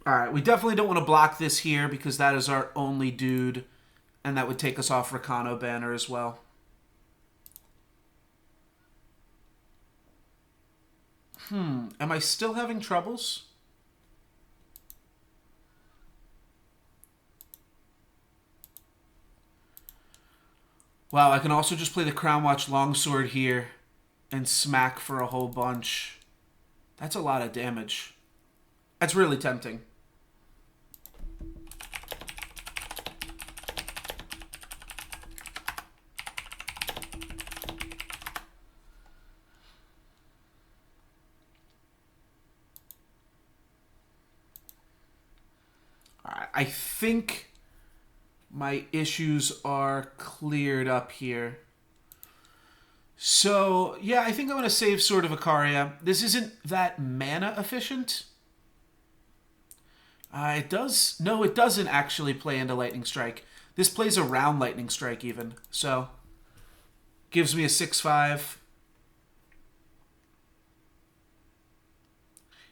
Alright, we definitely don't want to block this here because that is our only dude. And that would take us off Rakano banner as well. Am I still having troubles? Wow, I can also just play the Crown Watch Longsword here and smack for a whole bunch. That's a lot of damage. That's really tempting. Alright, I think my issues are cleared up here. So, yeah, I think I'm going to save Sword of Ikaria. This isn't that mana efficient. It does... No, it doesn't actually play into Lightning Strike. This plays around Lightning Strike even. So, gives me a 6/5.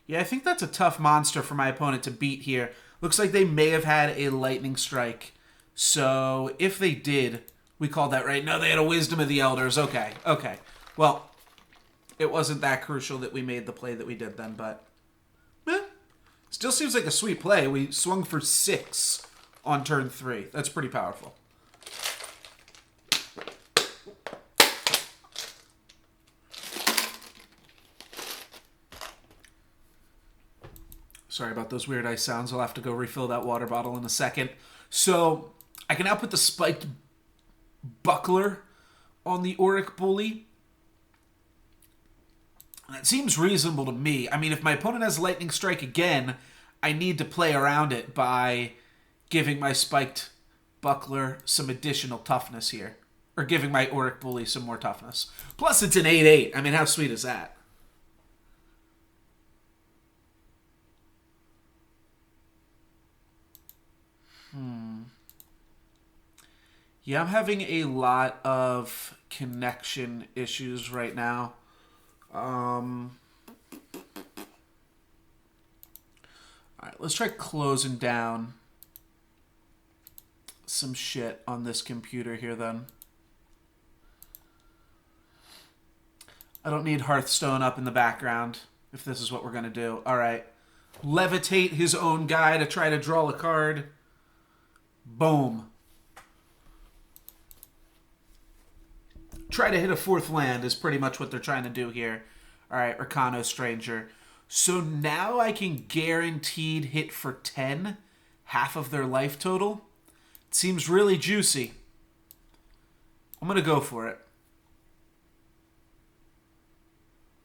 Yeah, I think that's a tough monster for my opponent to beat here. Looks like they may have had a Lightning Strike. So, if they did, we called that right. No, they had a Wisdom of the Elders. Okay, okay. Well, it wasn't that crucial that we made the play that we did then, but... Still seems like a sweet play. We swung for 6 on turn 3. That's pretty powerful. Sorry about those weird ice sounds. I'll have to go refill that water bottle in a second. So, I can now put the spiked buckler on the Auric Bully. That seems reasonable to me. I mean, if my opponent has Lightning Strike again, I need to play around it by giving my spiked buckler some additional toughness here. Or giving my Auric Bully some more toughness. Plus, it's an 8/8. I mean, how sweet is that? Yeah, I'm having a lot of connection issues right now. Alright, let's try closing down some shit on this computer here then. I don't need Hearthstone up in the background if this is what we're going to do. Alright. Levitate his own guy to try to draw a card. Boom. Try to hit a 4th land is pretty much what they're trying to do here. Alright, Rakano Stranger. So now I can guaranteed hit for 10, half of their life total. It seems really juicy. I'm going to go for it.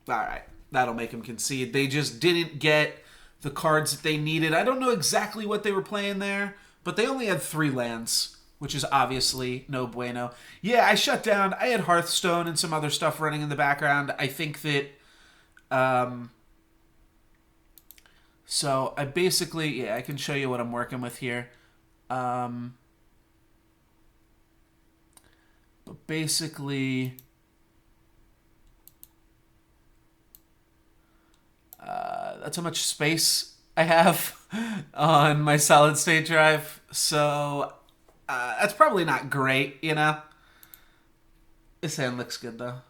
Alright, that'll make them concede. They just didn't get the cards that they needed. I don't know exactly what they were playing there, but they only had 3 lands, which is obviously no bueno. Yeah, I shut down. I had Hearthstone and some other stuff running in the background. I think that... so I basically... Yeah, I can show you what I'm working with here. But basically... that's how much space I have on my solid state drive. So that's probably not great, you know? This hand looks good, though.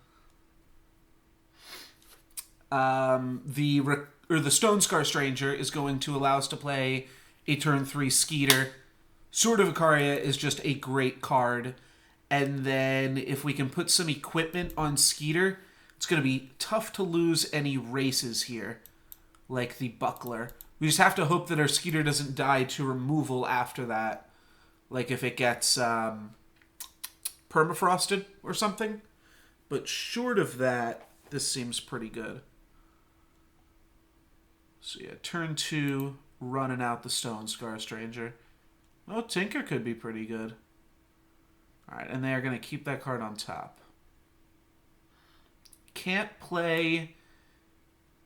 The Stone Scar Stranger is going to allow us to play a turn 3 Skeeter. Sword of Ikaria is just a great card. And then if we can put some equipment on Skeeter, it's going to be tough to lose any races here, like the Buckler. We just have to hope that our Skeeter doesn't die to removal after that, like if it gets permafrosted or something. But short of that, this seems pretty good. So yeah, turn 2, running out the Stone Scar Stranger. Oh, Tinker could be pretty good. Alright, and they are going to keep that card on top. Can't play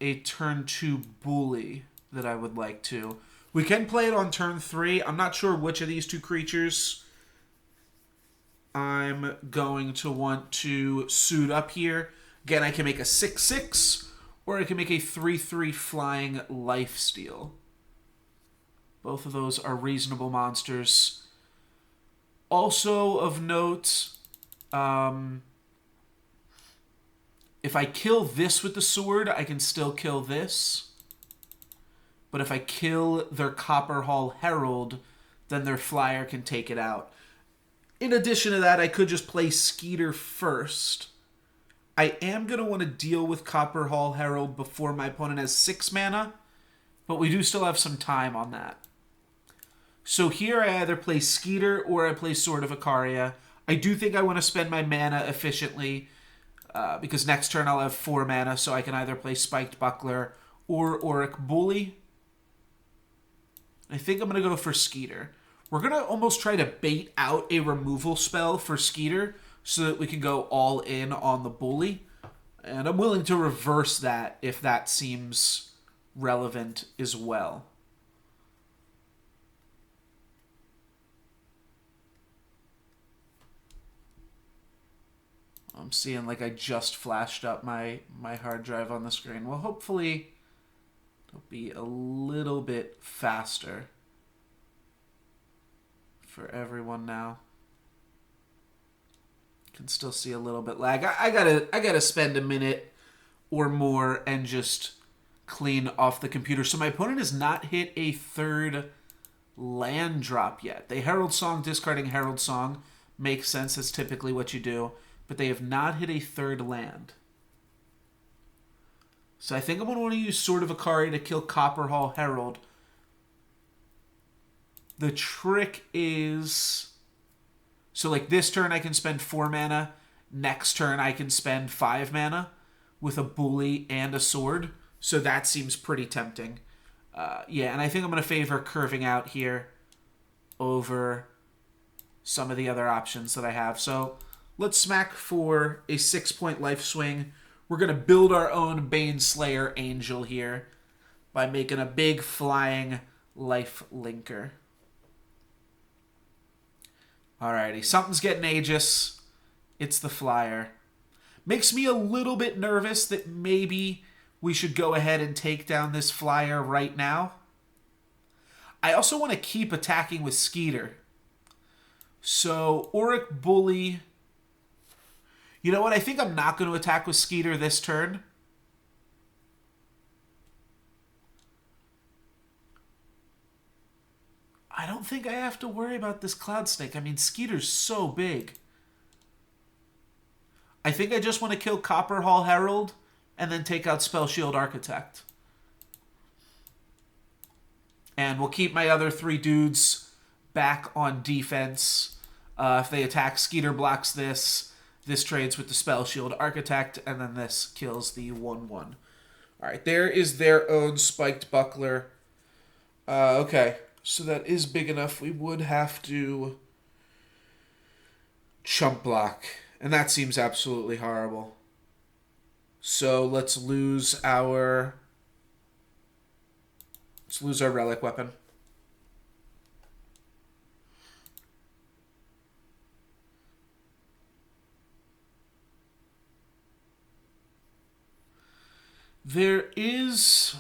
a turn 2 Bully that I would like to. We can play it on turn 3. I'm not sure which of these 2 creatures I'm going to want to suit up here. Again, I can make a 6/6, or I can make a 3/3 flying lifesteal. Both of those are reasonable monsters. Also of note, if I kill this with the sword, I can still kill this. But if I kill their Copper Hall Herald, then their flyer can take it out. In addition to that, I could just play Skeeter first. I am going to want to deal with Copper Hall Herald before my opponent has 6 mana, but we do still have some time on that. So here I either play Skeeter or I play Sword of Ikaria. I do think I want to spend my mana efficiently, because next turn I'll have 4 mana, so I can either play Spiked Buckler or Auric Bully. I think I'm going to go for Skeeter. We're going to almost try to bait out a removal spell for Skeeter so that we can go all in on the Bully. And I'm willing to reverse that if that seems relevant as well. I'm seeing like I just flashed up my hard drive on the screen. Well, hopefully it'll be a little bit faster for everyone now. Can still see a little bit lag. I gotta spend a minute or more and just clean off the computer. So my opponent has not hit a 3rd land drop yet. They Herald Song, discarding Herald Song. Makes sense. That's typically what you do. But they have not hit a 3rd land. So I think I'm going to want to use Sword of Ikaria to kill Copper Hall Herald. The trick is... So like this turn I can spend 4 mana. Next turn I can spend 5 mana with a Bully and a Sword. So that seems pretty tempting. Yeah, and I think I'm going to favor curving out here over some of the other options that I have. So let's smack for a 6-point life swing. We're going to build our own Baneslayer Angel here by making a big flying life linker. Alrighty, something's getting Aegis. It's the flyer. Makes me a little bit nervous that maybe we should go ahead and take down this flyer right now. I also want to keep attacking with Skeeter. So, Auric Bully... You know what? I think I'm not going to attack with Skeeter this turn. I don't think I have to worry about this Cloud Snake. I mean, Skeeter's so big. I think I just want to kill Copper Hall Herald and then take out Spell Shield Architect. And we'll keep my other 3 dudes back on defense. If they attack, Skeeter blocks this. This trades with the Spell Shield Architect, and then this kills the 1/1. Alright, there is their own Spiked Buckler. Okay, so that is big enough. We would have to chump block, and that seems absolutely horrible. So let's lose our Relic Weapon. There is...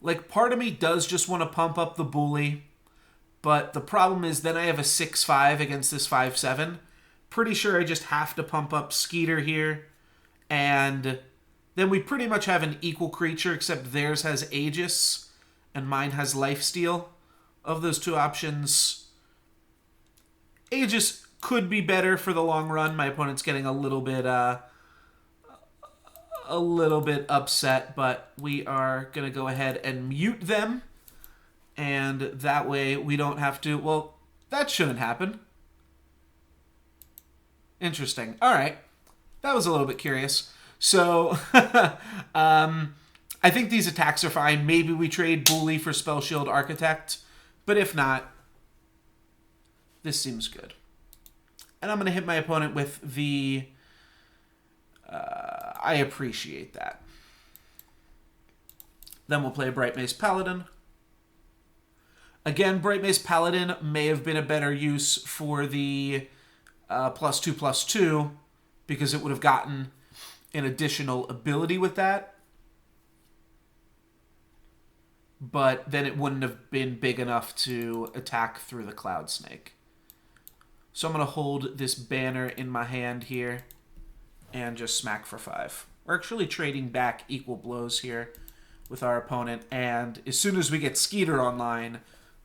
Like, part of me does just want to pump up the Bully, but the problem is then I have a 6/5 against this 5/7. Pretty sure I just have to pump up Skeeter here, and then we pretty much have an equal creature, except theirs has Aegis, and mine has Lifesteal. Of those 2 options, Aegis could be better for the long run. My opponent's getting a little bit upset, but we are going to go ahead and mute them, and that way we don't have to... Well, that shouldn't happen. Interesting. All right. That was a little bit curious. So, I think these attacks are fine. Maybe we trade Bully for Spell Shield Architect, but if not, this seems good. And I'm going to hit my opponent with the... I appreciate that. Then we'll play Bright Mace Paladin. Again, Bright Mace Paladin may have been a better use for the +2/+2 because it would have gotten an additional ability with that. but then it wouldn't have been big enough to attack through the Cloud Snake. So I'm going to hold this banner in my hand here and just smack for 5. We're actually trading back equal blows here with our opponent, and as soon as we get Skeeter online,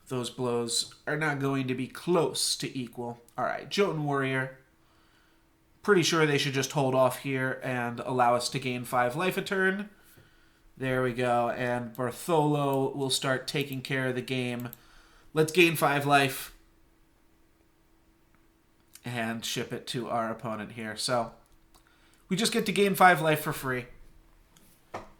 those blows are not going to be close to equal. All right, Jotun Warrior. Pretty sure they should just hold off here and allow us to gain 5 life a turn. There we go, and Bartholo will start taking care of the game. Let's gain 5 life and ship it to our opponent here. So we just get to gain 5 life for free.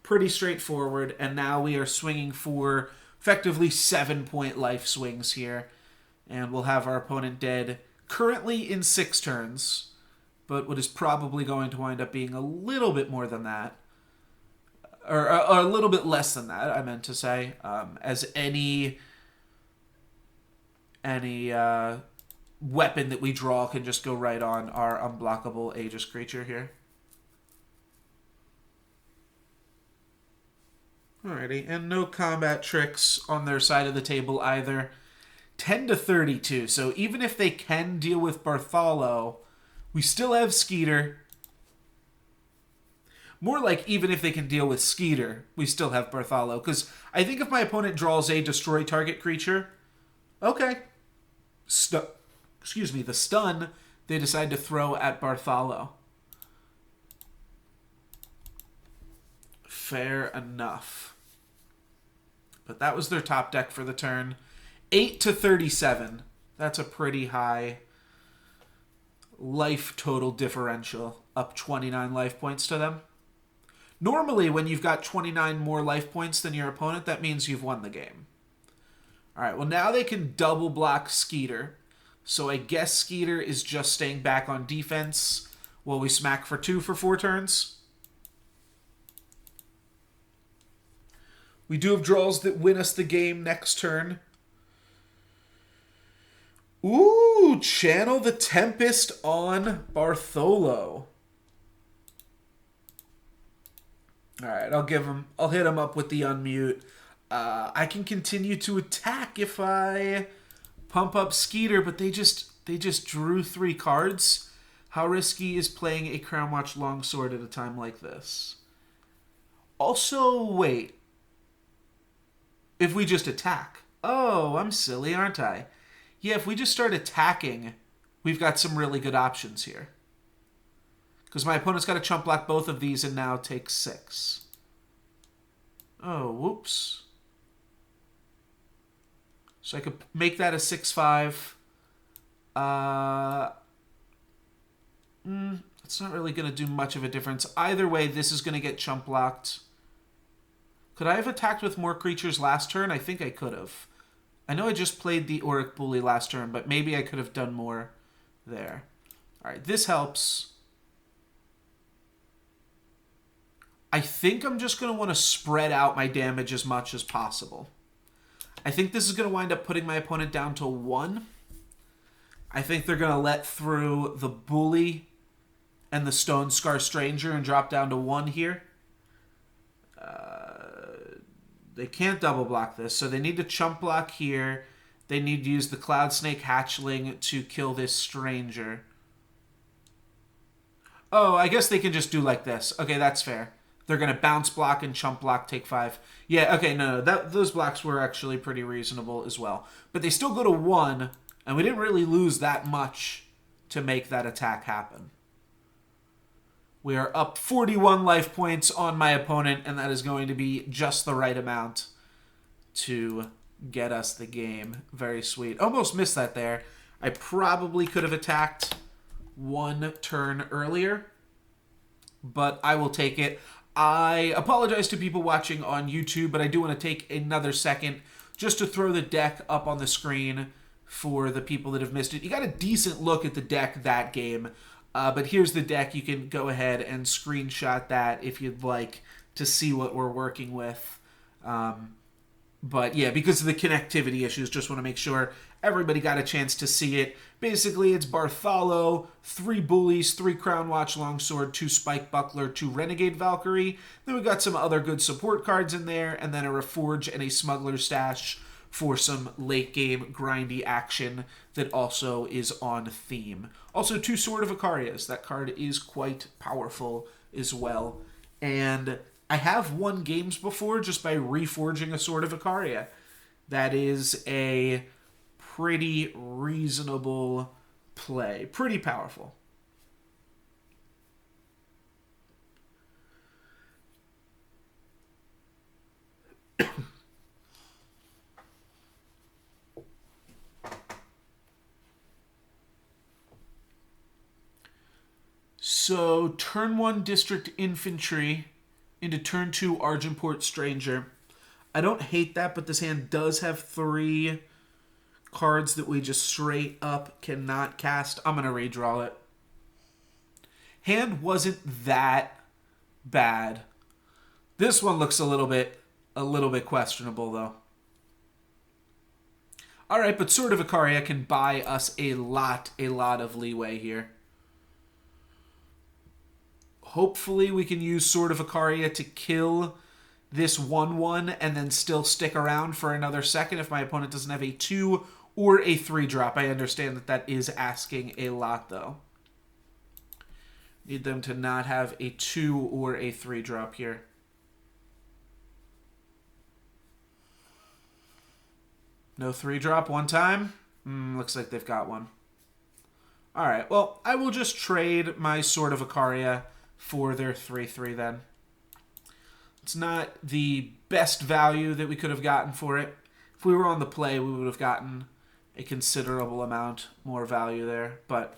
Pretty straightforward, and now we are swinging for effectively 7-point life swings here. And we'll have our opponent dead currently in 6 turns, but what is probably going to wind up being a little bit more than that. Or a little bit less than that, I meant to say. As any weapon that we draw can just go right on our unblockable Aegis creature here. Alrighty, and no combat tricks on their side of the table either. 10-32, so even if they can deal with Bartholo, we still have Skeeter. More like even if they can deal with Skeeter, we still have Bartholo. Because I think if my opponent draws a destroy target creature, okay. The stun they decide to throw at Bartholo. Fair enough. But that was their top deck for the turn. 8-37. That's a pretty high life total differential. Up 29 life points to them. Normally, when you've got 29 more life points than your opponent, that means you've won the game. Alright, well now they can double block Skeeter. So I guess Skeeter is just staying back on defense while we smack for 2 for 4 turns. We do have draws that win us the game next turn. Ooh, Channel the Tempest on Bartholo. Alright, I'll hit him up with the unmute. I can continue to attack if I pump up Skeeter, but they just drew 3 cards. How risky is playing a Crown Watch Longsword at a time like this? Also, wait. If we just attack. Oh, I'm silly, aren't I? Yeah, if we just start attacking, we've got some really good options here. Because my opponent's got to chump block both of these and now take 6. Oh, whoops. So I could make that a 6-5. It's not really going to do much of a difference. Either way, this is going to get chump blocked. Could I have attacked with more creatures last turn? I think I could have. I know I just played the Auric Bully last turn, but maybe I could have done more there. Alright, this helps. I think I'm just going to want to spread out my damage as much as possible. I think this is going to wind up putting my opponent down to 1. I think they're going to let through the Bully and the Stone Scar Stranger and drop down to 1 here. They can't double block this, so they need to chump block here. They need to use the Cloud Snake Hatchling to kill this Stranger. Oh, I guess they can just do like this. Okay, that's fair. They're going to bounce block and chump block, take 5. Yeah, okay, no, those blocks were actually pretty reasonable as well. But they still go to 1, and we didn't really lose that much to make that attack happen. We are up 41 life points on my opponent, and that is going to be just the right amount to get us the game. Very sweet. Almost missed that there. I probably could have attacked 1 turn earlier, but I will take it. I apologize to people watching on YouTube, but I do want to take another second just to throw the deck up on the screen for the people that have missed it. You got a decent look at the deck that game. But here's the deck. You can go ahead and screenshot that if you'd like to see what we're working with. But yeah, because of the connectivity issues, just want to make sure everybody got a chance to see it. Basically, it's Bartholo, 3 Bullies, 3 Crown Watch Longsword, 2 Spike Buckler, 2 Renegade Valkyrie. Then we got some other good support cards in there, and then a Reforge and a Smuggler Stash for some late game grindy action that also is on theme. Also, 2 Sword of Icarias. That card is quite powerful as well. And I have won games before just by reforging a Sword of Icaria. That is a pretty reasonable play. Pretty powerful. So, turn 1 District Infantry into turn 2 Argenport Stranger. I don't hate that, but this hand does have 3 cards that we just straight up cannot cast. I'm going to redraw it. Hand wasn't that bad. This one looks a little bit questionable, though. Alright, but Sword of Icaria can buy us a lot of leeway here. Hopefully we can use Sword of Icaria to kill this 1/1 and then still stick around for another second if my opponent doesn't have a 2 or a 3 drop. I understand that that is asking a lot, though. Need them to not have a 2 or a 3 drop here. No 3 drop one time? Looks like they've got one. Alright, well, I will just trade my Sword of Icaria for their 3/3 then. It's not the best value that we could have gotten for it. If we were on the play, we would have gotten a considerable amount more value there. But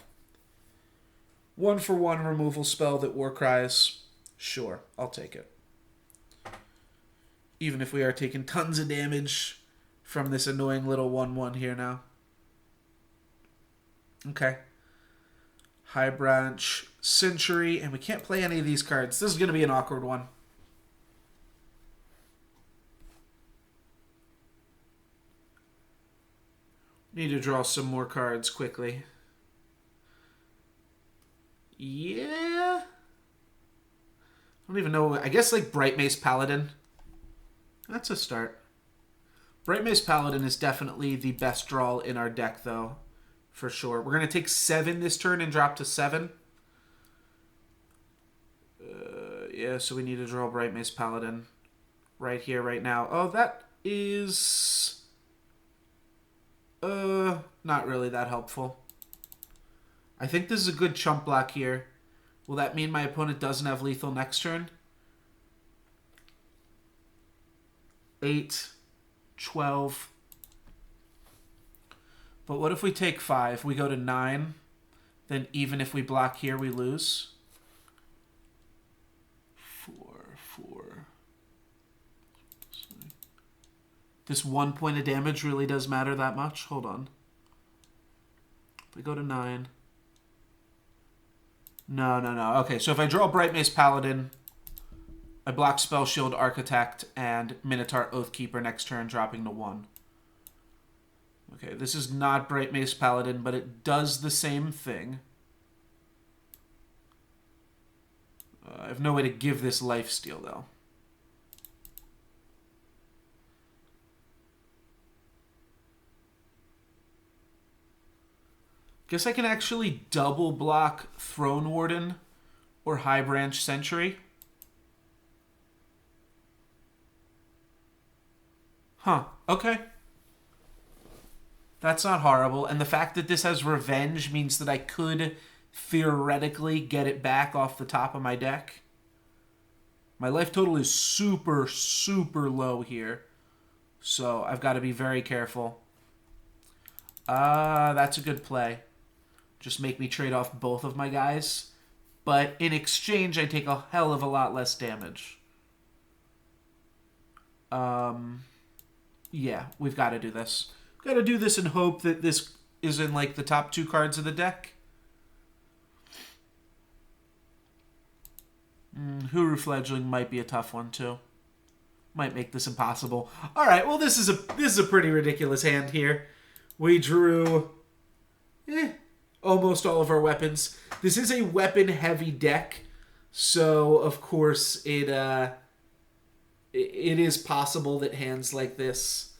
1-for-1 removal spell that war cries, sure, I'll take it. Even if we are taking tons of damage from this annoying little 1/1 here now. Okay. High Branch, Century, and we can't play any of these cards. This is going to be an awkward one. Need to draw some more cards quickly. Yeah. I don't even know. I guess like Bright Mace Paladin. That's a start. Bright Mace Paladin is definitely the best draw in our deck, though. For sure. We're going to take 7 this turn and drop to 7. Yeah, so we need to draw Bright Mace Paladin right here, right now. Oh, that is... not really that helpful. I think this is a good chump block here. Will that mean my opponent doesn't have lethal next turn? 8, 12... But what if we take 5? We go to 9. Then even if we block here, we lose. 4. This 1 point of damage really does matter that much? Hold on. If we go to 9. No. Okay, so if I draw Bright Mace Paladin, I block Spell Shield Architect and Minotaur Oathkeeper next turn, dropping to 1. Okay, this is not Bright Mace Paladin, but it does the same thing. I have no way to give this lifesteal, though. Guess I can actually double block Throne Warden or High Branch Sentry. Huh, okay. That's not horrible. And the fact that this has Revenge means that I could theoretically get it back off the top of my deck. My life total is super, super low here. So I've got to be very careful. That's a good play. Just make me trade off both of my guys. But in exchange, I take a hell of a lot less damage. Yeah, we've got to do this. Got to do this and hope that this is in like the top 2 cards of the deck. Huru Fledgling might be a tough one too. Might make this impossible. All right, well, this is a pretty ridiculous hand here. We drew almost all of our weapons. This is a weapon-heavy deck, so of course it is possible that hands like this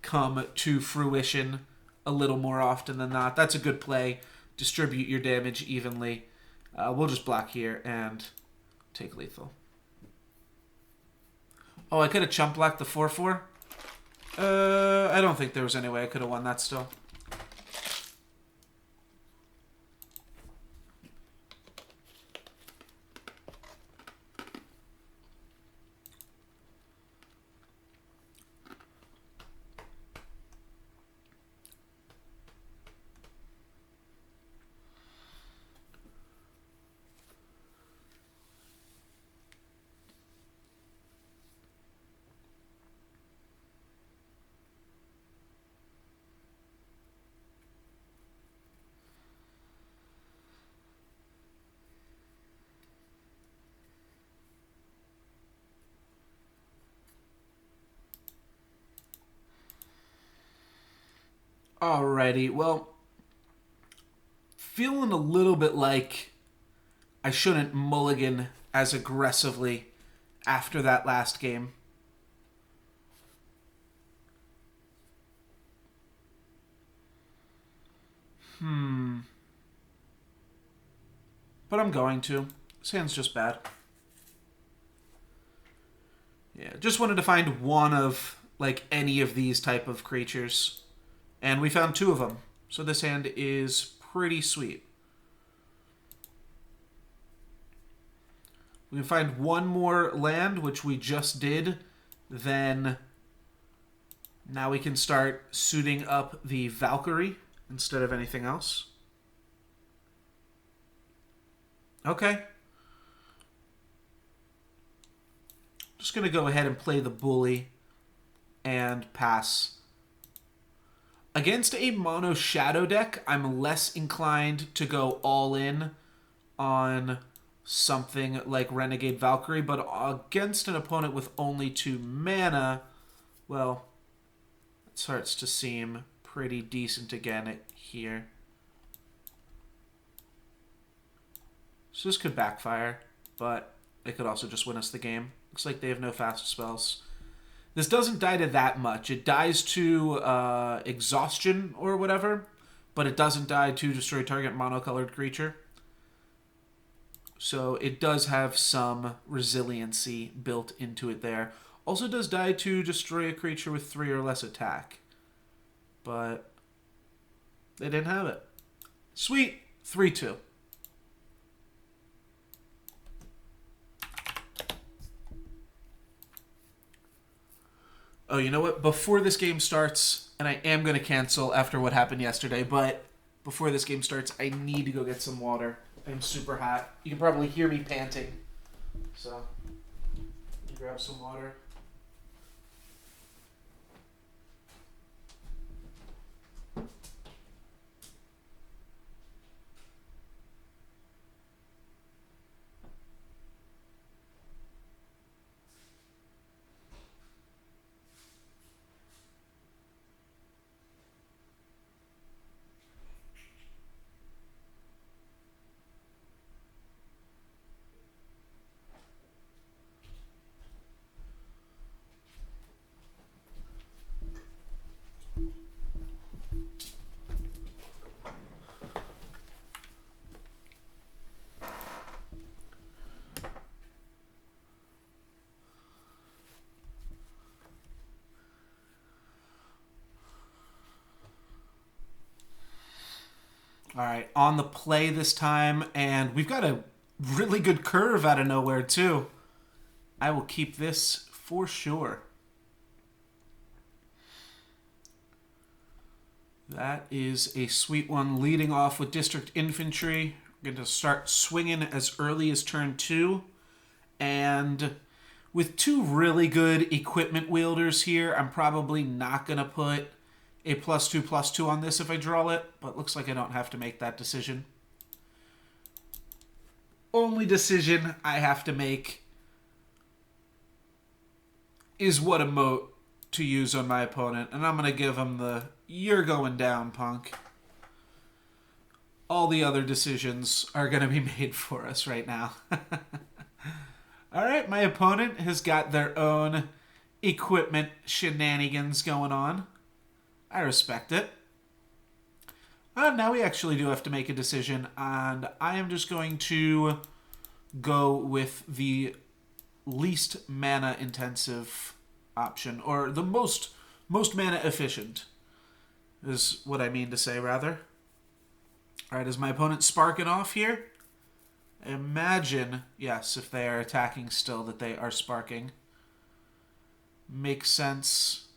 come to fruition a little more often than not. That's a good play. Distribute your damage evenly. We'll just block here and take lethal. Oh, I could have chump blocked the 4/4. I don't think there was any way I could have won that still. Alrighty, well, feeling a little bit like I shouldn't mulligan as aggressively after that last game. But I'm going to. This hand's just bad. Yeah, just wanted to find one of, like, any of these type of creatures. And we found two of them. So this hand is pretty sweet. We can find one more land, which we just did. Then now we can start suiting up the Valkyrie instead of anything else. Okay. Just going to go ahead and play the bully and pass. Against a mono shadow deck, I'm less inclined to go all in on something like Renegade Valkyrie, but against an opponent with only 2 mana, well, it starts to seem pretty decent again here. So this could backfire, but it could also just win us the game. Looks like they have no fast spells. This doesn't die to that much. It dies to exhaustion or whatever, but it doesn't die to destroy target monocolored creature. So it does have some resiliency built into it there. Also does die to destroy a creature with 3 or less attack. But they didn't have it. Sweet. 3-2. Oh, you know what? Before this game starts, and I am going to cancel after what happened yesterday, but before this game starts, I need to go get some water. I'm super hot. You can probably hear me panting. So, let me grab some water. All right, on the play this time, and we've got a really good curve out of nowhere, too. I will keep this for sure. That is a sweet one. Leading off with District Infantry. We're going to start swinging as early as turn 2. And with 2 really good equipment wielders here, I'm probably not going to put a +2/+2 on this if I draw it, but looks like I don't have to make that decision. Only decision I have to make is what emote to use on my opponent. And I'm going to give him the, "You're going down, punk." All the other decisions are going to be made for us right now. All right, my opponent has got their own equipment shenanigans going on. I respect it. Now we actually do have to make a decision, and I am just going to go with the least mana intensive option, or the most mana efficient is what I mean to say, rather. All right, is my opponent sparking off here? Imagine, yes, if they are attacking still, that they are sparking. Makes sense.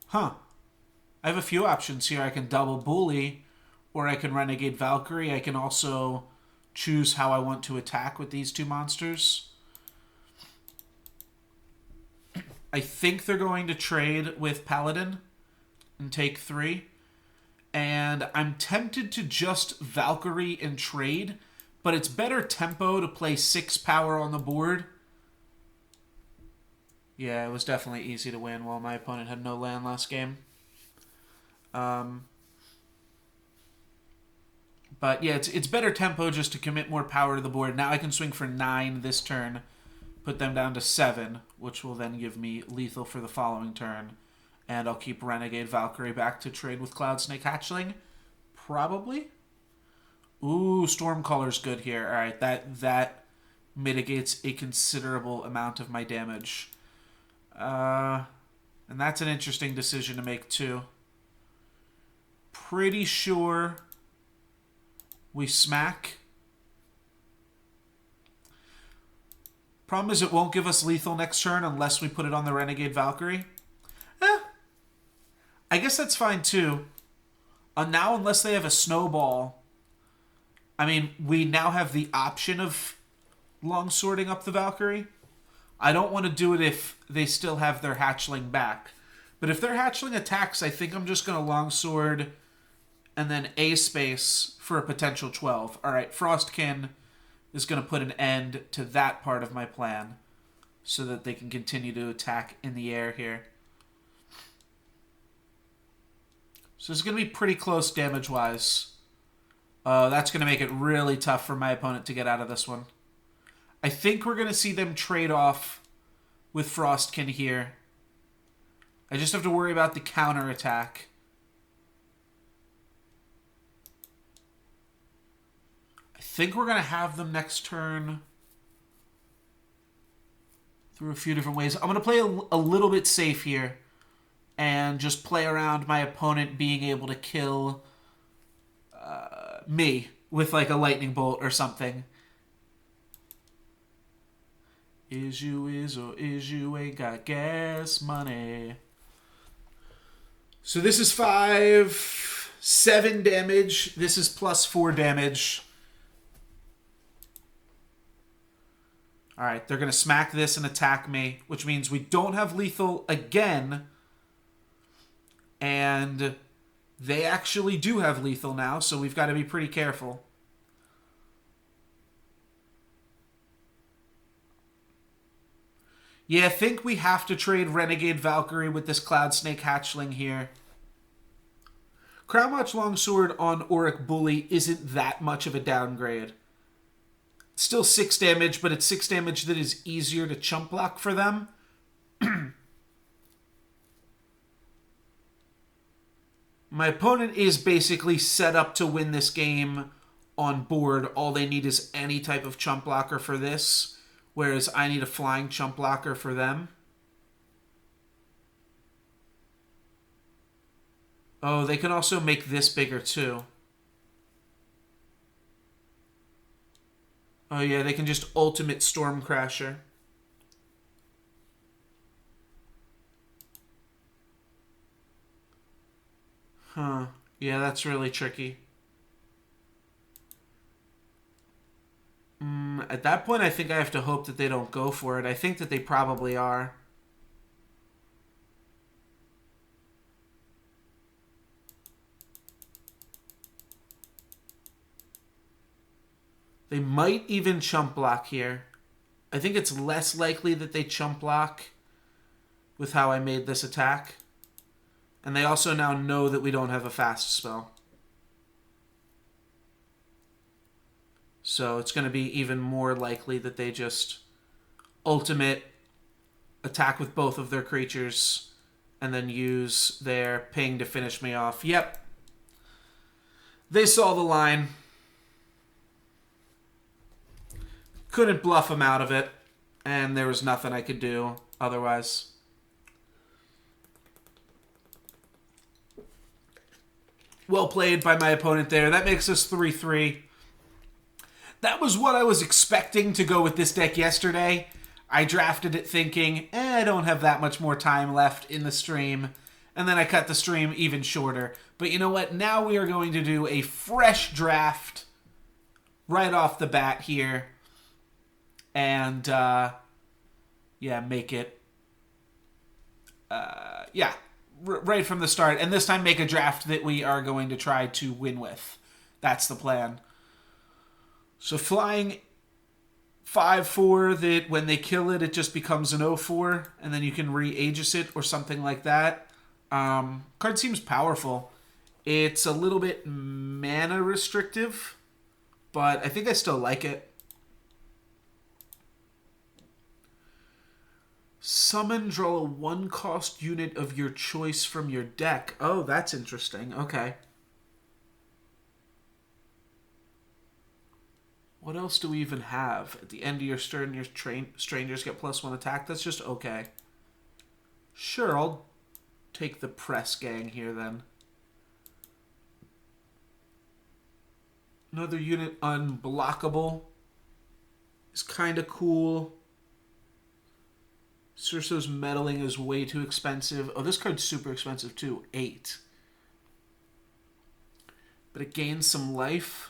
Huh. I have a few options here. I can double bully, or I can Renegade Valkyrie. I can also choose how I want to attack with these two monsters. I think they're going to trade with Paladin and take 3. And I'm tempted to just Valkyrie and trade, but it's better tempo to play 6 power on the board. Yeah, it was definitely easy to win while my opponent had no land last game. But yeah, it's better tempo just to commit more power to the board. Now I can swing for 9 this turn, put them down to 7, which will then give me lethal for the following turn. And I'll keep Renegade Valkyrie back to trade with Cloud Snake Hatchling. Probably. Ooh, Stormcaller's good here. All right, that mitigates a considerable amount of my damage. And that's an interesting decision to make, too. Pretty sure we smack. Problem is it won't give us lethal next turn unless we put it on the Renegade Valkyrie. I guess that's fine, too. Now, unless they have a snowball, I mean, we now have the option of longswording up the Valkyrie. I don't want to do it if they still have their hatchling back. But if their hatchling attacks, I think I'm just going to longsword and then a space for a potential 12. All right, Frostkin is going to put an end to that part of my plan so that they can continue to attack in the air here. So it's going to be pretty close damage-wise. That's going to make it really tough for my opponent to get out of this one. I think we're going to see them trade off with Frostkin here. I just have to worry about the counterattack. I think we're going to have them next turn through a few different ways. I'm going to play a little bit safe here and just play around my opponent being able to kill me with like a lightning bolt or something. Is you ain't got gas money. So this is 7 damage. This is plus 4 damage. Alright, they're going to smack this and attack me, which means we don't have lethal again. And they actually do have lethal now, so we've got to be pretty careful. Yeah, I think we have to trade Renegade Valkyrie with this Cloud Snake Hatchling here. Crownwatch Longsword on Auric Bully isn't that much of a downgrade. It's still 6 damage, but it's 6 damage that is easier to chump block for them. My opponent is basically set up to win this game on board. All they need is any type of chump blocker for this, whereas I need a flying chump blocker for them. Oh, they can also make this bigger too. Oh yeah, they can just ultimate Stormcrasher. Huh. Yeah, that's really tricky. At that point, I think I have to hope that they don't go for it. I think that they probably are. They might even chump block here. I think it's less likely that they chump block with how I made this attack. And they also now know that we don't have a fast spell. So it's going to be even more likely that they just ultimate, attack with both of their creatures, and then use their ping to finish me off. Yep. They saw the line. Couldn't bluff them out of it, and there was nothing I could do otherwise. Well played by my opponent there. That makes us 3-3. That was what I was expecting to go with this deck yesterday. I drafted it thinking, I don't have that much more time left in the stream. And then I cut the stream even shorter. But you know what? Now we are going to do a fresh draft right off the bat here. And, make it... right from the start. And this time make a draft that we are going to try to win with. That's the plan. So flying 5/4 that when they kill it, it just becomes an 0/4, and then you can re-Aegis it or something like that. Card seems powerful. It's a little bit mana restrictive, but I think I still like it. Summon, draw a 1-cost unit of your choice from your deck. Oh, that's interesting. Okay. What else do we even have? At the end of your turn, your strangers get +1 attack. That's just okay. Sure, I'll take the press gang here then. Another unit unblockable is kind of cool. Cerso's meddling is way too expensive. Oh, this card's super expensive too. 8. But it gains some life.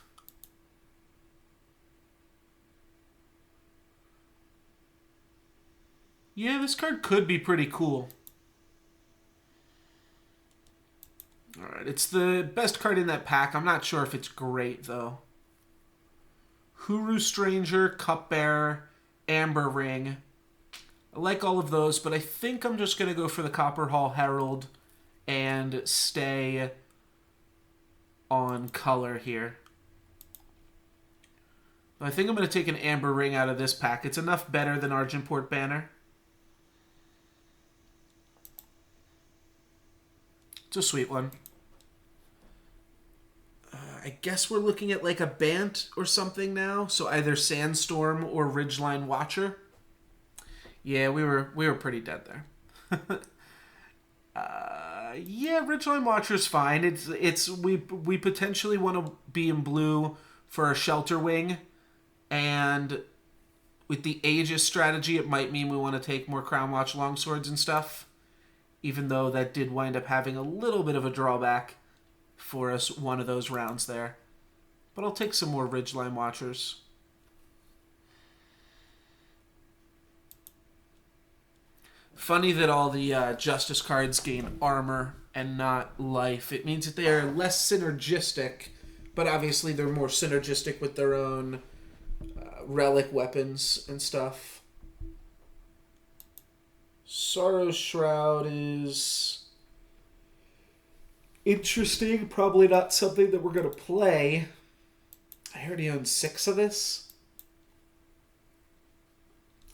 Yeah, this card could be pretty cool. Alright, it's the best card in that pack. I'm not sure if it's great, though. Huru Stranger, Cupbearer, Amber Ring. I like all of those, but I think I'm just going to go for the Copper Hall Herald and stay on color here. I think I'm going to take an Amber Ring out of this pack. It's enough better than Argenport Banner. It's a sweet one. I guess we're looking at like a Bant or something now. So either Sandstorm or Ridgeline Watcher. Yeah, we were pretty dead there. Yeah, Ridgeline Watcher's fine. We potentially want to be in blue for a Shelter Wing, and with the Aegis strategy, it might mean we want to take more Crown Watch Longswords and stuff. Even though that did wind up having a little bit of a drawback for us one of those rounds there. But I'll take some more Ridgeline Watchers. Funny that all the Justice cards gain armor and not life. It means that they are less synergistic, but obviously they're more synergistic with their own relic weapons and stuff. Sorrow's Shroud is interesting. Probably not something that we're going to play. I already own 6 of this.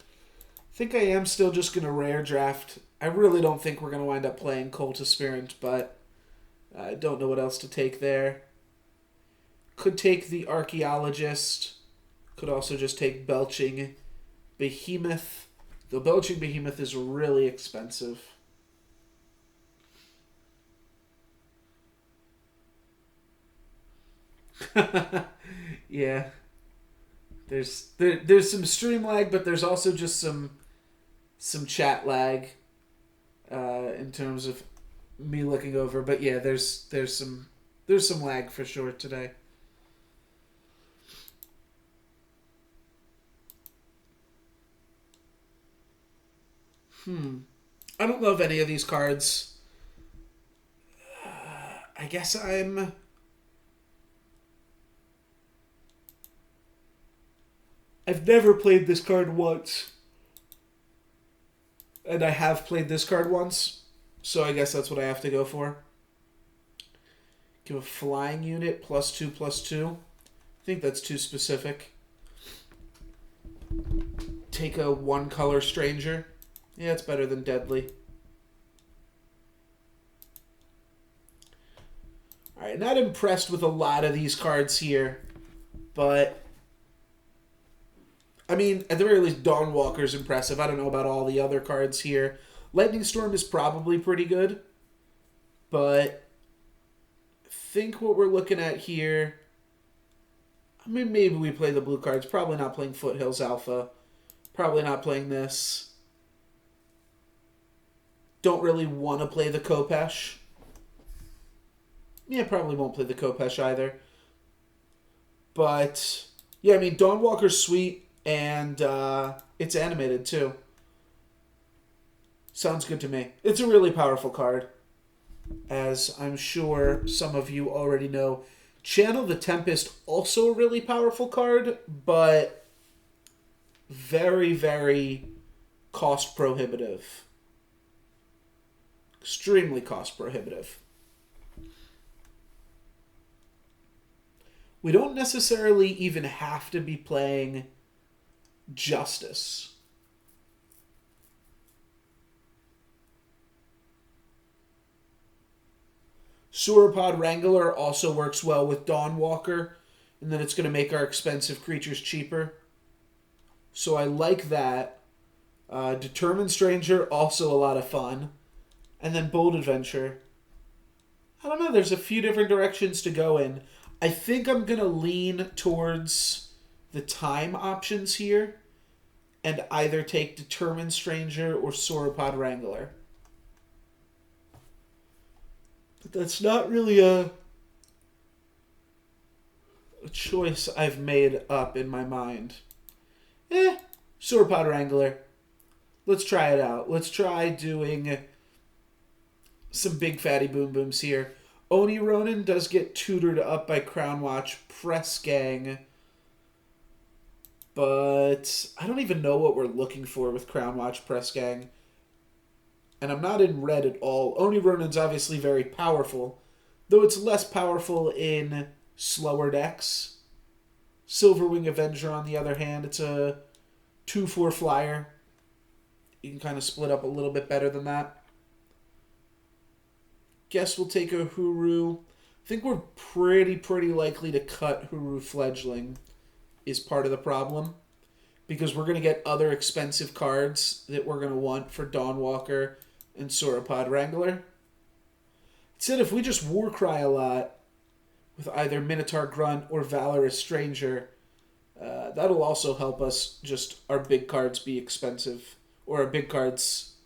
I think I am still just going to rare draft. I really don't think we're going to wind up playing Cult Aspirant, but I don't know what else to take there. Could take the Archaeologist. Could also just take Belching Behemoth. The Belching Behemoth is really expensive. Yeah. There's some stream lag, but there's also just some chat lag in terms of me looking over. But yeah, there's some lag for sure today. I don't love any of these cards. I guess I'm... I've never played this card once. And I have played this card once, so I guess that's what I have to go for. Give a flying unit +2/+2. I think that's too specific. Take a 1-color stranger. Yeah, it's better than deadly. Alright, not impressed with a lot of these cards here, but I mean, at the very least, Dawnwalker's impressive. I don't know about all the other cards here. Lightning Storm is probably pretty good, but I think what we're looking at here, I mean, maybe we play the blue cards. Probably not playing Foothills Alpha. Probably not playing this. Don't really want to play the Kopesh. Yeah, probably won't play the Kopesh either. But, yeah, I mean, Dawnwalker's sweet. And it's animated, too. Sounds good to me. It's a really powerful card. As I'm sure some of you already know. Channel the Tempest, also a really powerful card, but very, very cost prohibitive. Extremely cost prohibitive. We don't necessarily even have to be playing Justice. Sauropod Wrangler also works well with Dawnwalker, and then it's going to make our expensive creatures cheaper. So I like that. Determined Stranger, also a lot of fun. And then Bold Adventure. I don't know, there's a few different directions to go in. I think I'm going to lean towards the time options here and either take Determined Stranger or Sauropod Wrangler. But that's not really a choice I've made up in my mind. Sauropod Wrangler. Let's try it out. Let's try doing some big fatty boom booms here. Oni Ronin does get tutored up by Crown Watch Press Gang. But I don't even know what we're looking for with Crown Watch Press Gang. And I'm not in red at all. Oni Ronin's obviously very powerful, though it's less powerful in slower decks. Silverwing Avenger, on the other hand, it's a 2/4 flyer. You can kind of split up a little bit better than that. Guess we'll take a Huru. I think we're pretty likely to cut Huru Fledgling is part of the problem, because we're going to get other expensive cards that we're going to want for Dawnwalker and Sauropod Wrangler. Instead, if we just Warcry a lot with either Minotaur Grunt or Valorous Stranger, that'll also help us just our big cards be expensive, or our big cards,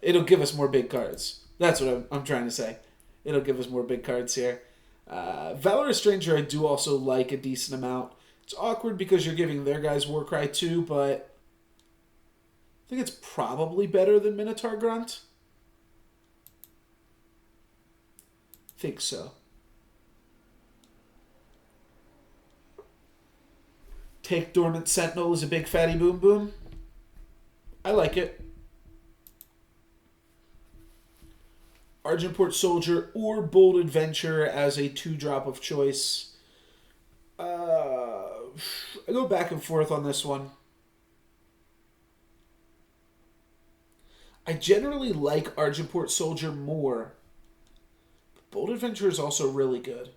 it'll give us more big cards. That's what I'm trying to say. It'll give us more big cards here. Valorous Stranger I do also like a decent amount. It's awkward because you're giving their guys Warcry too, but I think it's probably better than Minotaur Grunt. I think so. Take Dormant Sentinel as a big fatty boom boom. I like it. Argentport Soldier or Bold Adventure as a 2-drop of choice. I go back and forth on this one. I generally like Argentport Soldier more. But Bold Adventure is also really good.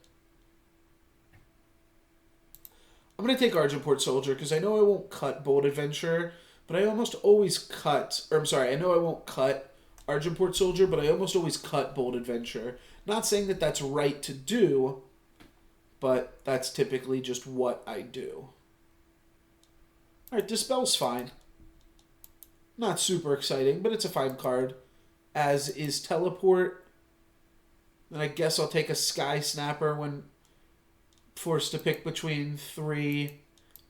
I'm going to take Argentport Soldier because I know I won't cut Bold Adventure, but I almost always cut... Or I'm sorry, I know I won't cut Argentport Soldier, but I almost always cut Bold Adventure. Not saying that that's right to do, but that's typically just what I do. Alright, Dispel's fine. Not super exciting, but it's a fine card. As is Teleport. Then I guess I'll take a Sky Snapper when forced to pick between 3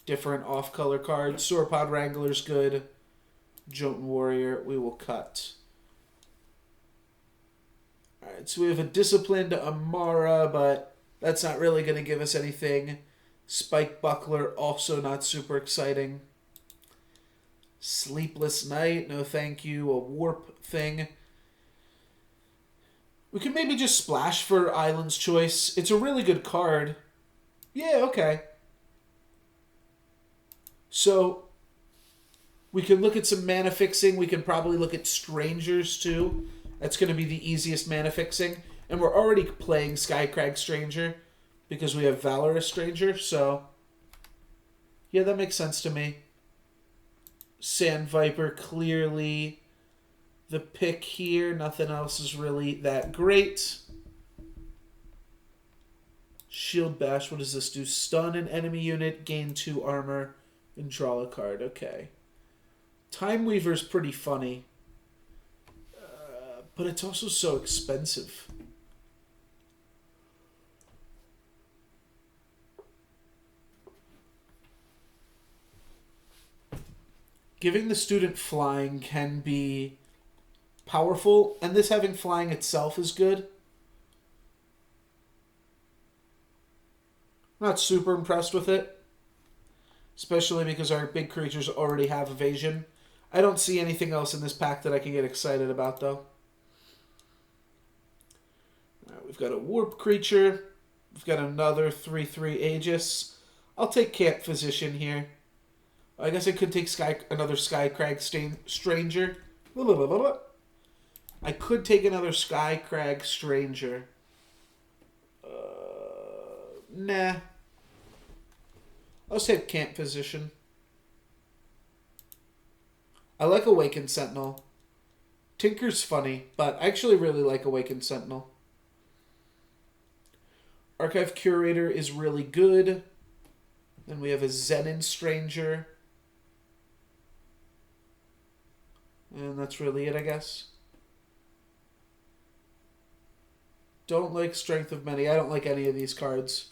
different off-color cards. Sauropod Wrangler's good. Jotun Warrior, we will cut. Alright, so we have a Disciplined Amara, but that's not really going to give us anything. Spike Buckler, also not super exciting. Sleepless Night, no thank you. A Warp thing. We can maybe just splash for Island's Choice. It's a really good card. Yeah, okay. So, we can look at some mana fixing. We can probably look at Strangers, too. That's going to be the easiest mana fixing. And we're already playing Skycrag Stranger because we have Valorous Stranger, so... yeah, that makes sense to me. Sand Viper, clearly the pick here. Nothing else is really that great. Shield Bash, what does this do? Stun an enemy unit, gain 2 armor, and draw a card. Okay. Time Weaver's pretty funny. But it's also so expensive. Giving the student flying can be powerful, and this having flying itself is good. I'm not super impressed with it, especially because our big creatures already have evasion. I don't see anything else in this pack that I can get excited about, though. Alright, we've got a Warp creature. We've got another 3/3 Aegis. I'll take Camp Physician here. I guess I could take another Skycrag Stranger. I could take another Skycrag Stranger. Nah. Let's take Camp Physician. I like Awakened Sentinel. Tinker's funny, but I actually really like Awakened Sentinel. Archive Curator is really good. Then we have a Zenin Stranger. And that's really it, I guess. Don't like Strength of Many. I don't like any of these cards.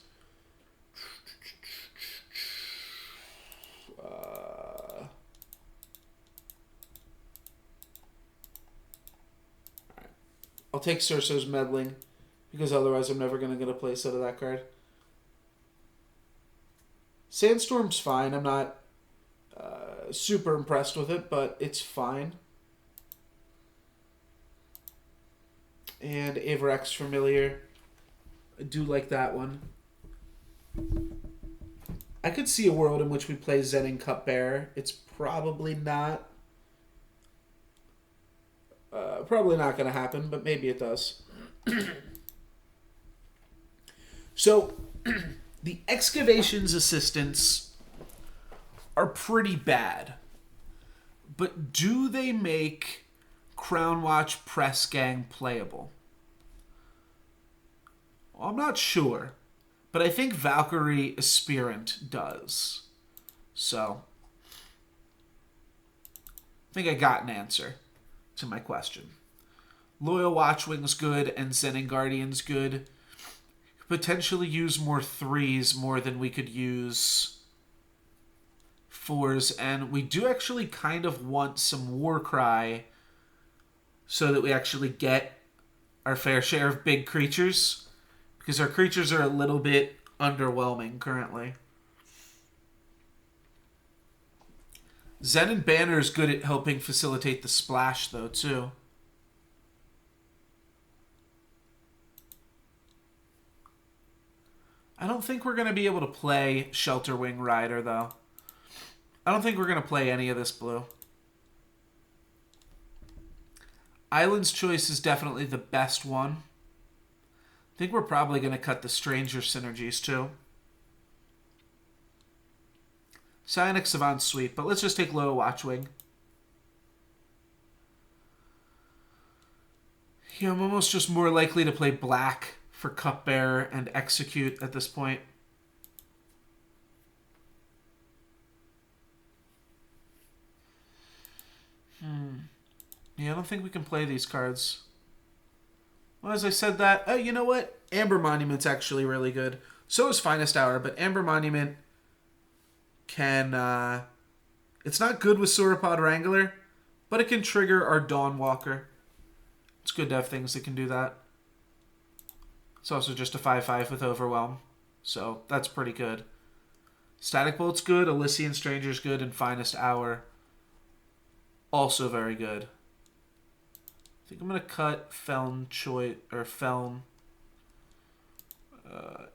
I'll take Cerso's Meddling, because otherwise I'm never going to get a place out of that card. Sandstorm's fine. I'm not super impressed with it, but it's fine. And Averex Familiar. I do like that one. I could see a world in which we play Zenin Cupbearer. It's probably not... probably not going to happen, but maybe it does. So, the Excavations Assistants are pretty bad. But do they make Crown Watch Press Gang playable? Well, I'm not sure. But I think Valkyrie Aspirant does. So, I think I got an answer to my question. Loyal Watchwing's good and Zenin Guardian's good. Potentially use more 3s more than we could use 4s. And we do actually kind of want some Warcry so that we actually get our fair share of big creatures. Because our creatures are a little bit underwhelming currently. Zenin Banner is good at helping facilitate the splash, though, too. I don't think we're going to be able to play Shelter Wing Rider, though. I don't think we're going to play any of this blue. Island's Choice is definitely the best one. I think we're probably going to cut the Stranger synergies, too. Psionic Savant's sweet, but let's just take Loyal Watchwing. Yeah, I'm almost just more likely to play black for Cupbearer and Execute at this point. Yeah, I don't think we can play these cards. Well, as I said that, you know what? Amber Monument's actually really good. So is Finest Hour, but Amber Monument can... it's not good with Sauropod Wrangler, but it can trigger our Dawnwalker. It's good to have things that can do that. It's also just a 5/5 with Overwhelm, so that's pretty good. Static Bolt's good, Elysian Stranger's good, and Finest Hour also very good. I think I'm going to cut Feln Choice, or Feln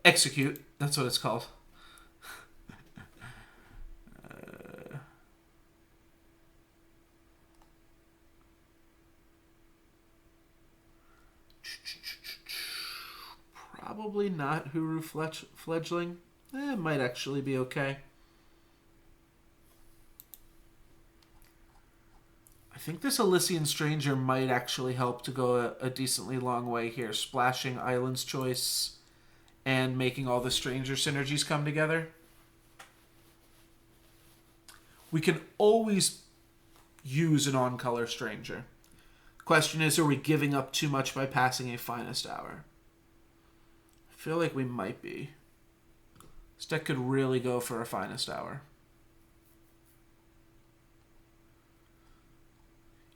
Execute. That's what it's called. Probably not Huru Fledgling. It might actually be okay. I think this Elysian Stranger might actually help to go a decently long way here. Splashing Island's Choice and making all the Stranger synergies come together. We can always use an on-color Stranger. Question is, are we giving up too much by passing a Finest Hour? I feel like we might be. This deck could really go for a Finest Hour.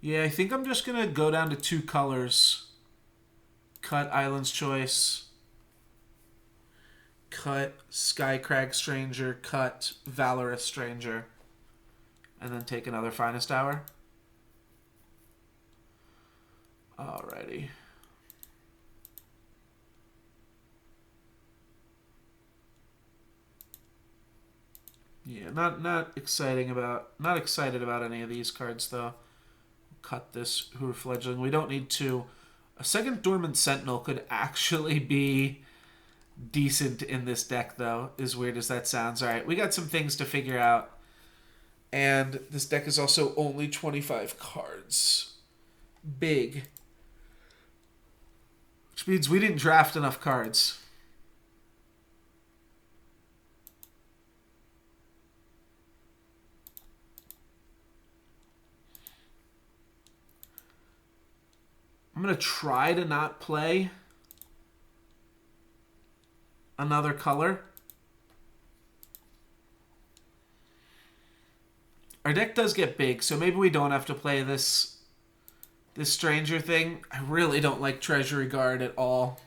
Yeah, I think I'm just going to go down to 2 colors. Cut Island's Choice. Cut Skycrag Stranger. Cut Valorous Stranger. And then take another Finest Hour. Alrighty. Yeah, not excited about any of these cards though. Cut this Hoover Fledgling. We don't need to. A second Dormant Sentinel could actually be decent in this deck though, as weird as that sounds. Alright, we got some things to figure out. And this deck is also only 25 cards. Big. Which means we didn't draft enough cards. I'm going to try to not play another color. Our deck does get big, so maybe we don't have to play this Stranger thing. I really don't like Treasury Guard at all.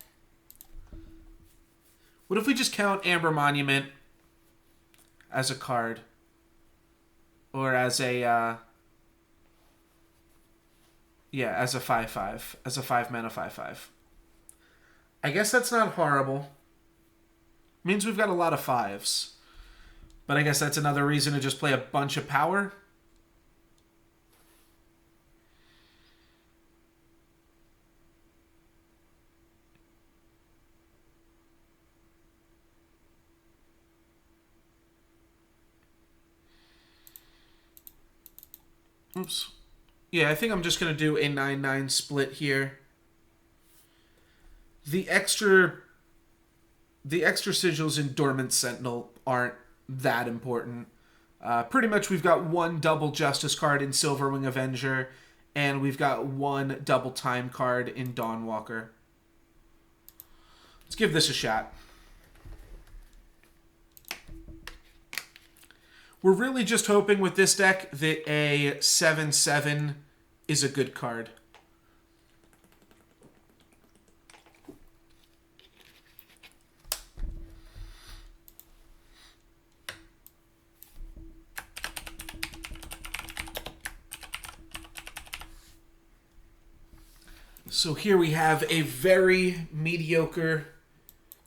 What if we just count Amber Monument as a card? Or as a... yeah, as a 5/5. As a 5-mana 5/5. I guess that's not horrible. Means we've got a lot of 5s. But I guess that's another reason to just play a bunch of power. Oops. Yeah, I think I'm just going to do a 9/9 split here. The extra sigils in Dormant Sentinel aren't that important. Pretty much we've got 1 double Justice card in Silverwing Avenger, and we've got 1 double Time card in Dawnwalker. Let's give this a shot. We're really just hoping with this deck that a 7/7 is a good card. So here we have a very mediocre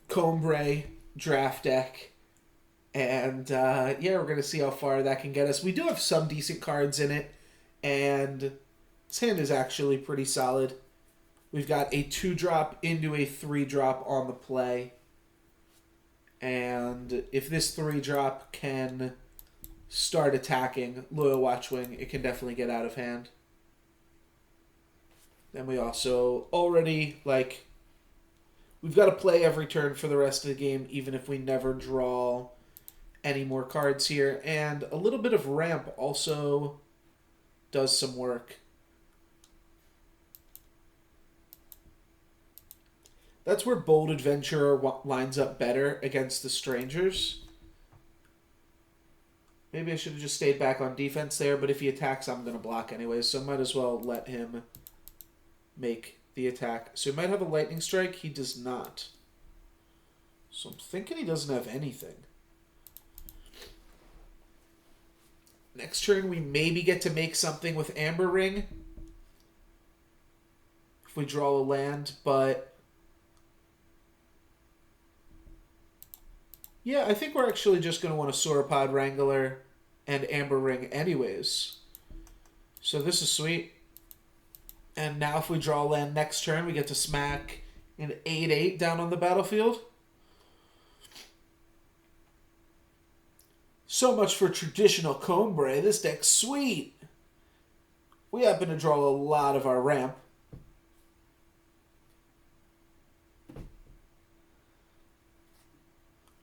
Combray draft deck. And, yeah, we're going to see how far that can get us. We do have some decent cards in it, and this hand is actually pretty solid. We've got a 2-drop into a 3-drop on the play. And if this 3-drop can start attacking Loyal Watchwing, it can definitely get out of hand. Then we also already, we've got to play every turn for the rest of the game, even if we never draw any more cards here. And a little bit of ramp also does some work. That's where Bold Adventurer lines up better against the Strangers. Maybe I should have just stayed back on defense there, but if he attacks, I'm going to block anyway, so might as well let him make the attack. So he might have a Lightning Strike. He does not. So I'm thinking he doesn't have anything. Next turn, we maybe get to make something with Amber Ring. If we draw a land, but... yeah, I think we're actually just going to want a Sauropod Wrangler and Amber Ring anyways. So this is sweet. And now if we draw a land next turn, we get to smack an 8/8 down on the battlefield. So much for traditional Combray. This deck's sweet. We happen to draw a lot of our ramp.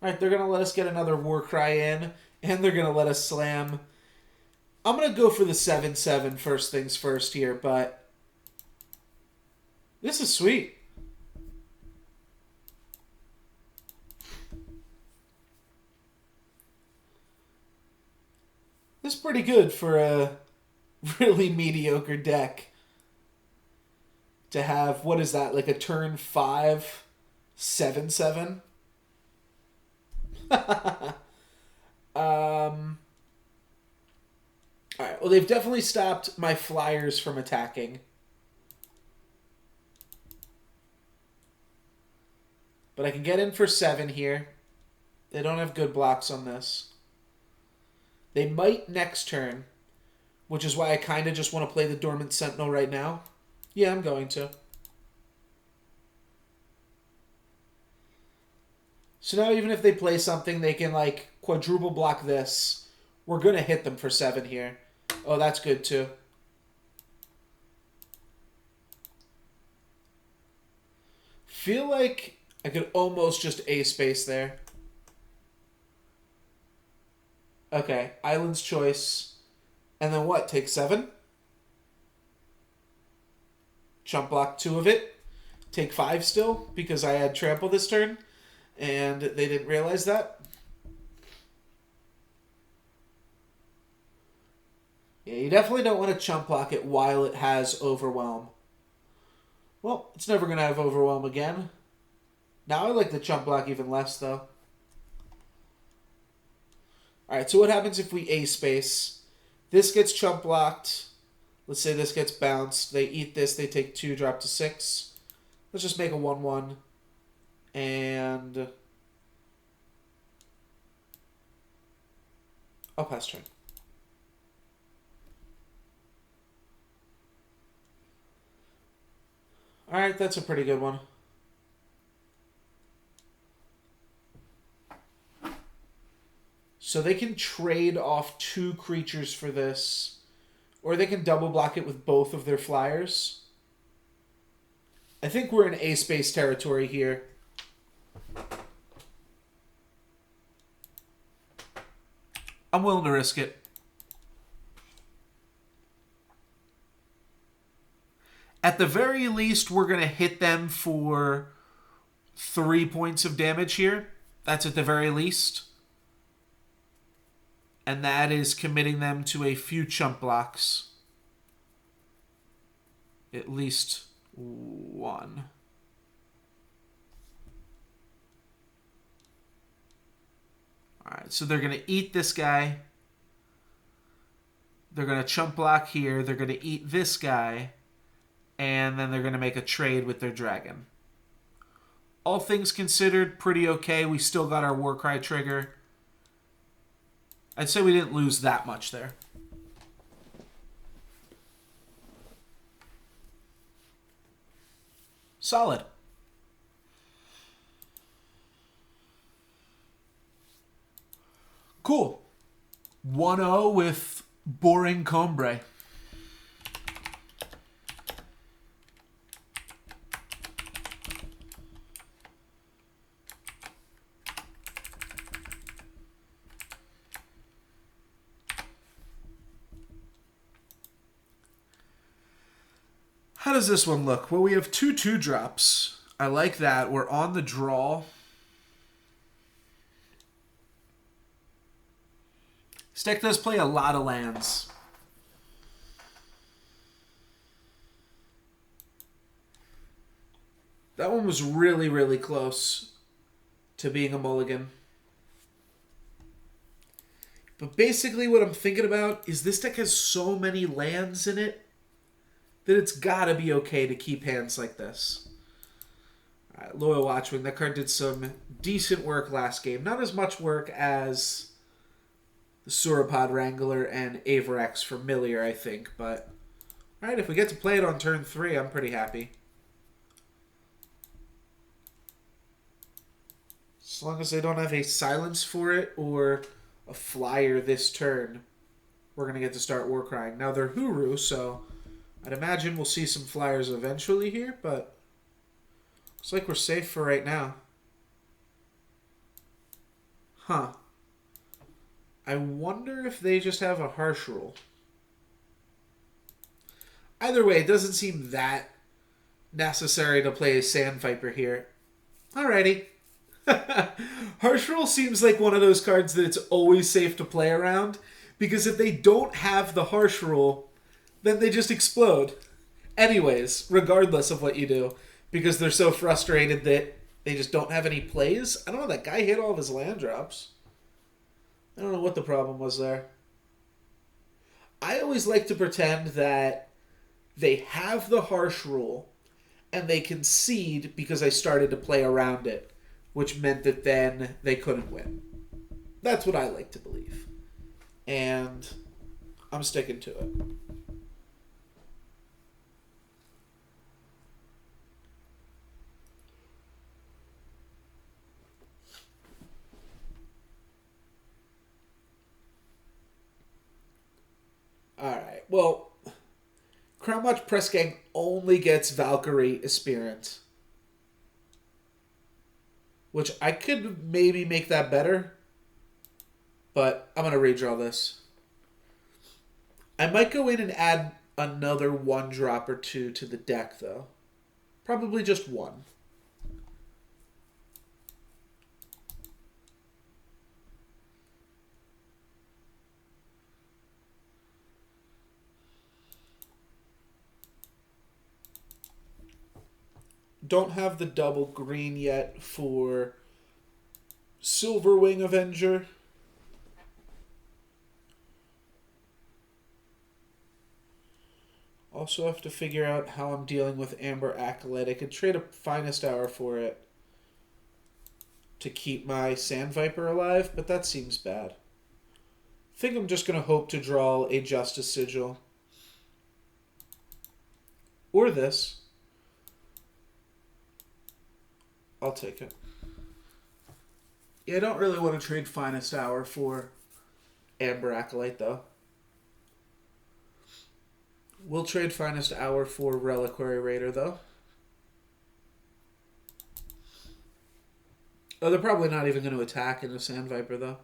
Alright, they're going to let us get another Warcry in, and they're going to let us slam. I'm going to go for the 7/7 first things first here, but this is sweet. This is pretty good for a really mediocre deck. To have, what is that, like a turn 5 7/7? Alright, well, they've definitely stopped my flyers from attacking. But I can get in for 7 here. They don't have good blocks on this. They might next turn, which is why I kind of just want to play the Dormant Sentinel right now. Yeah, I'm going to. So now even if they play something, they can, like, quadruple block this. We're going to hit them for 7 here. Oh, that's good, too. Feel like I could almost just A-space there. Okay, Island's Choice. And then what? Take 7? Chump block 2 of it. Take 5 still, because I had trample this turn. And they didn't realize that. Yeah, you definitely don't want to chump block it while it has Overwhelm. Well, it's never going to have Overwhelm again. Now I like the chump block even less, though. Alright, so what happens if we A-space? This gets chump blocked. Let's say this gets bounced. They eat this. They take 2, drop to 6. Let's just make a 1/1. And I'll pass turn. Alright, that's a pretty good one. So they can trade off 2 creatures for this. Or they can double block it with both of their flyers. I think we're in A-space territory here. I'm willing to risk it. At the very least, we're going to hit them for 3 points of damage here. That's at the very least. And that is committing them to a few chump blocks. At least 1. Alright, so they're going to eat this guy. They're going to chump block here. They're going to eat this guy. And then they're going to make a trade with their dragon. All things considered, pretty okay. We still got our Warcry trigger. I'd say we didn't lose that much there. Solid. Cool. 1-0 with boring Combray. How does this one look? Well, we have 2 2-drops. I like that. We're on the draw. This deck does play a lot of lands. That one was really, really close to being a mulligan. But basically what I'm thinking about is this deck has so many lands in it that it's gotta be okay to keep hands like this. Alright, Loyal Watchwing. That card did some decent work last game. Not as much work as the Sauropod Wrangler and Averex Familiar, I think. But, alright, if we get to play it on turn 3, I'm pretty happy. As long as they don't have a silence for it or a flyer this turn, we're going to get to start Warcrying. Now, they're Huru, so I'd imagine we'll see some flyers eventually here, but looks like we're safe for right now. Huh. I wonder if they just have a harsh rule. Either way, it doesn't seem that necessary to play a Sandviper here. Alrighty. Harsh Rule seems like one of those cards that it's always safe to play around, because if they don't have the Harsh Rule, then they just explode. Anyways, regardless of what you do, because they're so frustrated that they just don't have any plays. I don't know, that guy hit all of his land drops. I don't know what the problem was there. I always like to pretend that they have the Harsh Rule, and they concede because I started to play around it, which meant that then they couldn't win. That's what I like to believe. And I'm sticking to it. Alright, well, Crown Watch Press Gang only gets Valkyrie Aspirant, which I could maybe make that better, but I'm going to redraw this. I might go in and add another 1-drop or 2 to the deck, though. Probably just 1. Don't have the double green yet for Silverwing Avenger. Also have to figure out how I'm dealing with Amber Acolyte. I could trade a Finest Hour for it to keep my Sandviper alive, but that seems bad. I think I'm just going to hope to draw a Justice Sigil. Or this. I'll take it. Yeah, I don't really want to trade Finest Hour for Amber Acolyte, though. We'll trade Finest Hour for Reliquary Raider, though. Oh, they're probably not even going to attack in a Sandviper, though.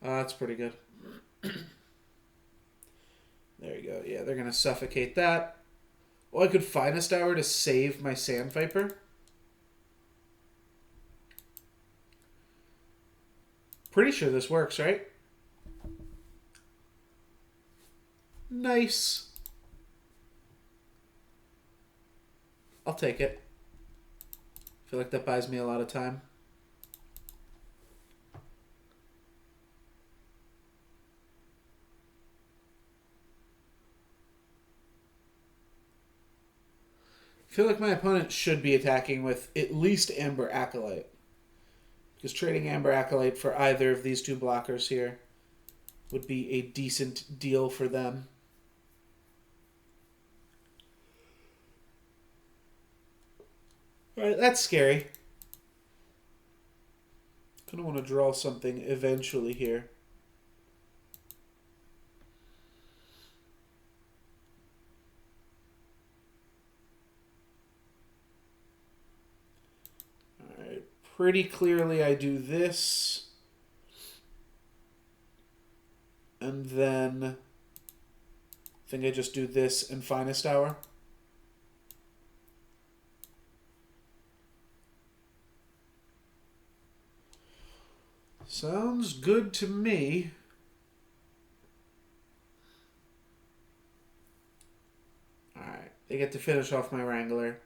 Oh, that's pretty good. There you go. Yeah, they're going to suffocate that. Oh, I could Finest Hour to save my Sandviper. Pretty sure this works, right? Nice. I'll take it. I feel like that buys me a lot of time. I feel like my opponent should be attacking with at least Amber Acolyte. Because trading Amber Acolyte for either of these 2 blockers here would be a decent deal for them. Alright, that's scary. Kind of want to draw something eventually here. Alright, pretty clearly I do this. And then I think I just do this and Finest Hour. Sounds good to me. Alright, they get to finish off my Wrangler.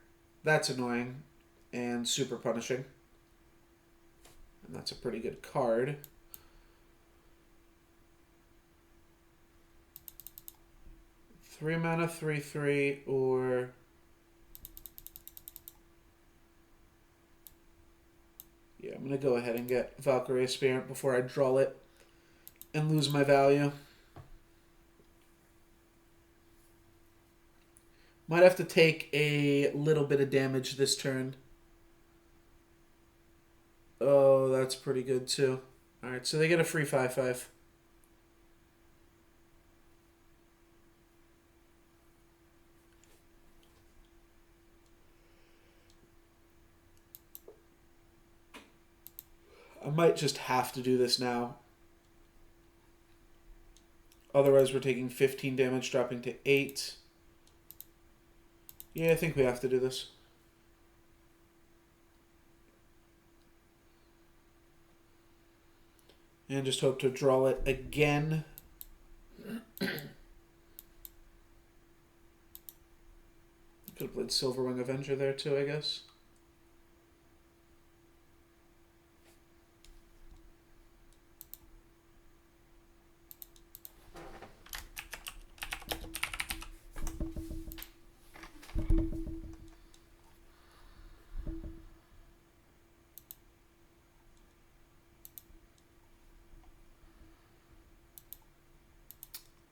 That's annoying and super punishing. And that's a pretty good card. 3 mana, 3/3, or... Yeah, I'm going to go ahead and get Valkyrie Aspirant before I draw it and lose my value. Might have to take a little bit of damage this turn. Oh, that's pretty good too. Alright, so they get a free 5/5. I might just have to do this now. Otherwise, we're taking 15 damage, dropping to 8. Yeah, I think we have to do this. And just hope to draw it again. Could have played Silverwing Avenger there too, I guess.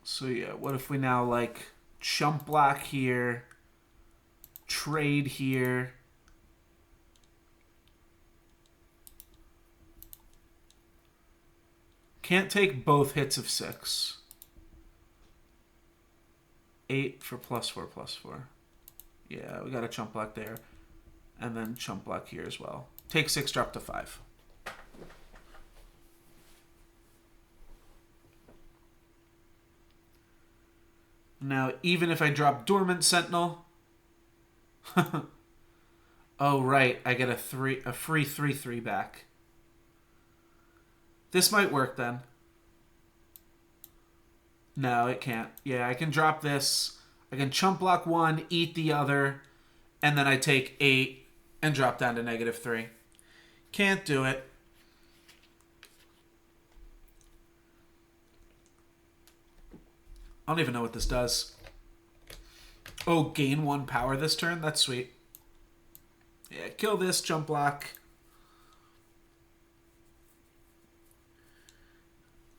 So yeah, what if we now like chump block here, trade here. Can't take both hits of 6. 8 for +4/+4. Yeah, we got a chump block there. And then chump block here as well. Take 6, drop to 5. Now, even if I drop Dormant Sentinel... oh, right. I get a free 3/3 back. This might work then. No, it can't. Yeah, I can drop this. I can chump block 1, eat the other, and then I take 8 and drop down to -3. Can't do it. I don't even know what this does. Oh, gain 1 power this turn? That's sweet. Yeah, kill this, jump block.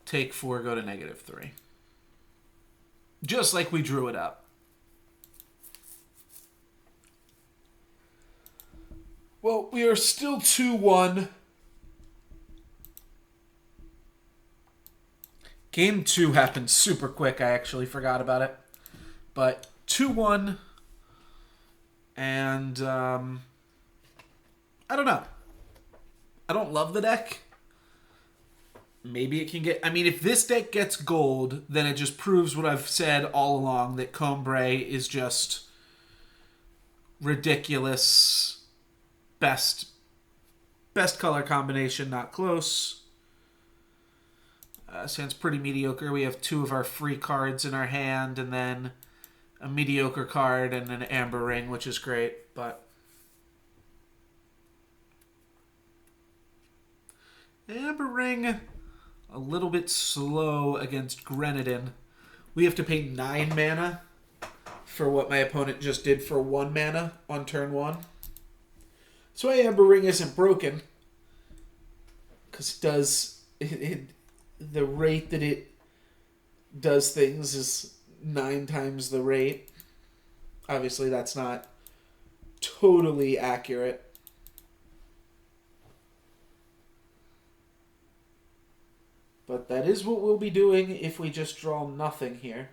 Take 4, go to -3. Just like we drew it up. Well, we are still 2-1. Game 2 happened super quick. I actually forgot about it. But 2-1. And, I don't know. I don't love the deck. Maybe it can get... I mean, if this deck gets gold, then it just proves what I've said all along, that Combray is just ridiculous. Best color combination, not close. Sounds pretty mediocre. We have 2 of our free cards in our hand, and then a mediocre card and an Amber Ring, which is great, but... Amber Ring, a little bit slow against Grenadin. We have to pay 9 mana for what my opponent just did for 1 mana on turn 1. That's why Amber Ring isn't broken. Because it does... the rate that it does things is 9 times the rate. Obviously, that's not totally accurate. But that is what we'll be doing if we just draw nothing here.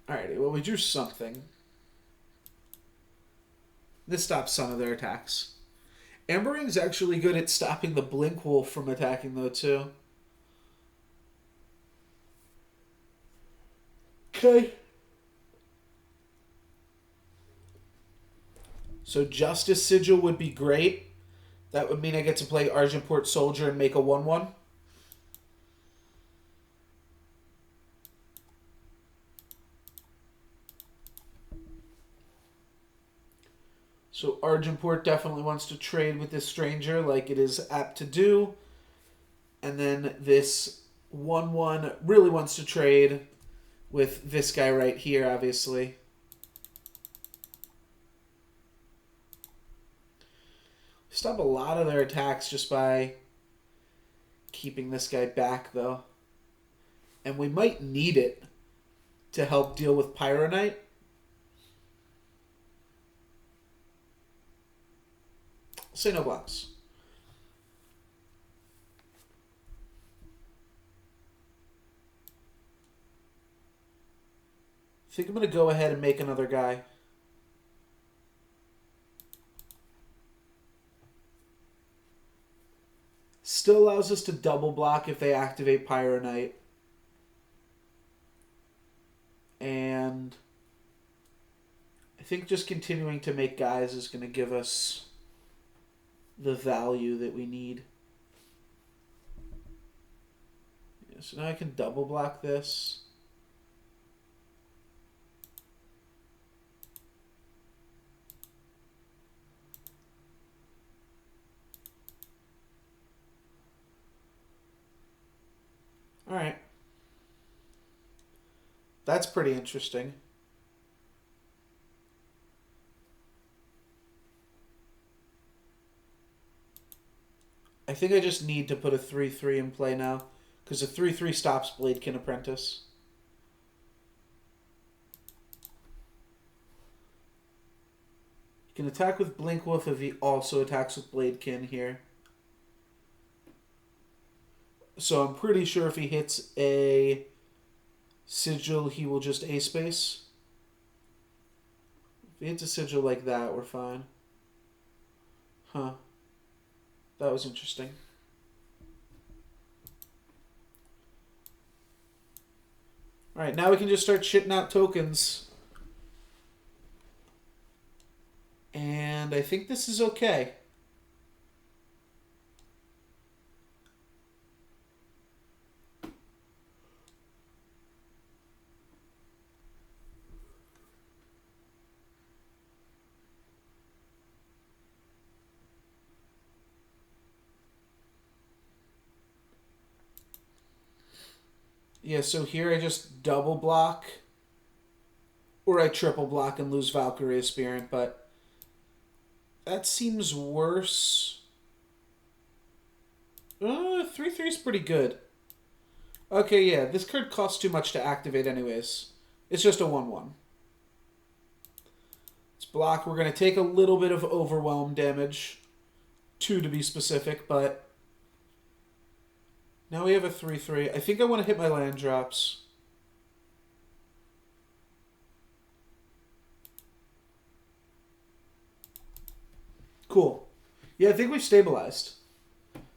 Alrighty, well, we drew something. This stops some of their attacks. Amber Ring's actually good at stopping the Blink Wolf from attacking, though, too. Okay. So Justice Sigil would be great. That would mean I get to play Argenport Soldier and make a 1/1. So Argenport definitely wants to trade with this stranger like it is apt to do. And then this 1-1 really wants to trade with this guy right here, obviously. Stop a lot of their attacks just by keeping this guy back, though. And we might need it to help deal with Pyronite. Say no blocks. I think I'm going to go ahead and make another guy. Still allows us to double block if they activate Pyronite. And I think just continuing to make guys is going to give us the value that we need. Yeah, so now I can double block this. All right. That's pretty interesting. I think I just need to put a 3-3 in play now, because a 3-3 stops Bladekin Apprentice. You can attack with Blinkwolf if he also attacks with Bladekin here. So I'm pretty sure if he hits a Sigil, he will just A-space. If he hits a Sigil like that, we're fine. Huh. That was interesting. Alright, now we can just start shitting out tokens. And I think this is okay. Yeah, so here I just double block. Or I triple block and lose Valkyrie Aspirant, but that seems worse. 3-3 is pretty good. Okay, yeah, this card costs too much to activate anyways. It's just a 1-1. Let's block. We're going to take a little bit of overwhelm damage. 2 to be specific, but now we have a 3-3. I think I want to hit my land drops. Cool. Yeah, I think we've stabilized.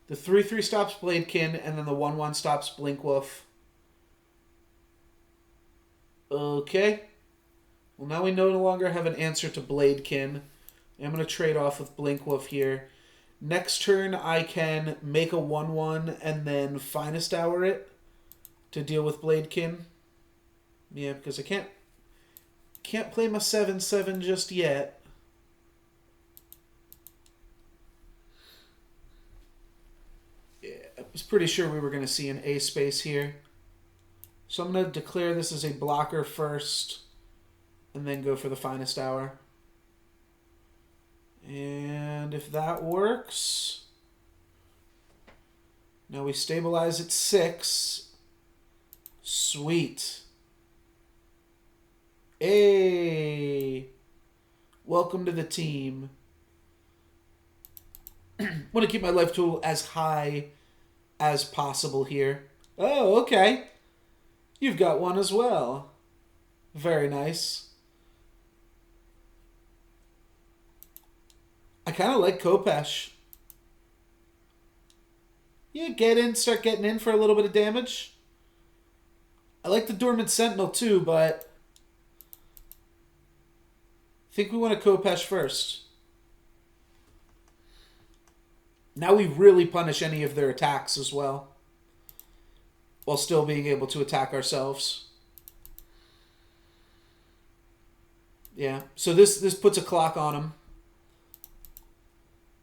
The 3-3 stops Bladekin, and then the 1-1 stops Blinkwolf. Okay. Well, now we no longer have an answer to Bladekin. I'm going to trade off with Blinkwolf here. Next turn, I can make a 1-1 and then Finest Hour it to deal with Bladekin. Yeah, because I can't play my 7-7 just yet. Yeah, I was pretty sure we were going to see an A-space here. So I'm going to declare this as a blocker first and then go for the Finest Hour. And if that works, now we stabilize at 6. Sweet. Hey, welcome to the team. Want to keep my life total as high as possible here. Oh, okay. You've got one as well. Very nice. I kind of like Kopesh. Yeah, start getting in for a little bit of damage. I like the Dormant Sentinel too, but I think we want to Kopesh first. Now we really punish any of their attacks as well, while still being able to attack ourselves. Yeah, so this puts a clock on them.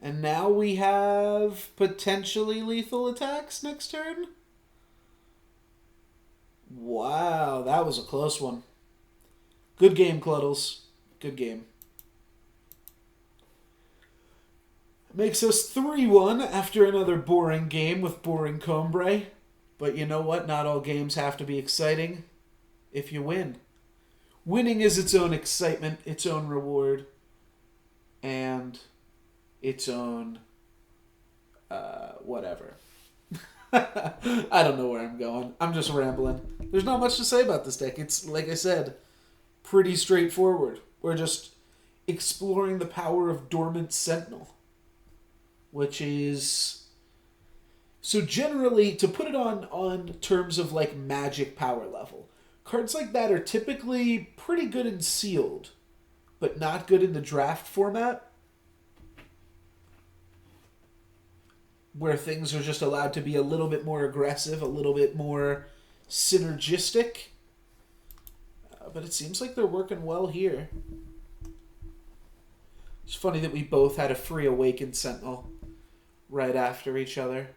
And now we have potentially lethal attacks next turn? Wow, that was a close one. Good game, Cluddles. Good game. Makes us 3-1 after another boring game with boring Combray. But you know what? Not all games have to be exciting if you win. Winning is its own excitement, its own reward, and its own whatever. I don't know where I'm going. I'm just rambling. There's not much to say about this deck. It's, like I said, pretty straightforward. We're just exploring the power of Dormant Sentinel, which is... So generally, to put it on terms of like Magic power level, cards like that are typically pretty good in sealed, but not good in the draft format, where things are just allowed to be a little bit more aggressive, a little bit more synergistic. But it seems like they're working well here. It's funny that we both had a free Awakened Sentinel right after each other.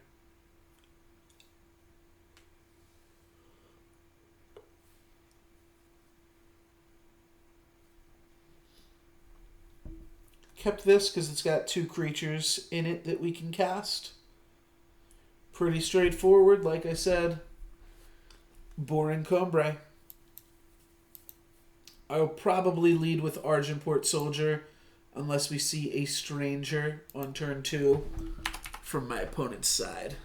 Kept this because it's got 2 creatures in it that we can cast. Pretty straightforward, like I said. Boring Combray. I'll probably lead with Argenport Soldier unless we see a Stranger on turn 2 from my opponent's side.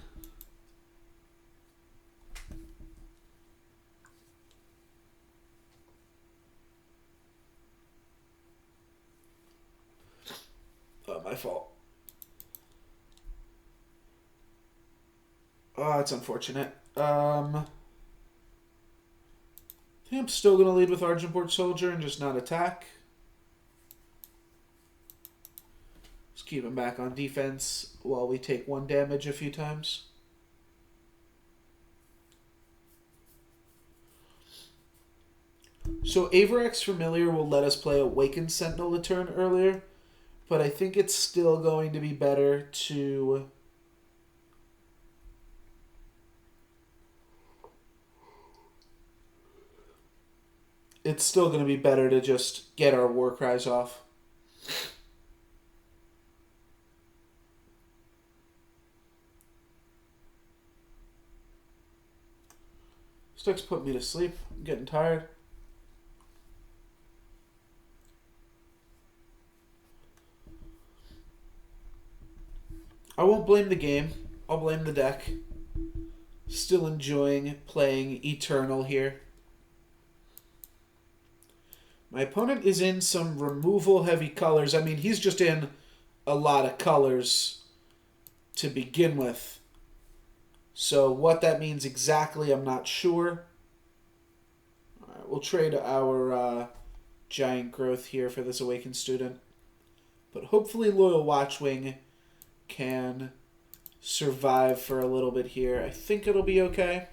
Oh, my fault. Oh, it's unfortunate. I think I'm still going to lead with Argenport Soldier and just not attack. Just keep him back on defense while we take 1 damage a few times. So Avarex Familiar will let us play Awakened Sentinel a turn earlier, but I think it's still going to be better to... It's still going to be better to just get our war cries off. This deck's put me to sleep. I'm getting tired. I won't blame the game. I'll blame the deck. Still enjoying playing Eternal here. My opponent is in some removal-heavy colors. I mean, he's just in a lot of colors to begin with. So what that means exactly, I'm not sure. All right, we'll trade our Giant Growth here for this Awakened Student. But hopefully Loyal Watchwing can survive for a little bit here. I think it'll be okay.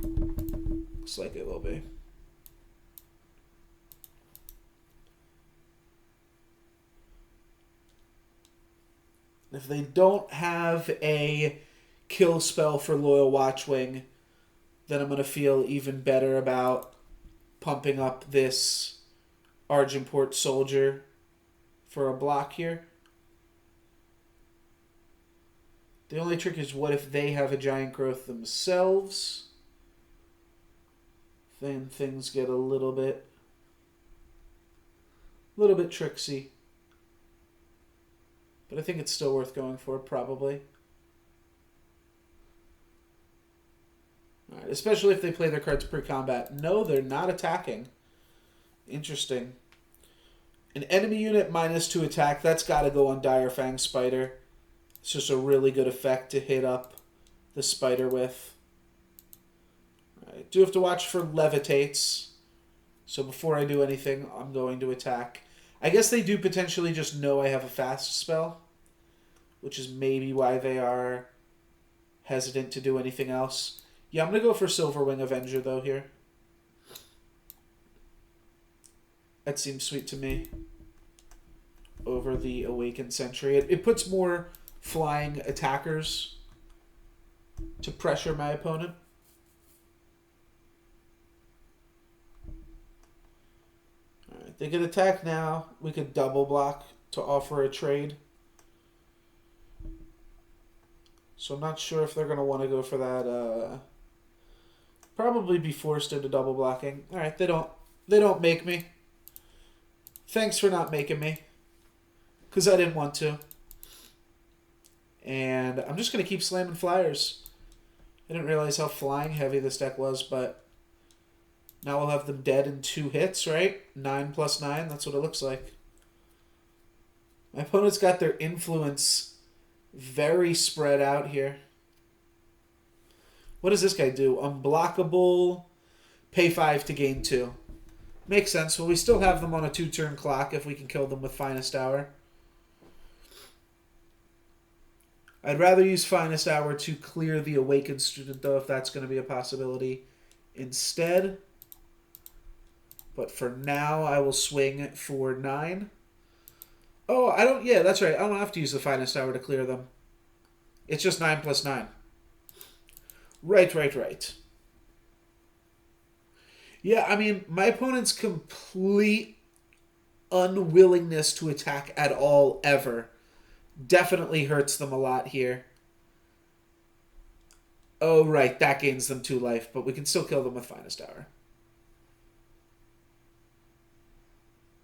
Looks like it will be. If they don't have a kill spell for Loyal Watchwing, then I'm going to feel even better about pumping up this Argenport Soldier for a block here. The only trick is, what if they have a Giant Growth themselves? Then things get a little bit tricksy. But I think it's still worth going for, probably. All right, especially if they play their cards pre-combat. No, they're not attacking. Interesting. An enemy unit -2 attack, that's got to go on Direfang Spider. It's just a really good effect to hit up the spider with. All right, do have to watch for Levitates. So before I do anything, I'm going to attack. I guess they do potentially just know I have a fast spell, which is maybe why they are hesitant to do anything else. Yeah, I'm going to go for Silverwing Avenger, though, here. That seems sweet to me. over the Awakened Sentry. It puts more flying attackers to pressure my opponent. Alright, they could attack now. We could double block to offer a trade. So I'm not sure if they're going to want to go for that. Probably be forced into double blocking. Alright, they don't make me. Thanks for not making me. Because I didn't want to. And I'm just going to keep slamming flyers. I didn't realize how flying heavy this deck was, but now we'll have them dead in 2 hits, right? 9 plus 9, that's what it looks like. My opponent's got their influence very spread out here. What does this guy do? Unblockable, pay 5 to gain 2. Makes sense. Well, we still have them on a 2-turn clock if we can kill them with Finest Hour. I'd rather use Finest Hour to clear the Awakened Student, though, if that's going to be a possibility instead. But for now, I will swing for 9. Oh, I don't... Yeah, that's right. I don't have to use the Finest Hour to clear them. It's just 9 plus 9. Right. Yeah, I mean, my opponent's complete unwillingness to attack at all, ever, definitely hurts them a lot here. Oh, right, that gains them 2 life, but we can still kill them with Finest Hour.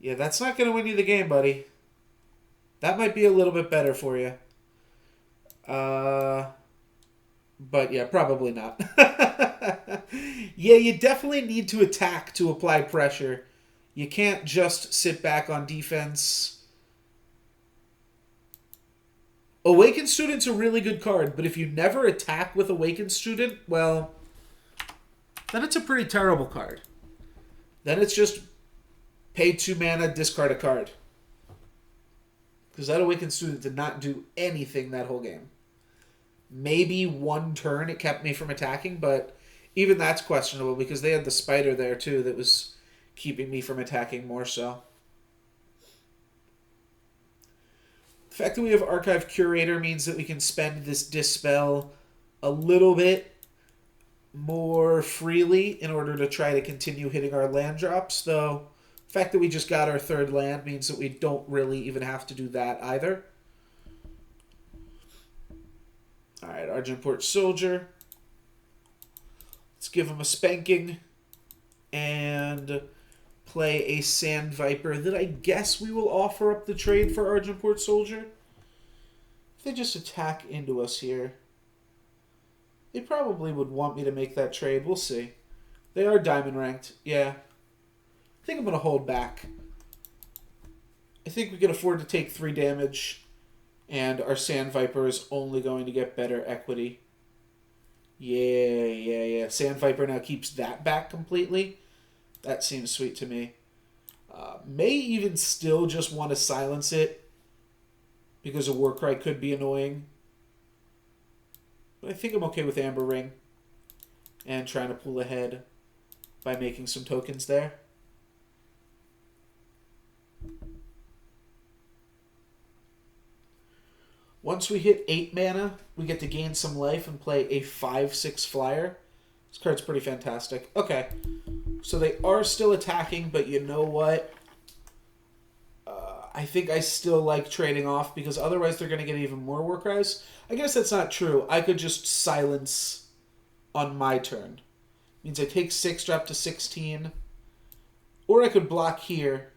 Yeah, that's not going to win you the game, buddy. That might be a little bit better for you. But yeah, probably not. Yeah, you definitely need to attack to apply pressure. You can't just sit back on defense. Awakened Student's a really good card, but if you never attack with Awakened Student, well, then it's a pretty terrible card. Then it's just pay 2 mana, discard a card. Because that Awakened Student did not do anything that whole game. Maybe 1 turn it kept me from attacking, but even that's questionable because they had the spider there too that was keeping me from attacking more so. The fact that we have Archive Curator means that we can spend this Dispel a little bit more freely in order to try to continue hitting our land drops, though the fact that we just got our 3rd land means that we don't really even have to do that either. Alright, Argenport Soldier. Let's give him a spanking and play a Sand Viper that I guess we will offer up the trade for Argenport Soldier. If they just attack into us here, they probably would want me to make that trade. We'll see. They are diamond ranked. Yeah. I think I'm going to hold back. I think we can afford to take 3 damage. And our Sand Viper is only going to get better equity. Yeah. Sand Viper now keeps that back completely. That seems sweet to me. May even still just want to silence it. Because a Warcry could be annoying. But I think I'm okay with Amber Ring. And trying to pull ahead by making some tokens there. Once we hit 8 mana, we get to gain some life and play a 5/6 flyer. This card's pretty fantastic. Okay, so they are still attacking, but you know what? I think I still like trading off because otherwise they're going to get even more Warcries. I guess that's not true. I could just silence on my turn. Means I take 6, drop to 16. Or I could block here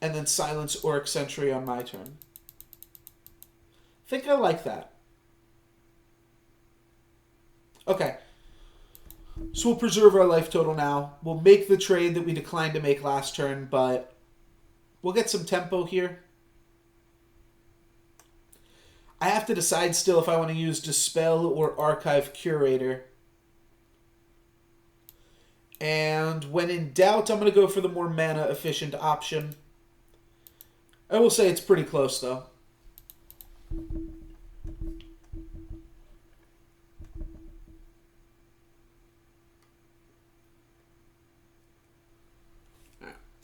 and then silence Auric Sentry on my turn. I think I like that. Okay. So we'll preserve our life total now. We'll make the trade that we declined to make last turn, but we'll get some tempo here. I have to decide still if I want to use Dispel or Archive Curator. And when in doubt, I'm going to go for the more mana-efficient option. I will say it's pretty close, though.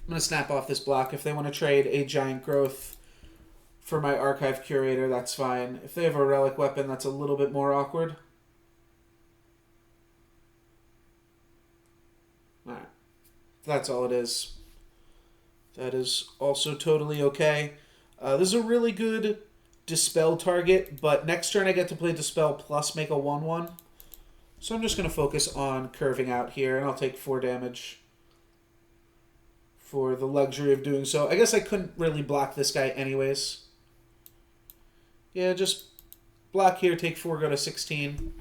I'm going to snap off this block. If they want to trade a Giant Growth for my archive curator, that's fine. If they have a relic weapon, that's a little bit more awkward. Alright. That's all it is. That is also totally okay. This is a really good Dispel target, but next turn I get to play Dispel plus make a 1/1. So I'm just going to focus on curving out here, and I'll take 4 damage for the luxury of doing so. I guess I couldn't really block this guy anyways. Yeah, just block here, take 4, go to 16.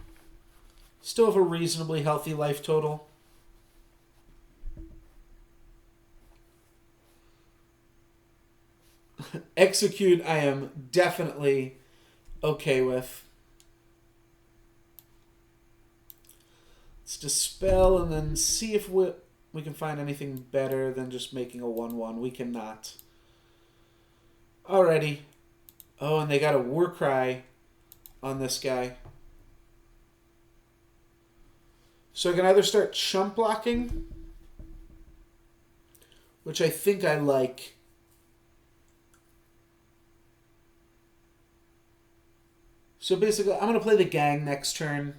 Still have a reasonably healthy life total. Execute, I am definitely okay with. Let's Dispel and then see if we can find anything better than just making a 1/1. We cannot. Alrighty. Oh, and they got a Warcry on this guy. So I can either start chump blocking, which I think I like. So basically, I'm going to play the gang next turn.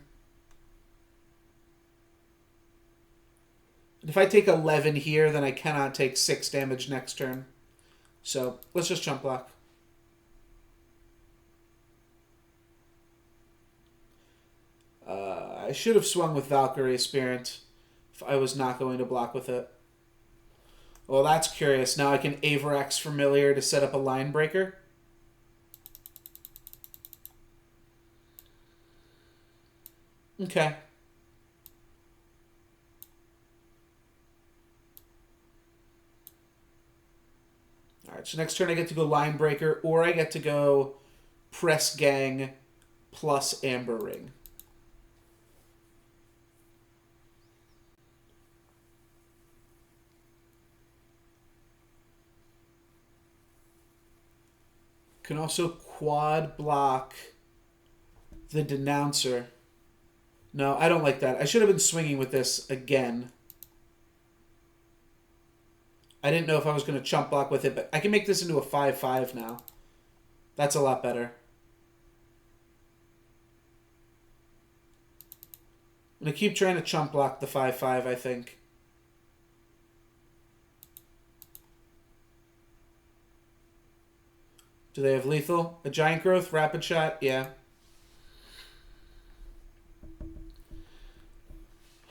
If I take 11 here, then I cannot take 6 damage next turn. So let's just chump block. I should have swung with Valkyrie Spirit if I was not going to block with it. Well, that's curious. Now I can Avarax Familiar to set up a line breaker. Okay. Alright, so next turn I get to go Line Breaker, or I get to go Press Gang plus Amber Ring. Can also quad block the Denouncer. No, I don't like that. I should have been swinging with this again. I didn't know if I was going to chump block with it, but I can make this into a 5/5 now. That's a lot better. I'm going to keep trying to chump block the 5/5, I think. Do they have lethal? A Giant Growth? Rapid Shot? Yeah.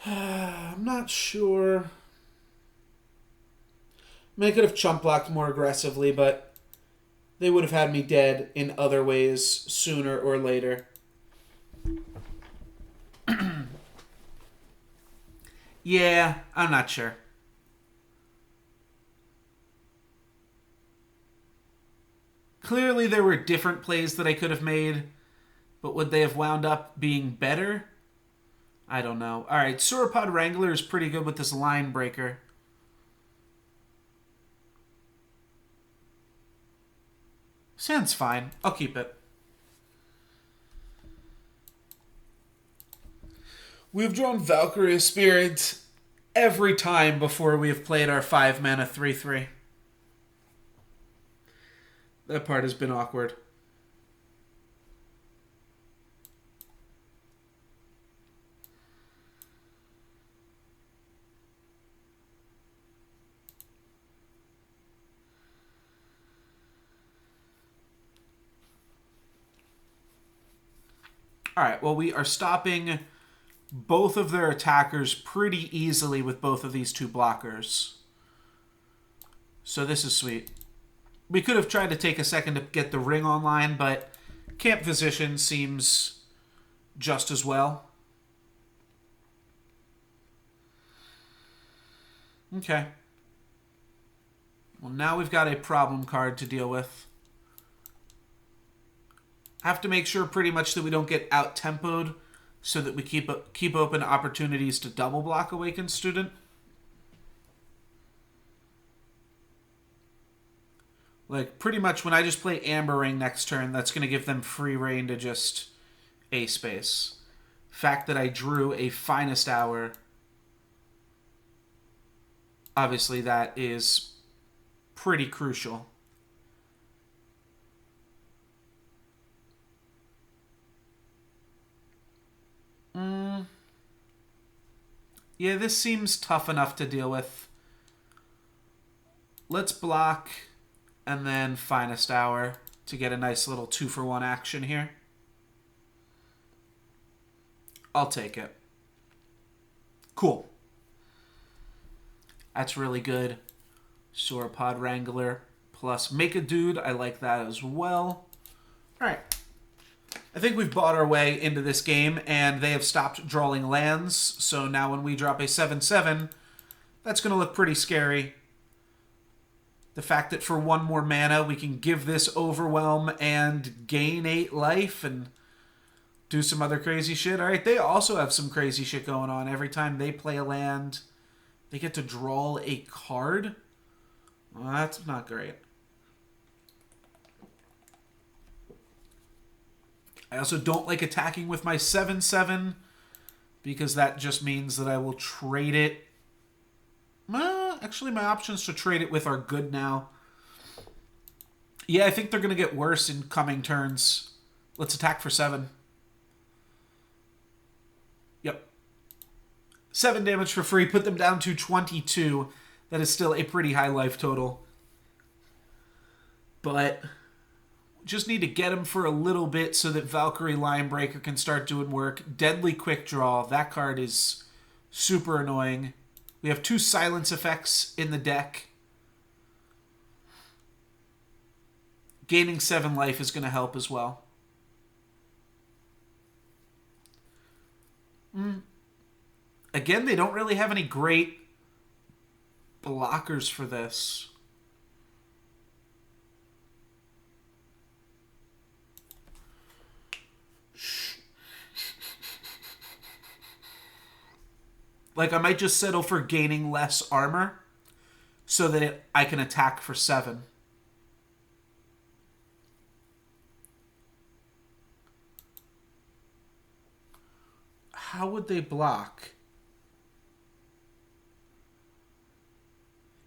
I'm not sure. I mean, I could have chump blocked more aggressively, but they would have had me dead in other ways sooner or later. Yeah, I'm not sure. Clearly there were different plays that I could have made, but would they have wound up being better? I don't know. Alright, Sauropod Wrangler is pretty good with this line breaker. Sounds fine. I'll keep it. We've drawn Valkyrie Spirit every time before we have played our 5-mana 3/3. That part has been awkward. Alright, well, we are stopping both of their attackers pretty easily with both of these 2 blockers. So this is sweet. We could have tried to take a second to get the ring online, but Camp Physician seems just as well. Okay. Well, now we've got a problem card to deal with. Have to make sure pretty much that we don't get out-tempoed so that we keep open opportunities to double block Awakened Student. Like, pretty much when I just play Amber Ring next turn, that's going to give them free reign to just A-space. Fact that I drew a Finest Hour, obviously that is pretty crucial. Yeah, this seems tough enough to deal with. Let's block and then Finest Hour to get a nice little 2-for-1 action here. I'll take it. Cool. That's really good. Sauropod Wrangler plus Make a Dude. I like that as well. All right. I think we've bought our way into this game, and they have stopped drawing lands. So now when we drop a 7/7, that's going to look pretty scary. The fact that for 1 more mana, we can give this Overwhelm and gain 8 life and do some other crazy shit. All right, they also have some crazy shit going on. Every time they play a land, they get to draw a card. Well, that's not great. I also don't like attacking with my 7/7 because that just means that I will trade it. Actually, my options to trade it with are good now. Yeah, I think they're going to get worse in coming turns. Let's attack for 7. Yep. 7 damage for free. Put them down to 22. That is still a pretty high life total. But just need to get him for a little bit so that Valkyrie Linebreaker can start doing work. Deadly Quick Draw. That card is super annoying. We have 2 silence effects in the deck. Gaining 7 life is going to help as well. Again, they don't really have any great blockers for this. Like, I might just settle for gaining less armor so that I can attack for 7. How would they block?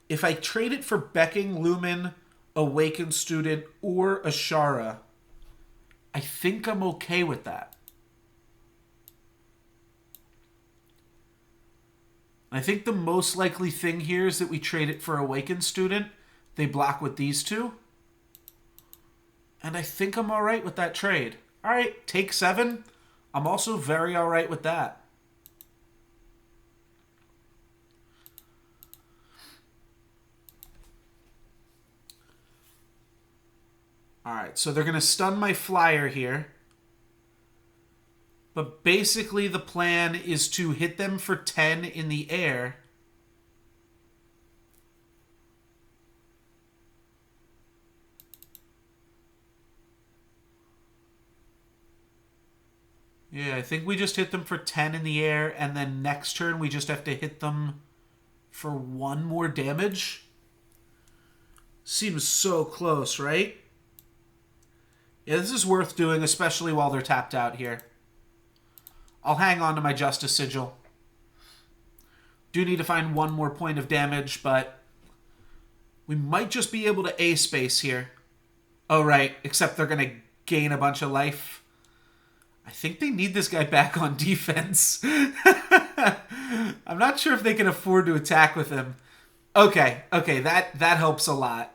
If I trade it for Becking Lumen, Awakened Student, or Ashara, I think I'm okay with that. I think the most likely thing here is that we trade it for Awakened Student. They block with these 2. And I think I'm all right with that trade. All right, take 7. I'm also very all right with that. All right, so they're going to stun my flyer here. But basically the plan is to hit them for 10 in the air. Yeah, I think we just hit them for 10 in the air, and then next turn we just have to hit them for 1 more damage. Seems so close, right? Yeah, this is worth doing, especially while they're tapped out here. I'll hang on to my Justice Sigil. Do need to find 1 more point of damage, but we might just be able to A-space here. Oh, right, except they're going to gain a bunch of life. I think they need this guy back on defense. I'm not sure if they can afford to attack with him. Okay, that helps a lot.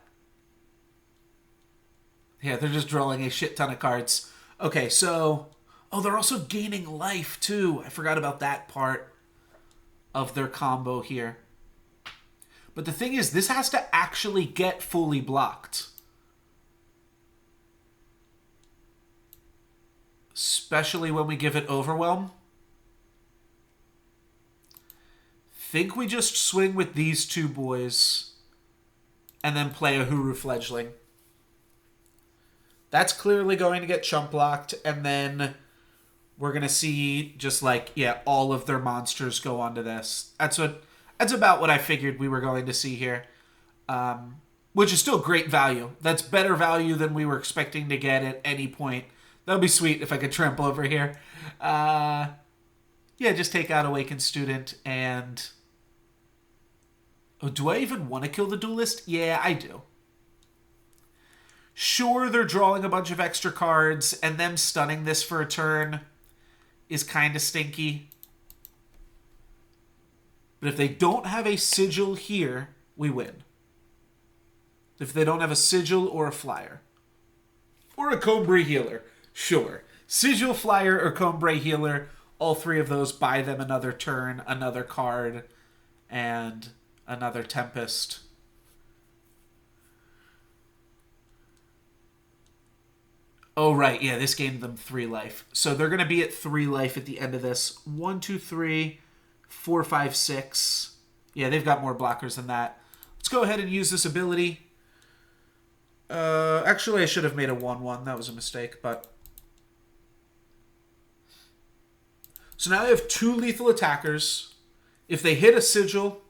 Yeah, they're just drawing a shit ton of cards. Okay, so... Oh, they're also gaining life, too. I forgot about that part of their combo here. But the thing is, this has to actually get fully blocked. Especially when we give it Overwhelm. Think we just swing with these 2 boys and then play a Huru Fledgling. That's clearly going to get chump blocked, and then we're going to see just like, yeah, all of their monsters go onto this. That's about what I figured we were going to see here. Which is still great value. That's better value than we were expecting to get at any point. That would be sweet if I could trample over here. Yeah, just take out Awakened Student and... Oh, do I even want to kill the Duelist? Yeah, I do. Sure, they're drawing a bunch of extra cards, and them stunning this for a turn is kind of stinky. But if they don't have a sigil here, we win. If they don't have a sigil or a flyer. Or a Combray healer. Sure. Sigil, flyer, or Combray healer. All three of those buy them another turn, another card, and another Tempest. Oh, right. Yeah, this gained them 3 life. So they're going to be at 3 life at the end of this. 1, 2, 3, 4, 5, 6. Yeah, they've got more blockers than that. Let's go ahead and use this ability. Actually, I should have made a 1-1. That was a mistake, but... So now I have 2 lethal attackers. If they hit a sigil,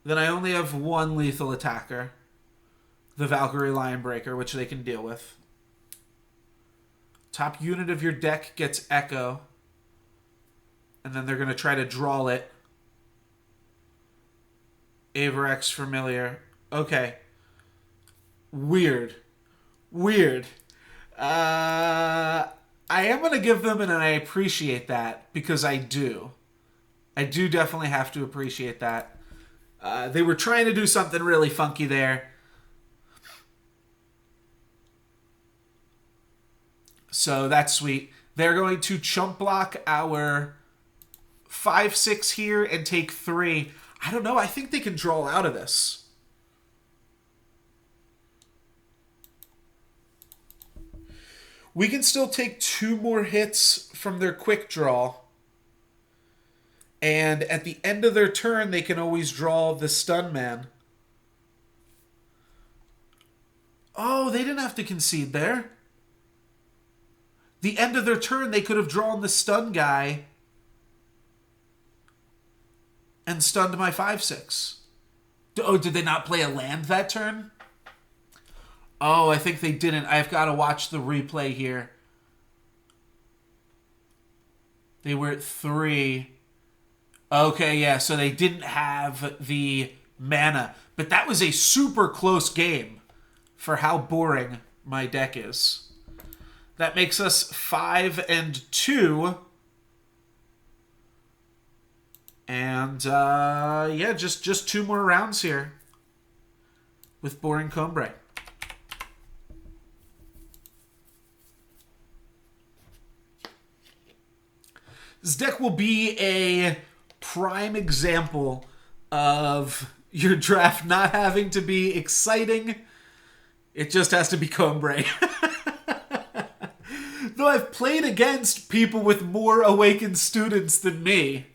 then I only have 1 lethal attacker. The Valkyrie Lionbreaker, which they can deal with. Top unit of your deck gets Echo. And then they're going to try to draw it. Avarex Familiar. Okay. Weird. I am going to give them, and I appreciate that, because I do. I do definitely have to appreciate that. They were trying to do something really funky there. So that's sweet. They're going to chump block our 5/6 here and take 3. I don't know. I think they can draw out of this. We can still take 2 more hits from their quick draw. And at the end of their turn, they can always draw the stun man. Oh, they didn't have to concede there. The end of their turn, they could have drawn the stun guy and stunned my 5/6. Oh, did they not play a land that turn? Oh, I think they didn't. I've got to watch the replay here. They were at 3. Okay, yeah, so they didn't have the mana. But that was a super close game for how boring my deck is. That makes us 5-2. And, yeah, just 2 more rounds here with boring Combray. This deck will be a prime example of your draft not having to be exciting. It just has to be Combray. Though I've played against people with more Awakened students than me.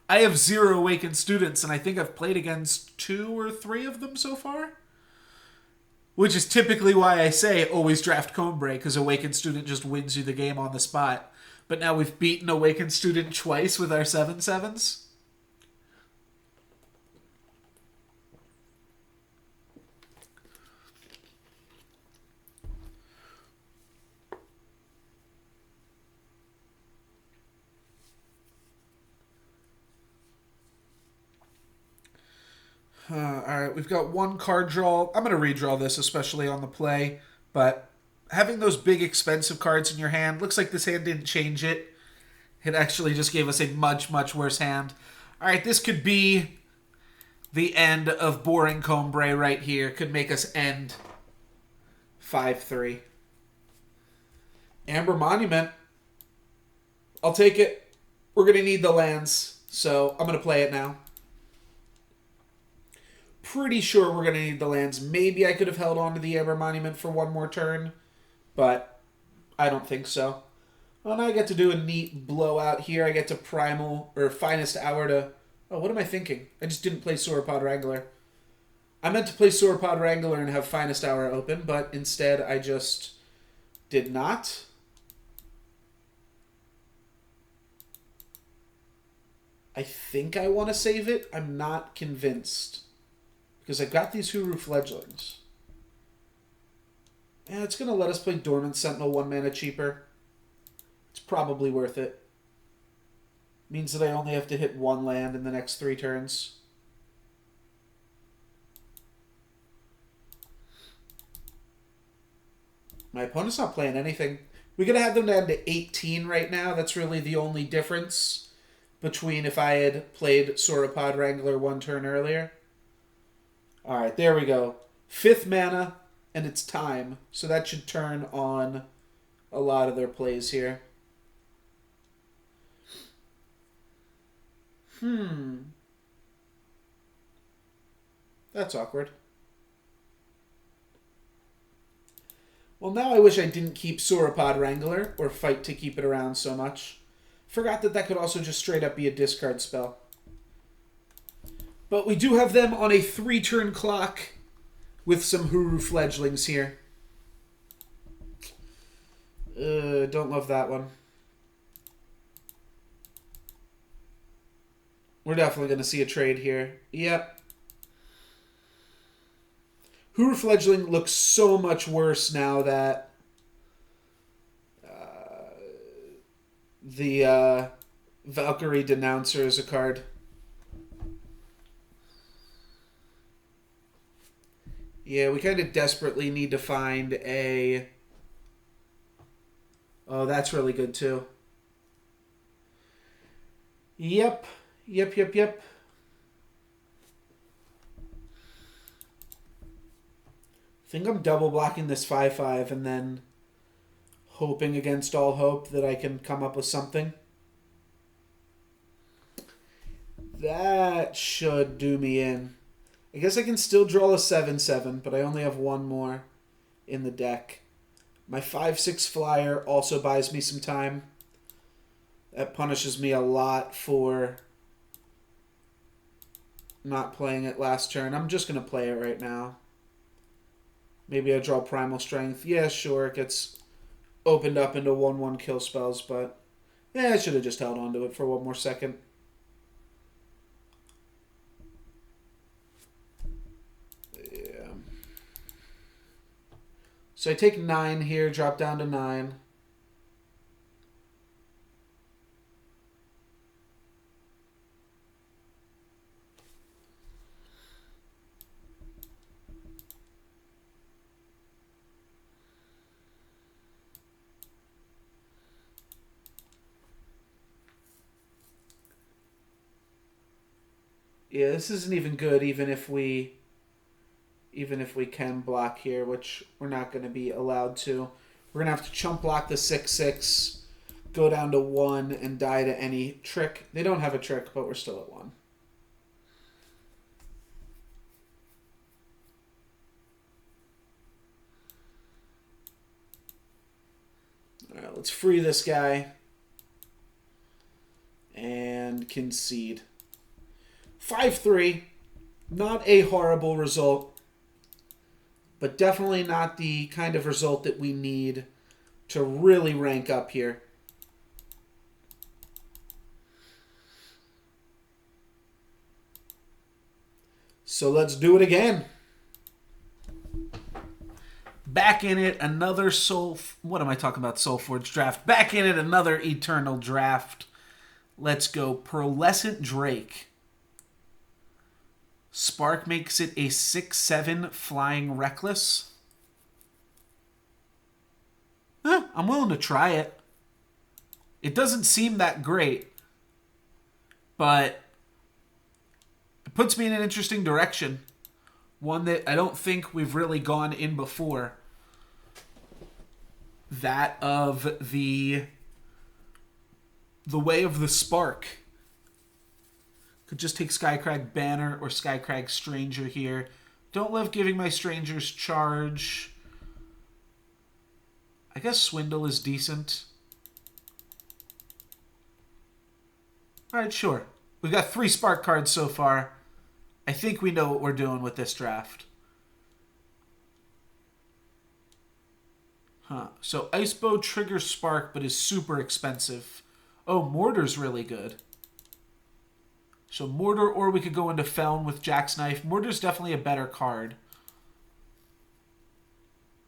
I have 0 Awakened students, and I think I've played against 2 or 3 of them so far. Which is typically why I say always draft Combray, because Awakened student just wins you the game on the spot. But now we've beaten Awakened student twice with our 7/7s. Alright, we've got 1 card draw. I'm going to redraw this, especially on the play. But having those big, expensive cards in your hand, looks like this hand didn't change it. It actually just gave us a much, much worse hand. Alright, this could be the end of boring Combray right here. Could make us end 5-3. Amber Monument. I'll take it. We're going to need the lands, so I'm going to play it now. Pretty sure we're going to need the lands. Maybe I could have held on to the Amber Monument for 1 more turn, but I don't think so. Well, now I get to do a neat blowout here. I get to Primal, or Finest Hour to... Oh, what am I thinking? I just didn't play Sauropod Wrangler. I meant to play Sauropod Wrangler and have Finest Hour open, but instead I just did not. I think I want to save it. I'm not convinced. Because I got these Huru Fledglings. Yeah, it's going to let us play Dormant Sentinel 1 mana cheaper. It's probably worth it. Means that I only have to hit 1 land in the next 3 turns. My opponent's not playing anything. We're going to have them down to 18 right now. That's really the only difference between if I had played Sauropod Wrangler one turn earlier. Alright, there we go. 5th mana, and it's time. So that should turn on a lot of their plays here. That's awkward. Well, now I wish I didn't keep Sauropod Wrangler, or fight to keep it around so much. Forgot that that could also just straight up be a discard spell. But we do have them on a 3-turn clock with some Huru fledglings here. Don't love that one. We're definitely going to see a trade here. Yep. Huru fledgling looks so much worse now that the Valkyrie Denouncer is a card. Yeah, we kind of desperately need to find a... Oh, that's really good too. Yep. I think I'm double blocking this 5/5 and then hoping against all hope that I can come up with something. That should do me in. I guess I can still draw a 7/7, but I only have one more in the deck. My 5/6 flyer also buys me some time. That punishes me a lot for not playing it last turn. I'm just going to play it right now. Maybe I draw Primal Strength. Yeah, sure, it gets opened up into 1/1 kill spells, but yeah, I should have just held on to it for one more second. Yeah. So I take 9 here, drop down to 9. Yeah, this isn't even good even if we can block here, which we're not going to be allowed to. We're going to have to chump block the 6/6, go down to 1, and die to any trick. They don't have a trick, but we're still at 1. All right, let's free this guy and concede. 5/3, not a horrible result, but definitely not the kind of result that we need to really rank up here. So let's do it again. Back in it, another Soul... What am I talking about? Soulforge draft. Back in it, another Eternal draft. Let's go. Pearlescent Drake. Spark makes it a 6/7 flying reckless. I'm willing to try it. It doesn't seem that great, but it puts me in an interesting direction. One that I don't think we've really gone in before. That of the way of the Spark. Could just take Skycrag Banner or Skycrag Stranger here. Don't love giving my Strangers charge. I guess Swindle is decent. Alright, sure. We've got 3 Spark cards so far. I think we know what we're doing with this draft. So Icebow triggers Spark, but is super expensive. Oh, Mortar's really good. So Mortar, or we could go into Feln with Jack's Knife. Mortar's definitely a better card.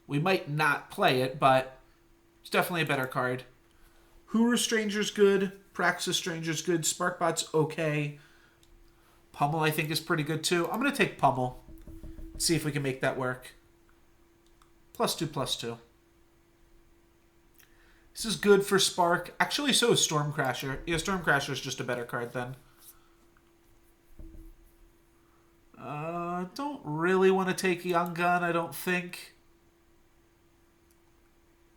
We might not play it, but it's definitely a better card. Huru Stranger's good. Praxis Stranger's good. Sparkbot's okay. Pummel, I think, is pretty good, too. I'm going to take Pummel. See if we can make that work. +2/+2. This is good for Spark. Actually, so is Stormcrasher. Yeah, Stormcrasher is just a better card then. Don't really want to take Young Gun, I don't think.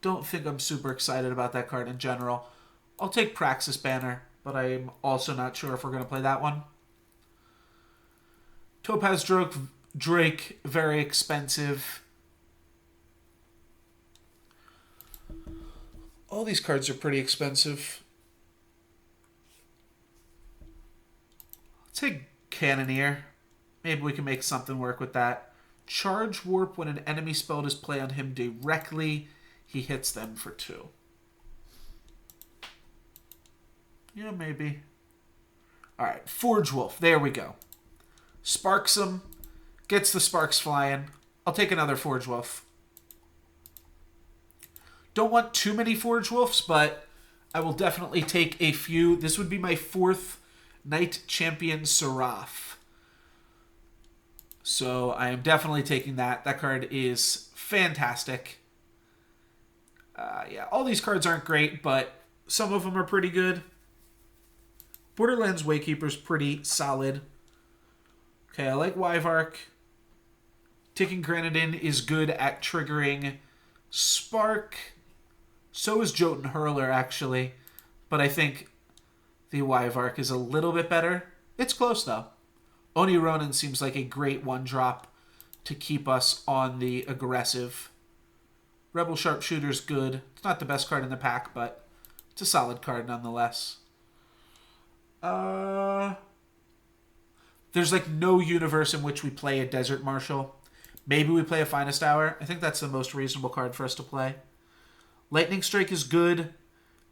Don't think I'm super excited about that card in general. I'll take Praxis Banner, but I'm also not sure if we're going to play that one. Topaz Drake, very expensive. All these cards are pretty expensive. Let's take Cannoneer. Maybe we can make something work with that. Charge Warp when an enemy spell does play on him directly. He hits them for 2. Yeah, maybe. Alright, Forge Wolf. There we go. Sparks him. Gets the sparks flying. I'll take another Forge Wolf. Don't want too many Forge Wolves, but I will definitely take a few. This would be my 4th Knight Champion Seraph. So I am definitely taking that. That card is fantastic. Yeah, all these cards aren't great, but some of them are pretty good. Borderlands Waykeeper's pretty solid. Okay, I like Wyvark. Taking Granadin is good at triggering Spark. So is Jotun Hurler, actually. But I think the Wyvark is a little bit better. It's close, though. Oni Ronin seems like a great one-drop to keep us on the aggressive. Rebel Sharpshooter's good. It's not the best card in the pack, but it's a solid card nonetheless. There's like no universe in which we play a Desert Marshal. Maybe we play a Finest Hour. I think that's the most reasonable card for us to play. Lightning Strike is good.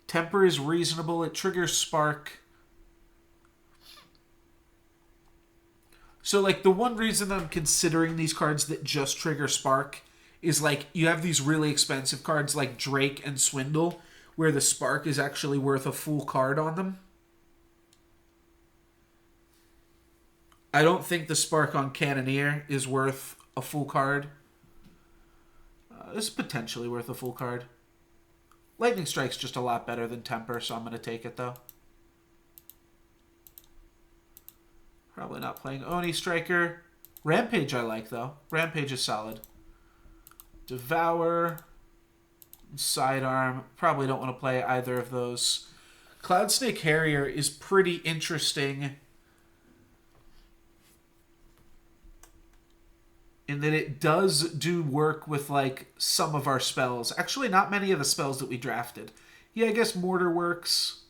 Temper is reasonable. It triggers Spark. So, like, the one reason I'm considering these cards that just trigger Spark is, like, you have these really expensive cards like Drake and Swindle, where the Spark is actually worth a full card on them. I don't think the Spark on Cannoneer is worth a full card. This is potentially worth a full card. Lightning Strike's just a lot better than Temper, so I'm going to take it, though. Probably not playing Oni Striker. Rampage I like, though. Rampage is solid. Devour. Sidearm. Probably don't want to play either of those. Cloud Snake Harrier is pretty interesting in that it does do work with, like, some of our spells. Actually, not many of the spells that we drafted. Yeah, I guess Mortar works.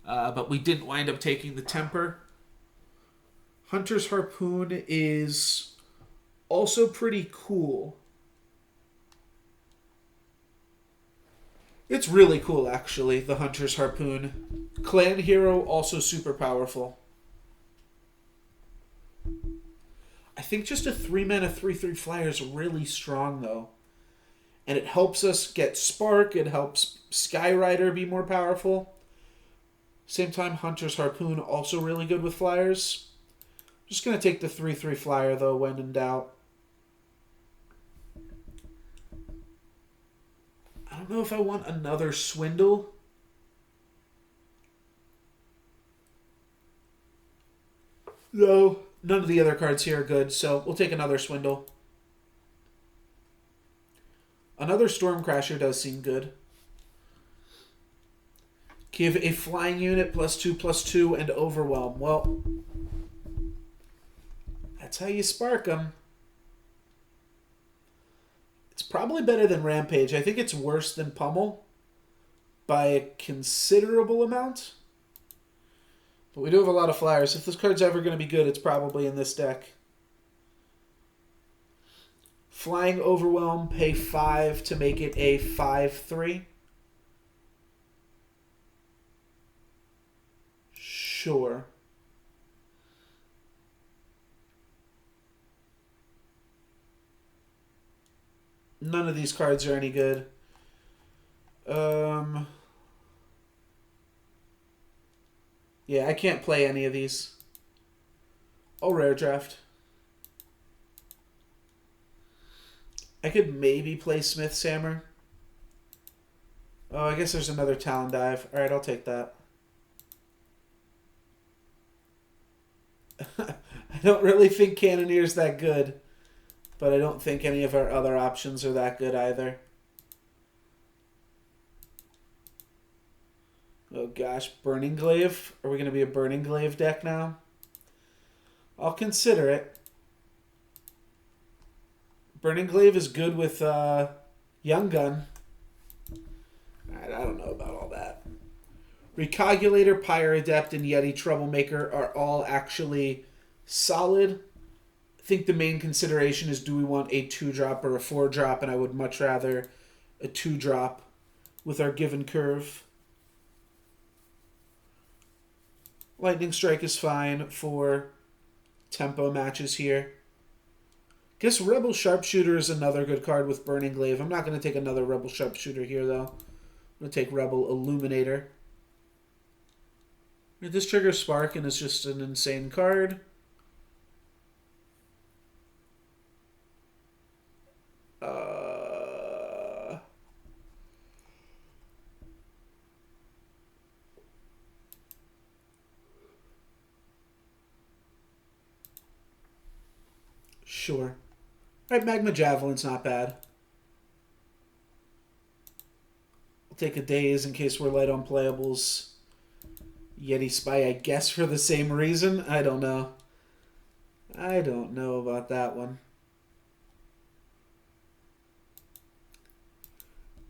But we didn't wind up taking the Temper. Hunter's Harpoon is also pretty cool. It's really cool, actually, the Hunter's Harpoon. Clan Hero, also super powerful. I think just a 3-mana 3/3 flyer is really strong, though. And it helps us get Spark. It helps Skyrider be more powerful. Same time, Hunter's Harpoon, also really good with flyers. Just going to take the 3/3 flyer, though, when in doubt. I don't know if I want another Swindle. No, none of the other cards here are good, so we'll take another Swindle. Another Stormcrasher does seem good. Give a flying unit +2/+2 and Overwhelm. Well, that's how you spark them. It's probably better than Rampage. I think it's worse than Pummel by a considerable amount. But we do have a lot of flyers. If this card's ever going to be good, it's probably in this deck. Flying Overwhelm, pay 5 to make it a 5/3. Sure. None of these cards are any good. Yeah, I can't play any of these. I'll rare draft. I could maybe play Smith's Hammer. Oh, I guess there's another Talon Dive. Alright, I'll take that. I don't really think Cannoneer's that good, but I don't think any of our other options are that good either. Oh gosh, Burning Glaive? Are we going to be a Burning Glaive deck now? I'll consider it. Burning Glaive is good with Young Gun. I don't know about all that. Recalculator, Pyre Adept, and Yeti Troublemaker are all actually solid. I think the main consideration is, do we want a 2-drop or a 4-drop, and I would much rather a 2-drop with our given curve. Lightning Strike is fine for tempo matches here. Guess Rebel Sharpshooter is another good card with Burning Glaive. I'm not going to take another Rebel Sharpshooter here, though. I'm going to take Rebel Illuminator. This triggers Spark and is just an insane card. Sure. Alright, Magma Javelin's not bad. I'll take a Daze in case we're light on playables. Yeti Spy, I guess for the same reason. I don't know. I don't know about that one.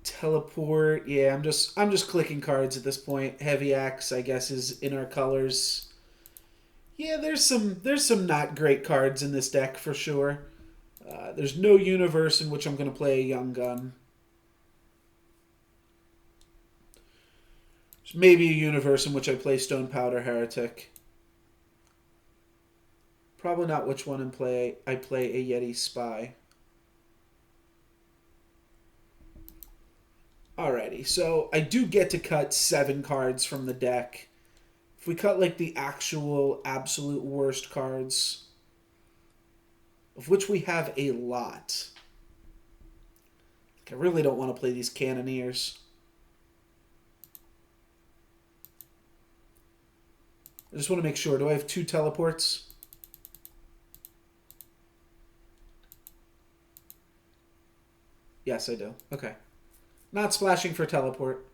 Teleport. Yeah, I'm just clicking cards at this point. Heavy Axe, I guess, is in our colors. Yeah, there's some not great cards in this deck for sure. There's no universe in which I'm going to play a Young Gun. There's maybe a universe in which I play Stone Powder Heretic. Probably not which one I play a Yeti Spy. Alrighty, so I do get to cut 7 cards from the deck. If we cut like the actual absolute worst cards, of which we have a lot. I really don't want to play these Cannoneers. I just want to make sure. Do I have 2 teleports? Yes, I do. Okay. Not splashing for teleport.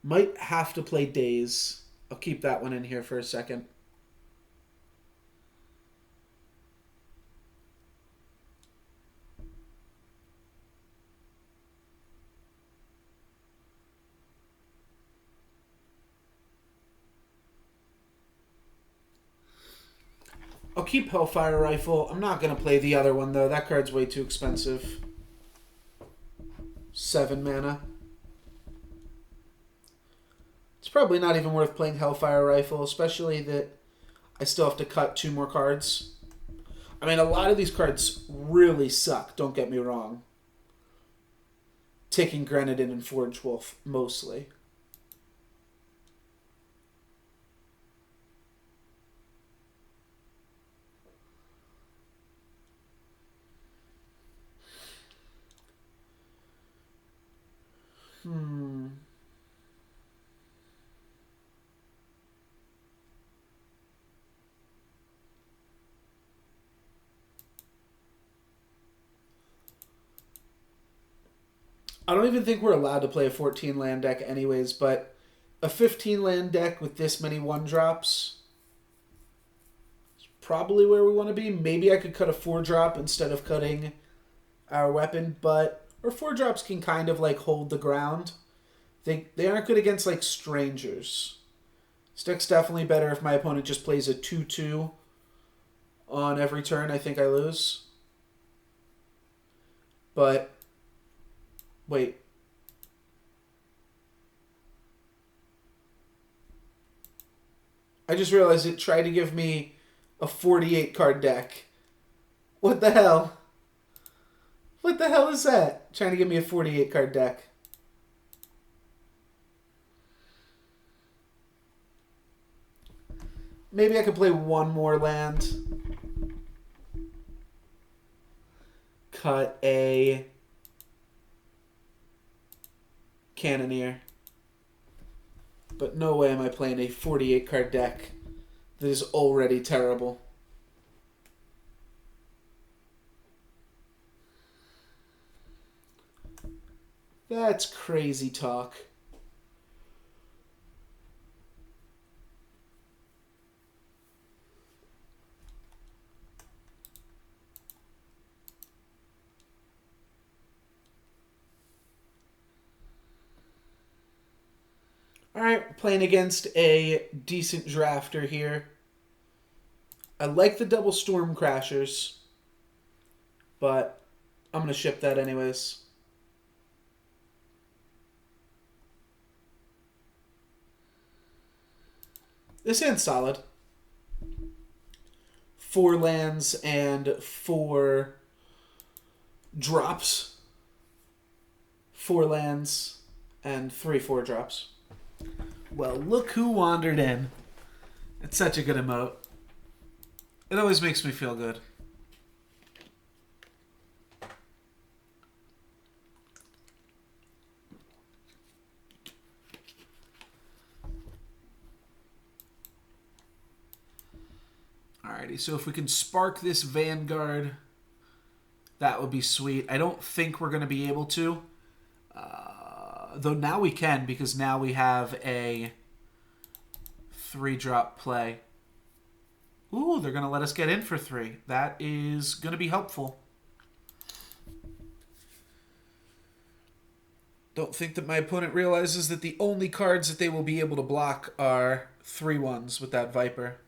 Might have to play Daze. I'll keep that one in here for a second. I'll keep Hellfire Rifle. I'm not going to play the other one, though. That card's way too expensive. 7 mana. It's probably not even worth playing Hellfire Rifle, especially that I still have to cut 2 more cards. I mean, a lot of these cards really suck, don't get me wrong. Taking Grenadin and Forge Wolf, mostly. I don't even think we're allowed to play a 14 land deck anyways, but a 15 land deck with this many 1-drops is probably where we want to be. Maybe I could cut a 4-drop instead of cutting our weapon, but our 4-drops can kind of like hold the ground. They aren't good against like strangers. This deck's definitely better if my opponent just plays a 2/2 on every turn. I think I lose. But wait. I just realized it tried to give me a 48 card deck. What the hell? What the hell is that? Trying to give me a 48 card deck. Maybe I could play one more land. cut a Cannoneer. But no way am I playing a 48 card deck that is already terrible. That's crazy talk. Alright, playing against a decent drafter here. I like the double Storm Crashers, but I'm going to ship that anyways. This hand's solid. 4 lands and 4 drops. 4 lands and 3 4-drops. Well, look who wandered in. It's such a good emote. It always makes me feel good. Alrighty, so if we can spark this Vanguard, that would be sweet. I don't think we're going to be able to. Though now we can, because now we have a 3-drop play. Ooh, they're going to let us get in for 3. That is going to be helpful. Don't think that my opponent realizes that the only cards that they will be able to block are 3/1s with that Viper.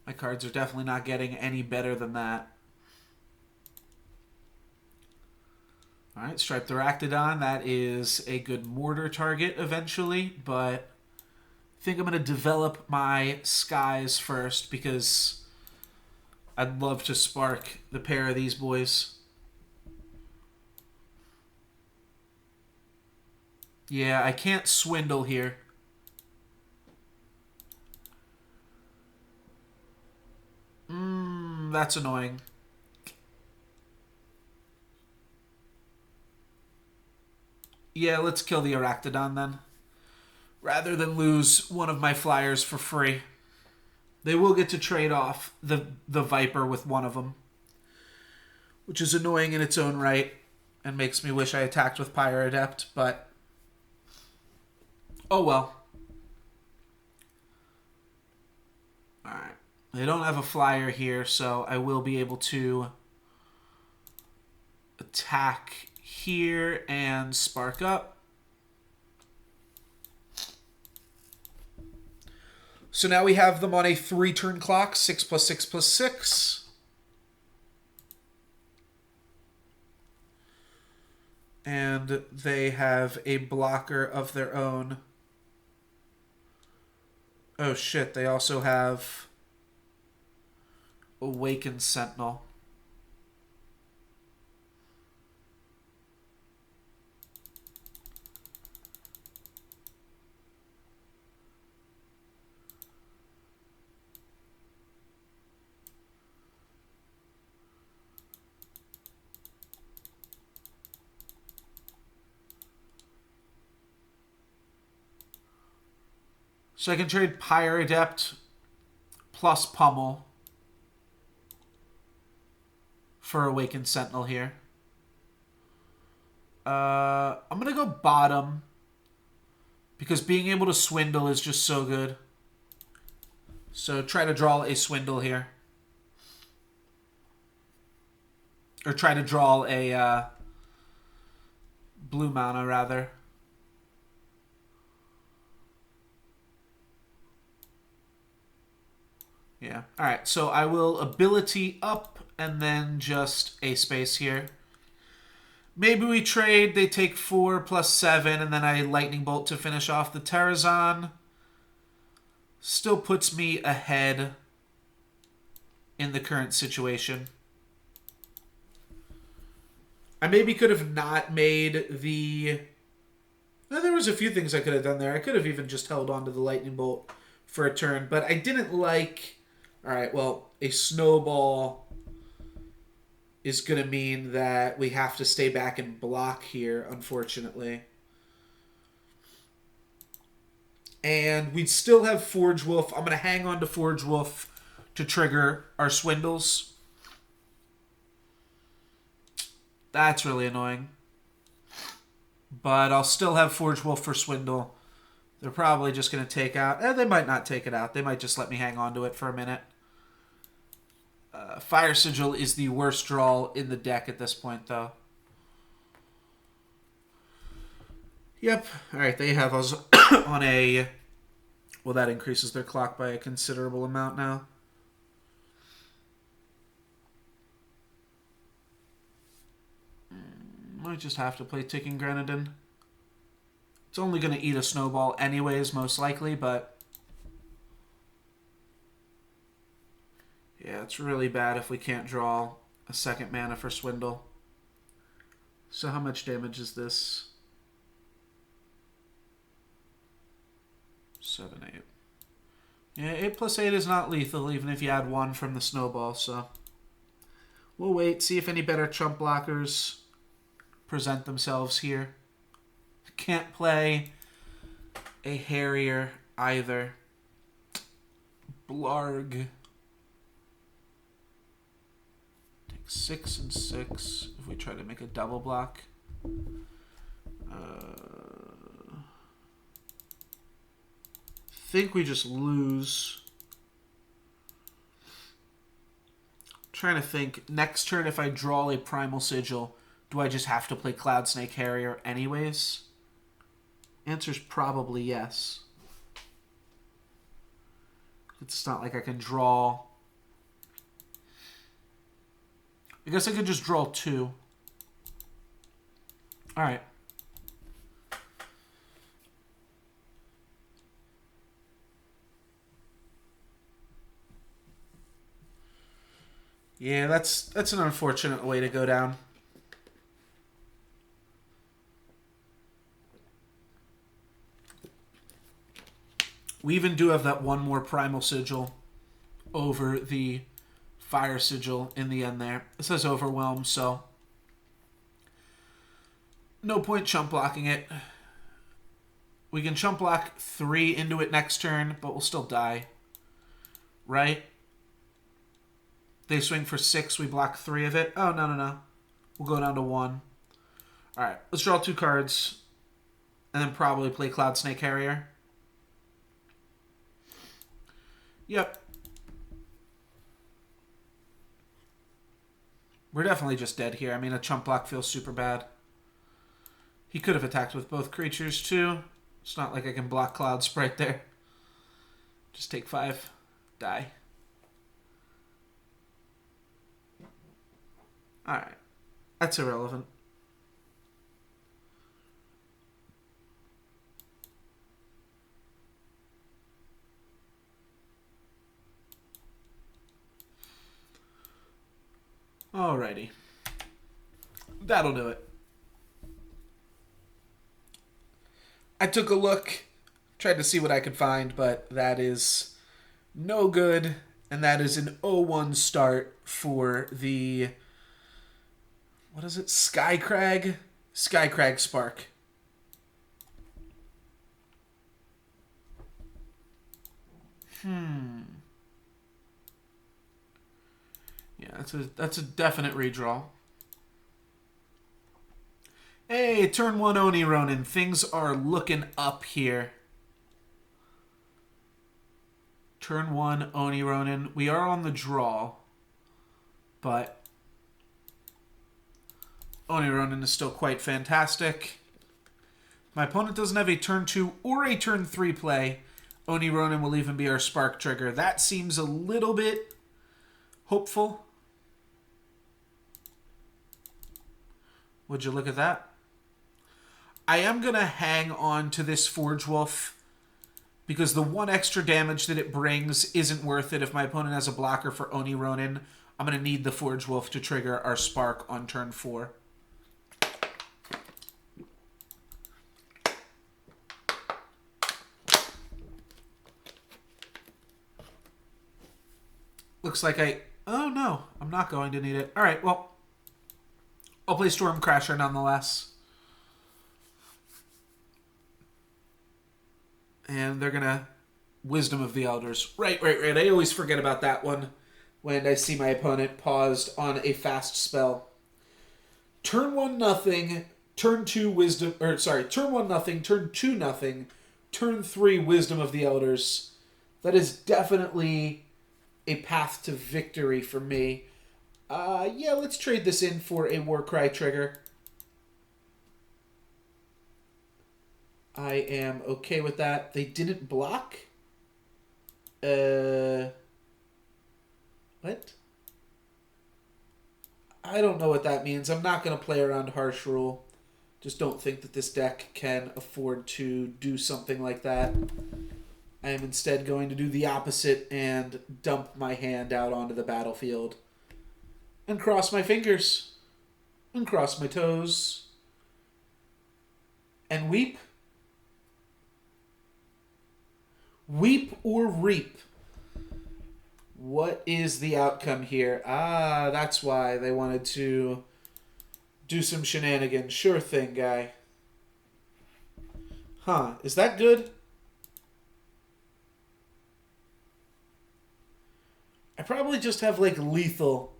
My cards are definitely not getting any better than that. Alright, Striped Arachnodon. That is a good mortar target eventually, but I think I'm going to develop my Skies first because I'd love to spark the pair of these boys. Yeah, I can't swindle here. That's annoying. Yeah, let's kill the Arachnodon then. Rather than lose one of my flyers for free. They will get to trade off the Viper with one of them. Which is annoying in its own right. And makes me wish I attacked with Pyre Adept, but... oh well. Alright. They don't have a flyer here, so I will be able to attack here and spark up. So now we have them on a 3-turn clock, 6+6+6. And they have a blocker of their own. Oh shit, they also have Awakened Sentinel. So I can trade Pyre Adept plus Pummel for Awakened Sentinel here. I'm going to go bottom because being able to swindle is just so good. So try to draw a swindle here. Or try to draw a blue mana, rather. Yeah. Alright, so I will ability up and then just a space here. Maybe we trade, they take 4+7, and then I Lightning Bolt to finish off the Terrazon. Still puts me ahead in the current situation. I maybe could have not made the... well, there was a few things I could have done there. I could have even just held on to the Lightning Bolt for a turn, but I didn't like... alright, well, a Snowball is going to mean that we have to stay back and block here, unfortunately. And we'd still have Forge Wolf. I'm going to hang on to Forge Wolf to trigger our swindles. That's really annoying. But I'll still have Forge Wolf for swindle. They're probably just going to take out... they might not take it out. They might just let me hang on to it for a minute. Fire Sigil is the worst draw in the deck at this point, though. Yep. Alright, they have us on a... Well, that increases their clock by a considerable amount now. Might just have to play Ticking Grenadin. It's only going to eat a snowball anyways, most likely, but... Yeah, it's really bad if we can't draw a second mana for Swindle. So how much damage is this? 7, 8. Yeah, 8 plus 8 is not lethal, even if you add 1 from the snowball, so... We'll wait, see if any better chump blockers present themselves here. Can't play a Harrier either. Blarg. Take 6 and 6 if we try to make a double block. Think we just lose. Trying to think. Next turn, if I draw a Primal Sigil, do I just have to play Cloud Snake Harrier anyways? Answer's probably yes. It's not like I can draw. I guess I could just draw 2. Alright. Yeah, that's an unfortunate way to go down. We even do have that one more Primal Sigil over the Fire Sigil in the end there. It says Overwhelm, so no point chump blocking it. We can chump block 3 into it next turn, but we'll still die. Right? They swing for 6, we block 3 of it. Oh, no. We'll go down to 1. Alright, let's draw 2 cards. And then probably play Cloud Snake Harrier. Yep. We're definitely just dead here. I mean, a chump block feels super bad. He could have attacked with both creatures, too. It's not like I can block Cloud Sprite there. Just take 5. Die. Alright. That's irrelevant. Alrighty. That'll do it. I took a look, tried to see what I could find, but that is no good. And that is an 0-1 start for the... What is it? Skycrag? Skycrag Spark. Yeah, that's a definite redraw. Hey, turn 1 Oni Ronin. Things are looking up here. Turn 1 Oni Ronin. We are on the draw, but Oni Ronin is still quite fantastic. My opponent doesn't have a turn 2 or a turn 3 play. Oni Ronin will even be our spark trigger. That seems a little bit hopeful. Would you look at that? I am going to hang on to this Forge Wolf because the 1 extra damage that it brings isn't worth it. If my opponent has a blocker for Oni Ronin, I'm going to need the Forge Wolf to trigger our spark on turn 4. Looks like oh no, I'm not going to need it. All right, well, I'll play Stormcrasher nonetheless. And they're going to Wisdom of the Elders. Right. I always forget about that one when I see my opponent paused on a fast spell. Turn 1 nothing, turn 2 Wisdom, or sorry, turn 1 nothing, turn 2 nothing, turn 3 Wisdom of the Elders. That is definitely a path to victory for me. Yeah, let's trade this in for a Warcry trigger. I am okay with that. They didn't block? What? I don't know what that means. I'm not going to play around Harsh Rule. Just don't think that this deck can afford to do something like that. I am instead going to do the opposite and dump my hand out onto the battlefield. And cross my fingers. And cross my toes. And weep. Weep or reap. What is the outcome here? Ah, that's why they wanted to do some shenanigans. Sure thing, guy. Huh, is that good? I probably just have, like, lethal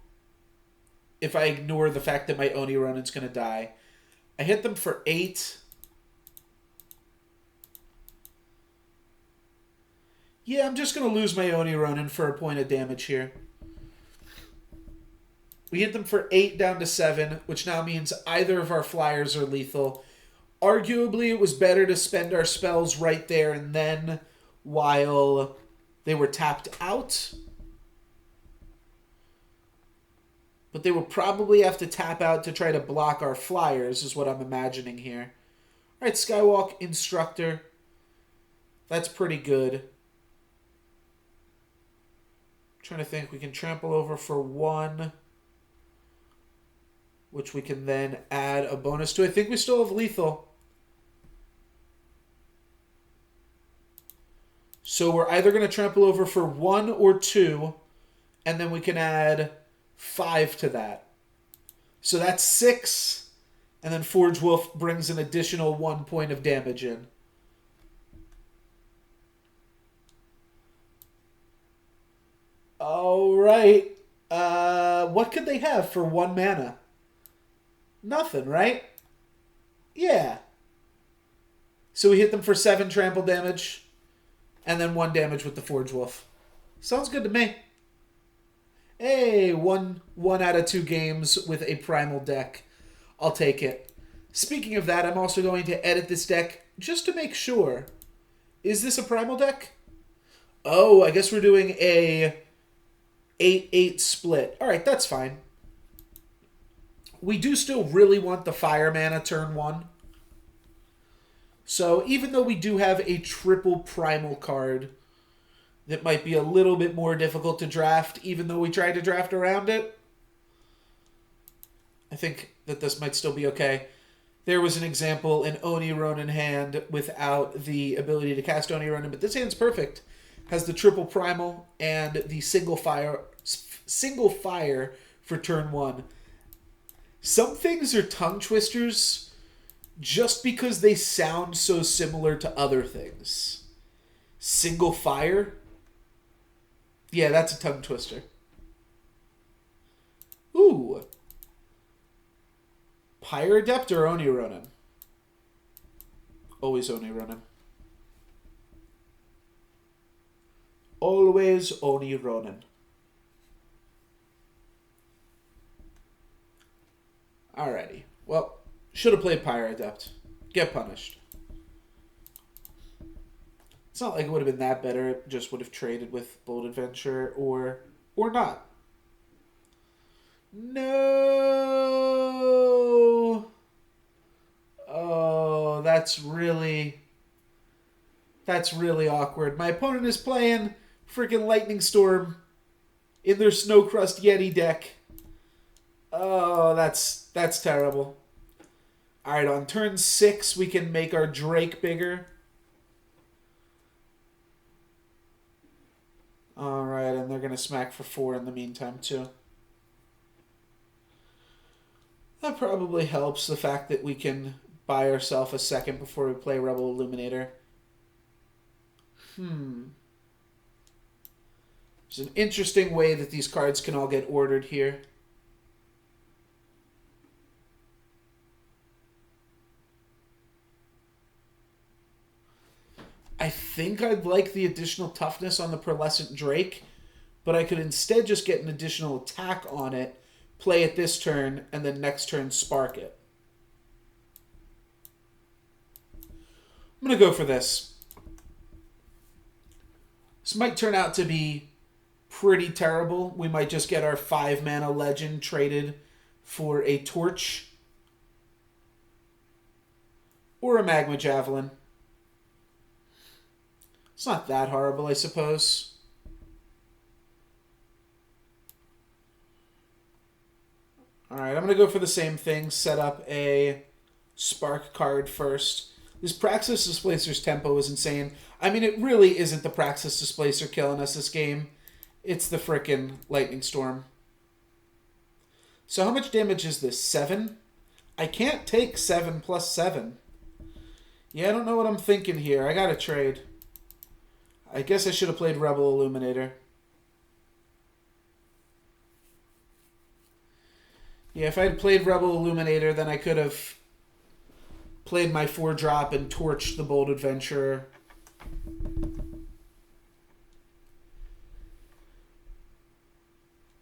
if I ignore the fact that my Oni Ronin's going to die. I hit them for 8. Yeah, I'm just going to lose my Oni Ronin for a point of damage here. We hit them for 8 down to 7, which now means either of our flyers are lethal. Arguably, it was better to spend our spells right there and then while they were tapped out. But they will probably have to tap out to try to block our flyers, is what I'm imagining here. All right, Skywalk Instructor. That's pretty good. Trying to think, we can trample over for 1, which we can then add a bonus to. I think we still have lethal. So we're either going to trample over for 1 or 2, and then we can add 5 to that. So that's 6, and then Forge Wolf brings an additional 1 point of damage in. All right. What could they have for 1 mana? Nothing, right? Yeah. So we hit them for 7 trample damage, and then 1 damage with the Forge Wolf. Sounds good to me. Hey, one out of 2 games with a primal deck. I'll take it. Speaking of that, I'm also going to edit this deck just to make sure. Is this a primal deck? Oh, I guess we're doing a 8-8 split. All right, that's fine. We do still really want the fire mana turn 1. So even though we do have a triple primal card that might be a little bit more difficult to draft, even though we tried to draft around it, I think that this might still be okay. There was an example, an Oni Ronin hand without the ability to cast Oni Ronin, but this hand's perfect. Has the triple primal and the single fire for turn 1. Some things are tongue twisters just because they sound so similar to other things. Single fire? Yeah, that's a tongue twister. Ooh. Pyre Adept or Oni Ronin? Always Oni Ronin. Always Oni Ronin. Alrighty. Well, should have played Pyre Adept. Get punished. It's not like it would have been that better. It just would have traded with Bold Adventure or not. No. Oh, that's really awkward. My opponent is playing freaking Lightning Storm in their Snowcrust Yeti deck. Oh, that's terrible. All right, on turn 6, we can make our Drake bigger. All right, and they're going to smack for 4 in the meantime, too. That probably helps, the fact that we can buy ourselves a second before we play Rebel Illuminator. There's an interesting way that these cards can all get ordered here. I think I'd like the additional toughness on the Pearlescent Drake, but I could instead just get an additional attack on it, play it this turn, and then next turn spark it. I'm going to go for this. This might turn out to be pretty terrible. We might just get our 5-mana legend traded for a torch or a Magma Javelin. It's not that horrible, I suppose. Alright, I'm going to go for the same thing. Set up a Spark card first. This Praxis Displacer's tempo is insane. I mean, it really isn't the Praxis Displacer killing us this game. It's the frickin' Lightning Storm. So how much damage is this? 7? I can't take 7 plus 7. Yeah, I don't know what I'm thinking here. I gotta trade. I guess I should have played Rebel Illuminator. Yeah, if I had played Rebel Illuminator, then I could have played my 4-drop and torched the Bold Adventurer.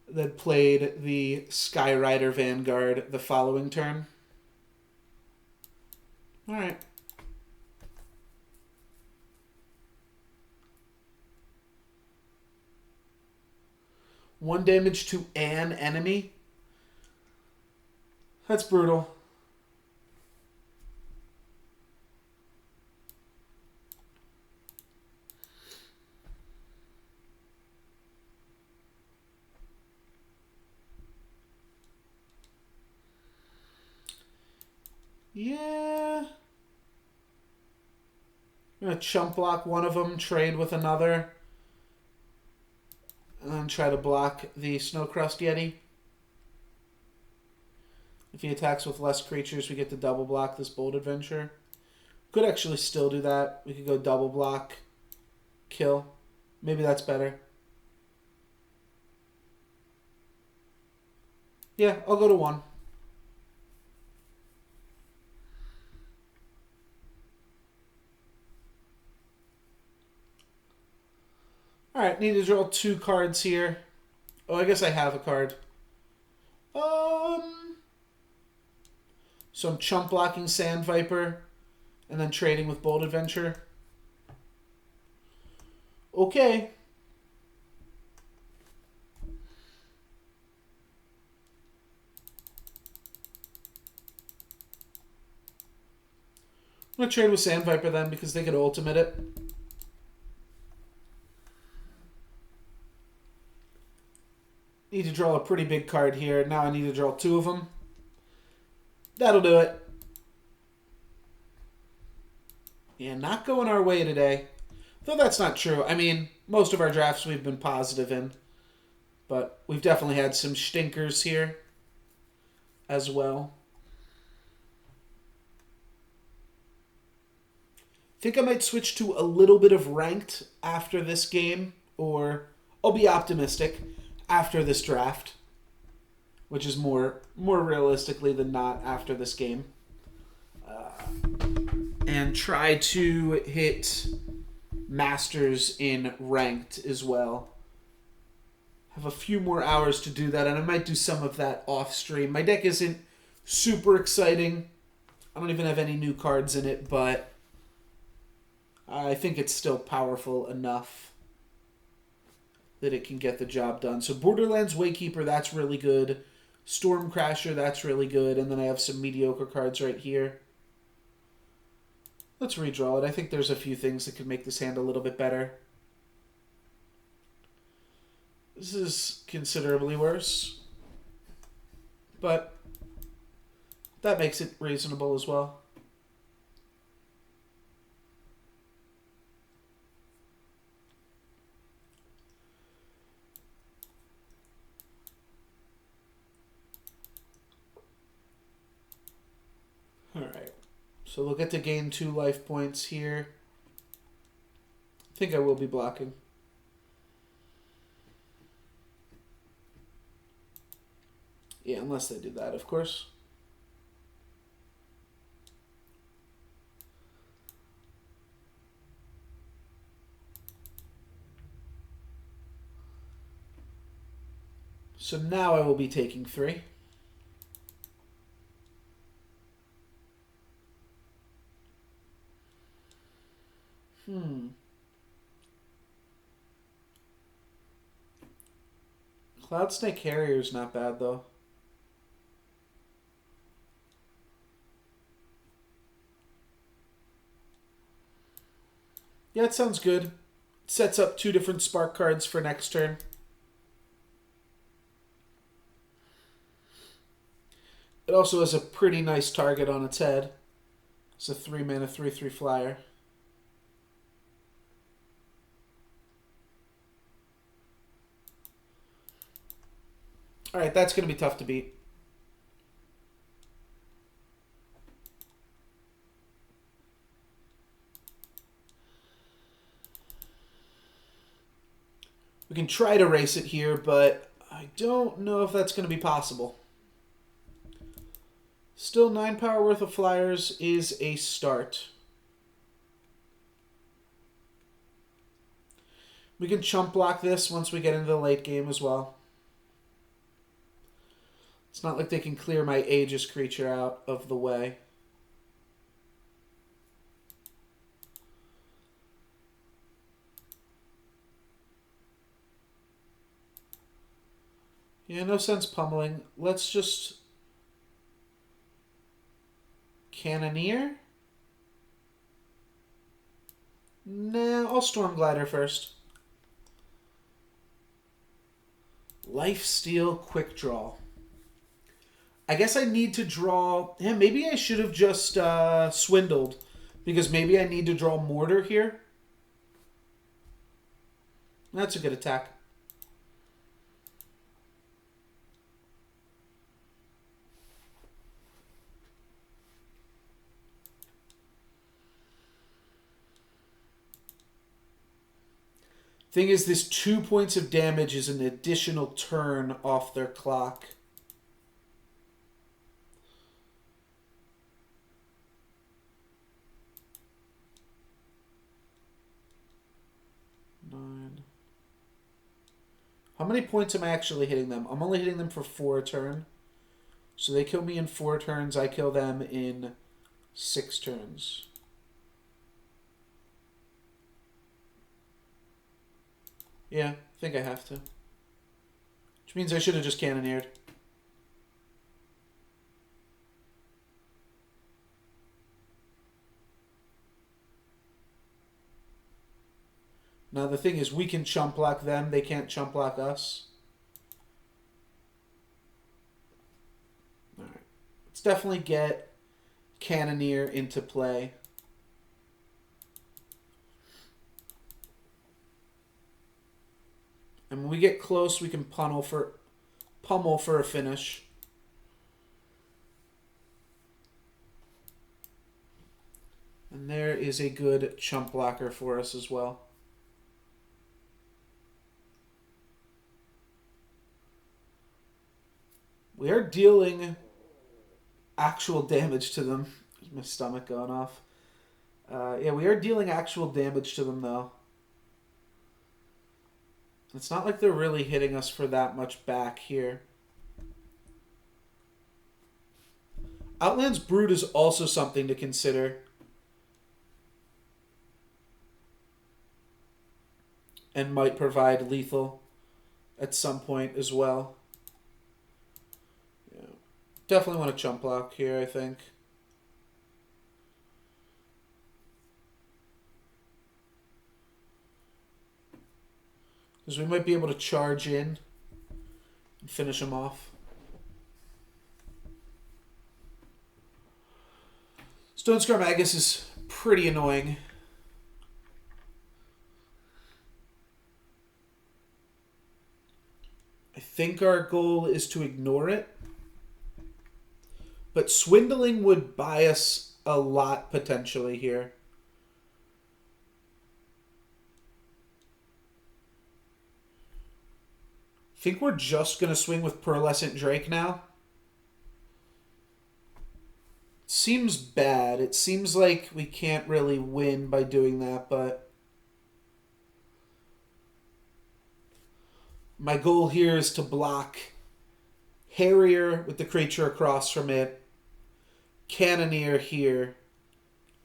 Then played the Skyrider Vanguard the following turn. Alright. One damage to an enemy. That's brutal. Yeah. I'm going to chump block one of them, trade with another, and then try to block the Snowcrust Yeti. If he attacks with less creatures, we get to double block this Bold Adventure. Could actually still do that. We could go double block, kill. Maybe that's better. Yeah, I'll go to 1. Alright, need to draw 2 cards here. Oh, I guess I have a card. So I'm chump blocking Sand Viper and then trading with Bold Adventure. Okay. I'm going to trade with Sand Viper then because they could ultimate it. Need to draw a pretty big card here. Now I need to draw 2 of them. That'll do it. Yeah, not going our way today. Though that's not true. I mean, most of our drafts we've been positive in. But we've definitely had some stinkers here as well. I think I might switch to a little bit of ranked after this game. Or I'll be optimistic after this draft, which is more realistically than not after this game. And try to hit Masters in ranked as well. Have a few more hours to do that, and I might do some of that off stream. My deck isn't super exciting. I don't even have any new cards in it, but I think it's still powerful enough that it can get the job done. So Borderlands Waykeeper, that's really good. Stormcrasher, that's really good. And then I have some mediocre cards right here. Let's redraw it. I think there's a few things that could make this hand a little bit better. This is considerably worse. But that makes it reasonable as well. Alright. So we'll get to gain 2 life points here. I think I will be blocking. Yeah, unless they do that, of course. So now I will be taking 3. Cloud Snake Harrier is not bad, though. Yeah, it sounds good. It sets up 2 different spark cards for next turn. It also has a pretty nice target on its head. It's a 3-mana 3/3 flyer. Alright, that's going to be tough to beat. We can try to race it here, but I don't know if that's going to be possible. Still, 9 power worth of flyers is a start. We can chump block this once we get into the late game as well. It's not like they can clear my Aegis creature out of the way. Yeah, no sense pummeling. Let's just... Cannoneer? Nah, I'll Storm Glider first. Lifesteal Quick Draw. I guess I need to draw... Yeah, maybe I should have just swindled. Because maybe I need to draw Mortar here. That's a good attack. Thing is, this 2 points of damage is an additional turn off their clock. How many points am I actually hitting them? I'm only hitting them for 4 a turn. So they kill me in 4 turns. I kill them in 6 turns. Yeah, I think I have to. Which means I should have just cannoneered. Now the thing is, we can chump block them. They can't chump block us. Alright. Let's definitely get Cannoneer into play. And when we get close, we can pummel for a finish. And there is a good chump blocker for us as well. We are dealing actual damage to them. There's my stomach going off. Yeah, we are dealing actual damage to them, though. It's not like they're really hitting us for that much back here. Outland's Brood is also something to consider. And might provide lethal at some point as well. Yeah. Definitely want to chump block here, I think. Because we might be able to charge in and finish him off. Stone Scar Magus is pretty annoying. I think our goal is to ignore it. But swindling would buy us a lot potentially here. Think we're just going to swing with Pearlescent Drake now? Seems bad. It seems like we can't really win by doing that, but my goal here is to block Harrier with the creature across from it, Cannoneer here,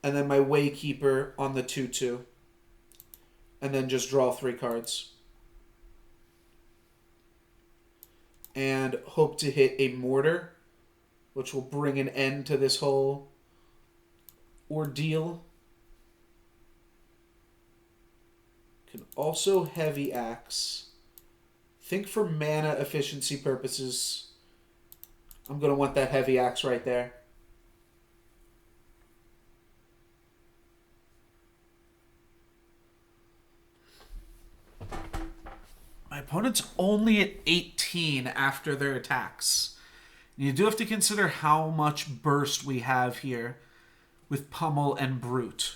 and then my Waykeeper on the 2/2. And then just draw 3 cards. And hope to hit a Mortar, which will bring an end to this whole ordeal. Can also Heavy Axe. Think for mana efficiency purposes, I'm going to want that Heavy Axe right there. My opponent's only at 18 after their attacks. You do have to consider how much burst we have here with Pummel and Brute.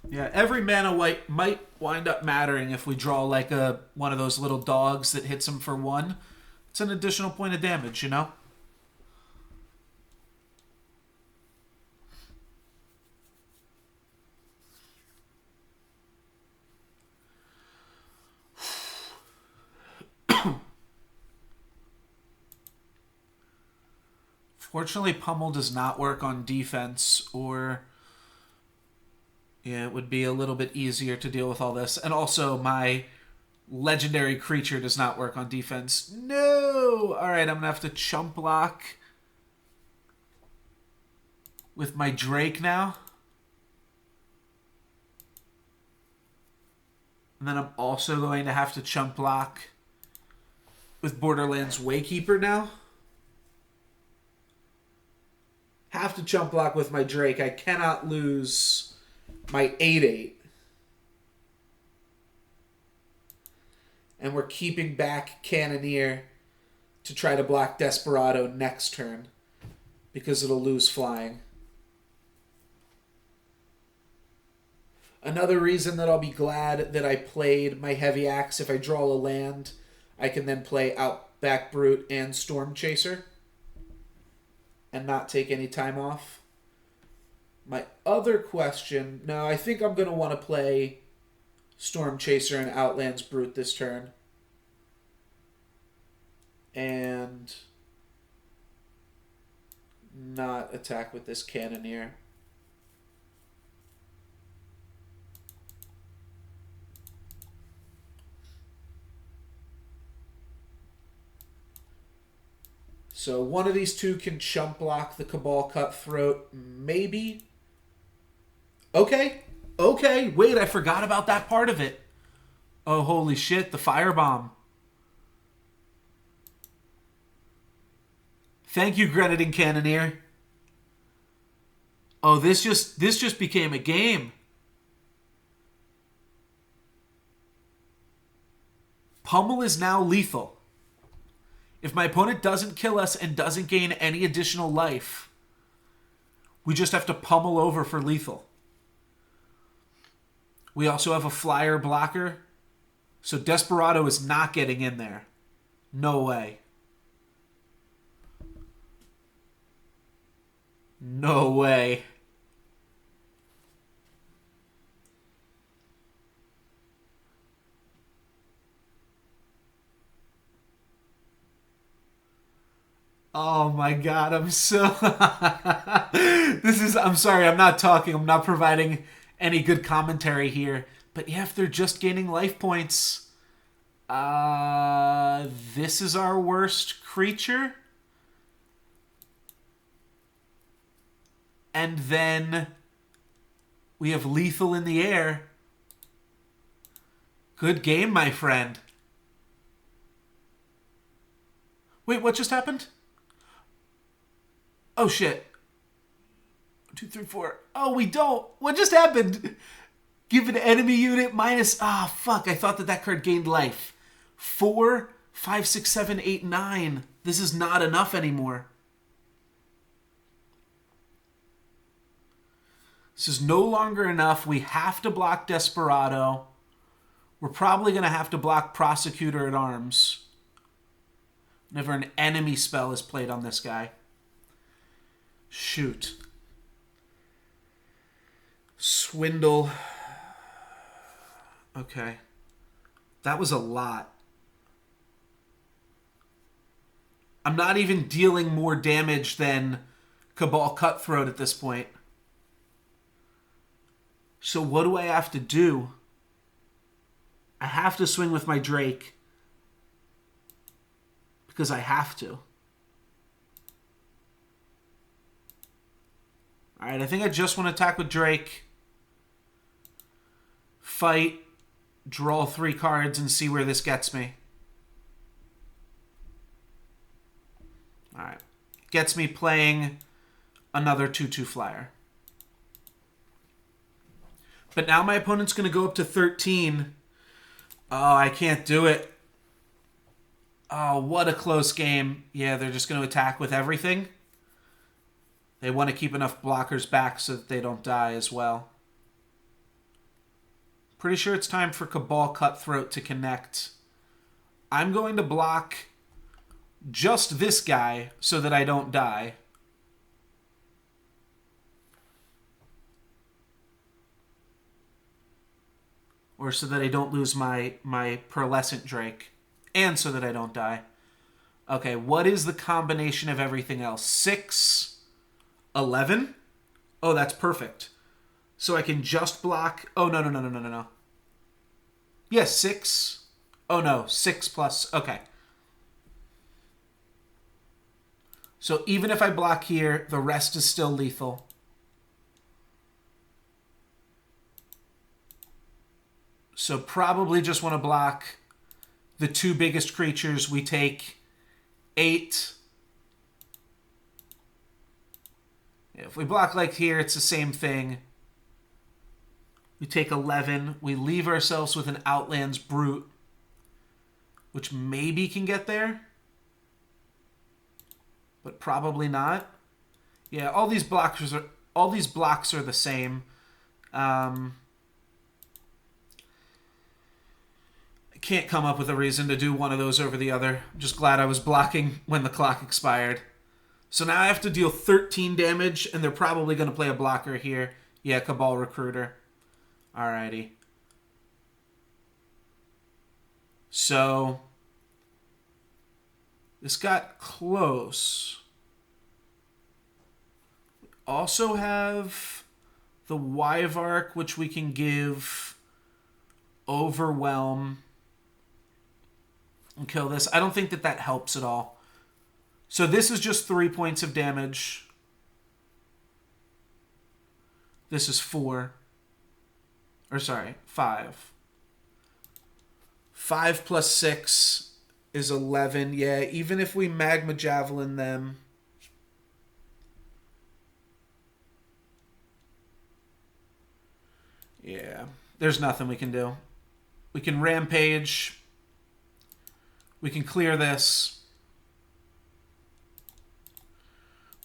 Yeah, every mana white might wind up mattering if we draw like one of those little dogs that hits them for 1. It's an additional point of damage, you know? Fortunately, Pummel does not work on defense, or yeah, it would be a little bit easier to deal with all this. And also, my legendary creature does not work on defense. No! Alright, I'm going to have to chump block with my Drake now. And then I'm also going to have to chump block with Borderlands Waykeeper now. Have to chump block with my Drake. I cannot lose my 8/8. And we're keeping back Cannoneer to try to block Desperado next turn because it'll lose flying. Another reason that I'll be glad that I played my Heavy Axe, if I draw a land, I can then play Outback Brute and Storm Chaser and not take any time off. My other question, no, I think I'm going to want to play Storm Chaser and Outlands Brute this turn. And not attack with this Cannoneer. So one of these two can chump block the Cabal Cutthroat, maybe. Okay, wait, I forgot about that part of it. Oh, holy shit, the Firebomb. Thank you, Grenadine Cannoneer. Oh, this just became a game. Pummel is now lethal. If my opponent doesn't kill us and doesn't gain any additional life, we just have to pummel over for lethal. We also have a flyer blocker, so Desperado is not getting in there. No way. No way. Oh my god, I'm so... I'm sorry, I'm not talking, I'm not providing any good commentary here. But yeah, if they're just gaining life points, this is our worst creature. And then we have lethal in the air. Good game, my friend. Wait, what just happened? Oh, shit. 2, 3, 4. Oh, we don't. What just happened? Give an enemy unit minus... Ah, fuck. I thought that card gained life. 4, 5, 6, 7, 8, 9. This is not enough anymore. This is no longer enough. We have to block Desperado. We're probably going to have to block Prosecutor at Arms whenever an enemy spell is played on this guy. Shoot. Swindle. Okay. That was a lot. I'm not even dealing more damage than Cabal Cutthroat at this point. So what do I have to do? I have to swing with my Drake. Because I have to. Alright, I think I just want to attack with Drake. Fight. Draw 3 cards and see where this gets me. Alright. Gets me playing another 2/2 flyer. But now my opponent's going to go up to 13. Oh, I can't do it. Oh, what a close game. Yeah, they're just going to attack with everything. They want to keep enough blockers back so that they don't die as well. Pretty sure it's time for Cabal Cutthroat to connect. I'm going to block just this guy so that I don't die. Or so that I don't lose my Pearlescent Drake. And so that I don't die. Okay, what is the combination of everything else? 6, 11? Oh, that's perfect. So I can just block... Oh, no. Yes, 6. Oh, no, 6 plus... Okay. So even if I block here, the rest is still lethal. So probably just want to block the 2 biggest creatures. We take 8. If we block like here, it's the same thing. We take 11. We leave ourselves with an Outlands Brute, which maybe can get there, but probably not. Yeah, all these blocks are the same. I can't come up with a reason to do one of those over the other. I'm just glad I was blocking when the clock expired. So now I have to deal 13 damage, and they're probably going to play a blocker here. Yeah, Cabal Recruiter. Alrighty. So this got close. We also have the Wyvark, which we can give Overwhelm and kill this. I don't think that helps at all. So this is just 3 points of damage. This is 4. Or sorry, 5. 5 plus 6 is 11. Yeah, even if we Magma Javelin them. Yeah, there's nothing we can do. We can Rampage. We can clear this.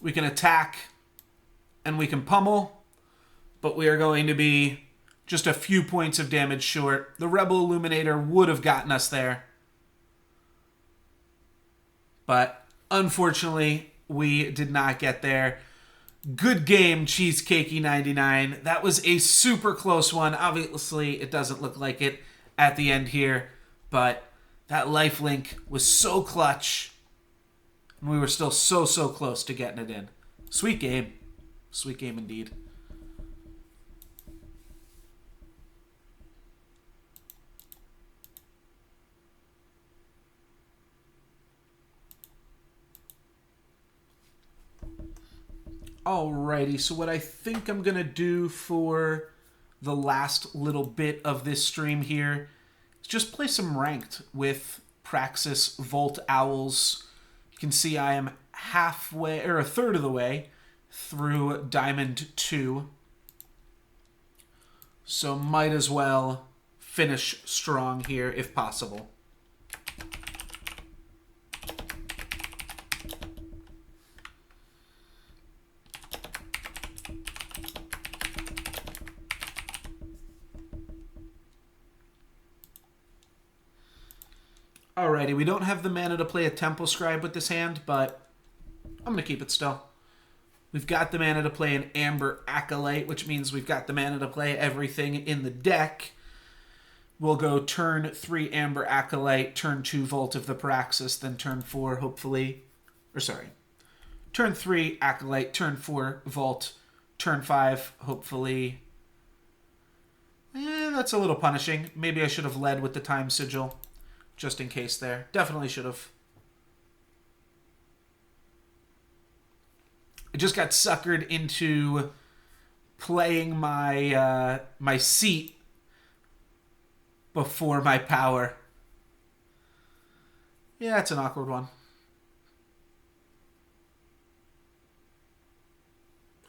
We can attack. And we can pummel. But we are going to be just a few points of damage short. The Rebel Illuminator would have gotten us there. But unfortunately, we did not get there. Good game, Cheesecakey99. That was a super close one. Obviously, it doesn't look like it at the end here. But that lifelink was so clutch. And we were still so close to getting it in. Sweet game. Sweet game indeed. Alrighty, so what I think I'm going to do for the last little bit of this stream here is just play some ranked with Praxis Volt Owls. You can see I am halfway, or a third of the way through Diamond 2. So might as well finish strong here if possible. Alrighty, we don't have the mana to play a Temple Scribe with this hand, but I'm going to keep it still. We've got the mana to play an Amber Acolyte, which means we've got the mana to play everything in the deck. We'll go turn 3 Amber Acolyte, turn 2 Vault of the Praxis, then turn 4, hopefully. Or sorry. Turn 3 Acolyte, turn 4 Vault, turn 5, hopefully. That's a little punishing. Maybe I should have led with the Time Sigil, just in case there. Definitely should have. I just got suckered into playing my my seat before my power. Yeah, it's an awkward one.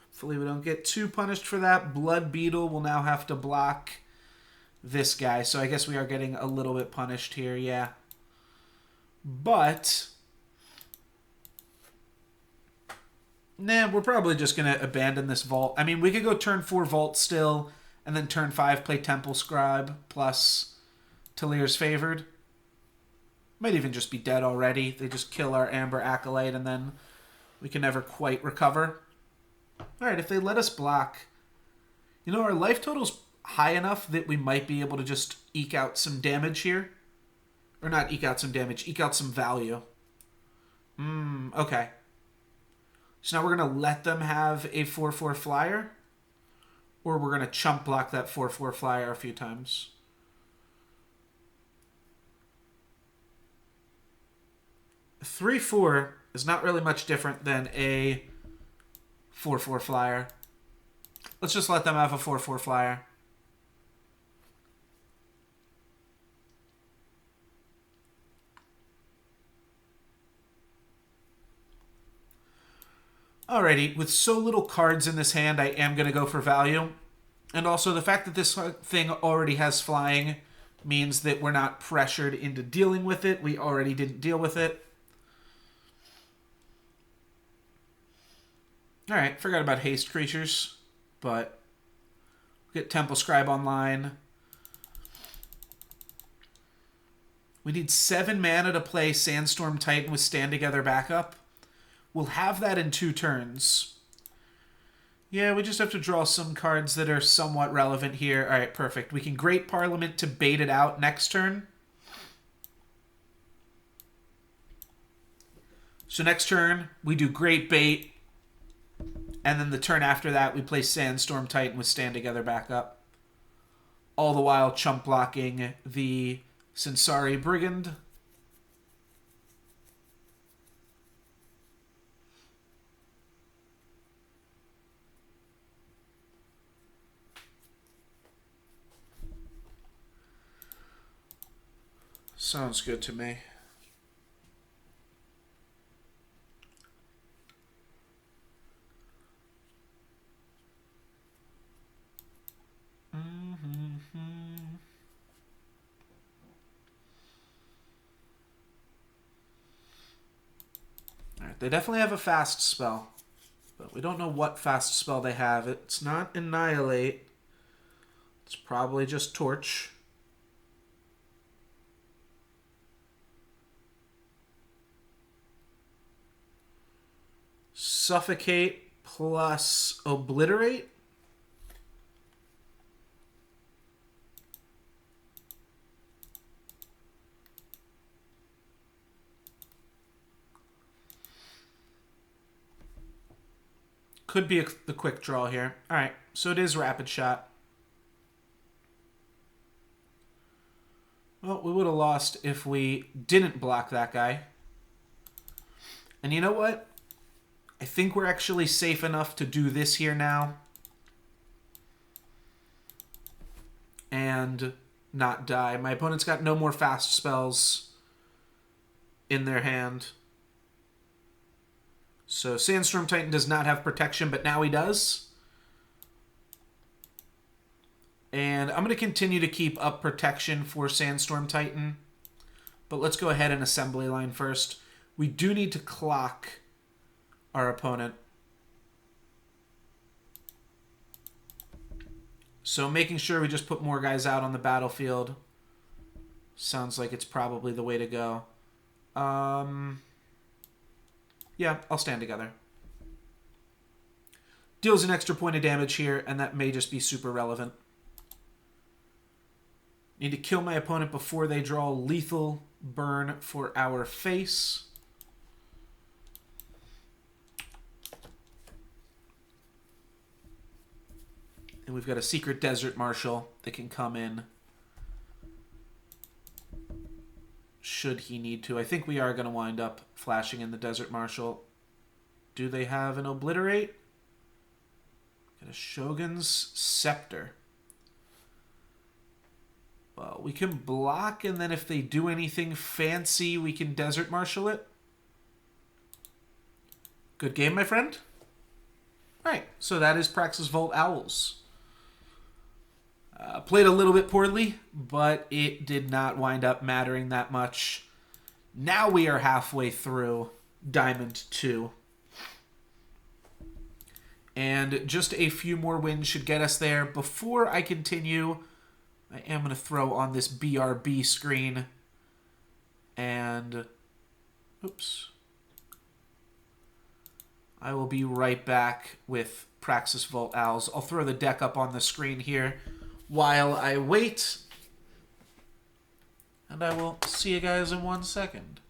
Hopefully we don't get too punished for that. Blood Beetle will now have to block this guy. So I guess we are getting a little bit punished here, yeah. But nah, we're probably just going to abandon this Vault. I mean, we could go turn 4 Vault still, and then turn 5 play Temple Scribe plus Talir's Favored. Might even just be dead already. They just kill our Amber Acolyte, and then we can never quite recover. Alright, if they let us block... You know, our life total's high enough that we might be able to just eke out some damage here. Or not eke out some damage, eke out some value. Okay. So now we're going to let them have a 4/4 flyer. Or we're going to chump block that 4/4 flyer a few times. A 3/4 is not really much different than a 4/4 flyer. Let's just let them have a 4/4 flyer. Alrighty, with so little cards in this hand, I am going to go for value. And also, the fact that this thing already has flying means that we're not pressured into dealing with it. We already didn't deal with it. Alright, forgot about haste creatures, but get Temple Scribe online. We need 7 mana to play Sandstorm Titan with Stand Together backup. We'll have that in 2 turns. Yeah, we just have to draw some cards that are somewhat relevant here. Alright, perfect. We can Great Parliament to bait it out next turn. So next turn, we do Great Bait. And then the turn after that, we play Sandstorm Titan with Stand Together backup. All the while chump blocking the Sensari Brigand. Sounds good to me. Alright, they definitely have a fast spell. But we don't know what fast spell they have. It's not Annihilate. It's probably just Torch. Suffocate plus Obliterate. Could be the quick draw here. Alright, so it is Rapid Shot. Well, we would have lost if we didn't block that guy. And you know what? I think we're actually safe enough to do this here now. And not die. My opponent's got no more fast spells in their hand. So Sandstorm Titan does not have protection, but now he does. And I'm going to continue to keep up protection for Sandstorm Titan. But let's go ahead and assembly line first. We do need to clock our opponent. So making sure we just put more guys out on the battlefield Sounds like it's probably the way to go. Yeah, I'll stand together. Deals an extra point of damage here, and that may just be super relevant. Need to kill my opponent before they draw lethal burn for our face. And we've got a secret Desert Marshal that can come in should he need to. I think we are going to wind up flashing in the Desert Marshal. Do they have an Obliterate? Got a Shogun's Scepter. Well, we can block, and then if they do anything fancy, we can Desert Marshal it. Good game, my friend. All right, so that is Praxis Vault Owls. Played a little bit poorly, but it did not wind up mattering that much. Now we are halfway through Diamond 2. And just a few more wins should get us there. Before I continue, I am going to throw on this BRB screen. And, oops. I will be right back with Praxis Vault Owls. I'll throw the deck up on the screen here while I wait. And I will see you guys in 1 second.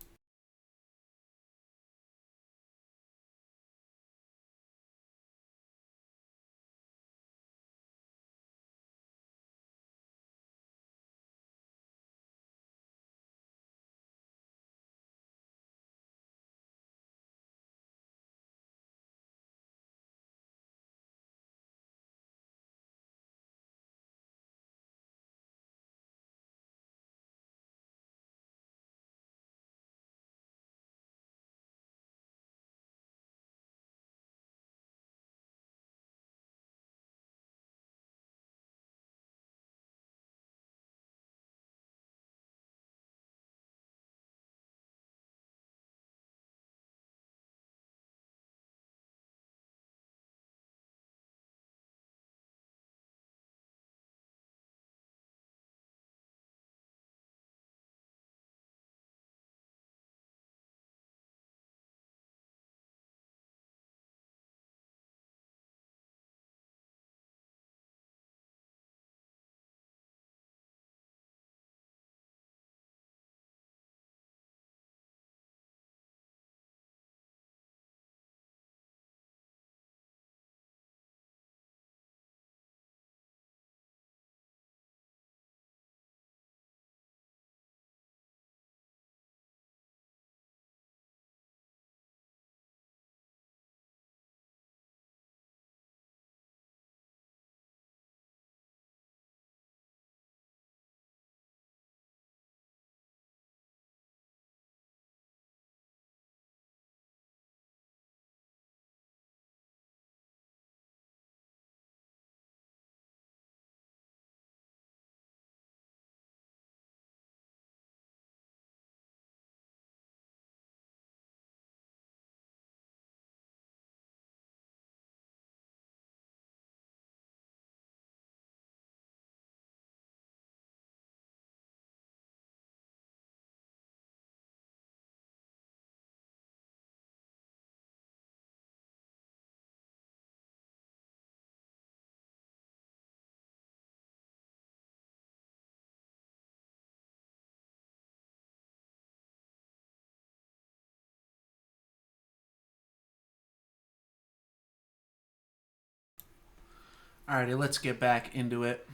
Alrighty, let's get back into it.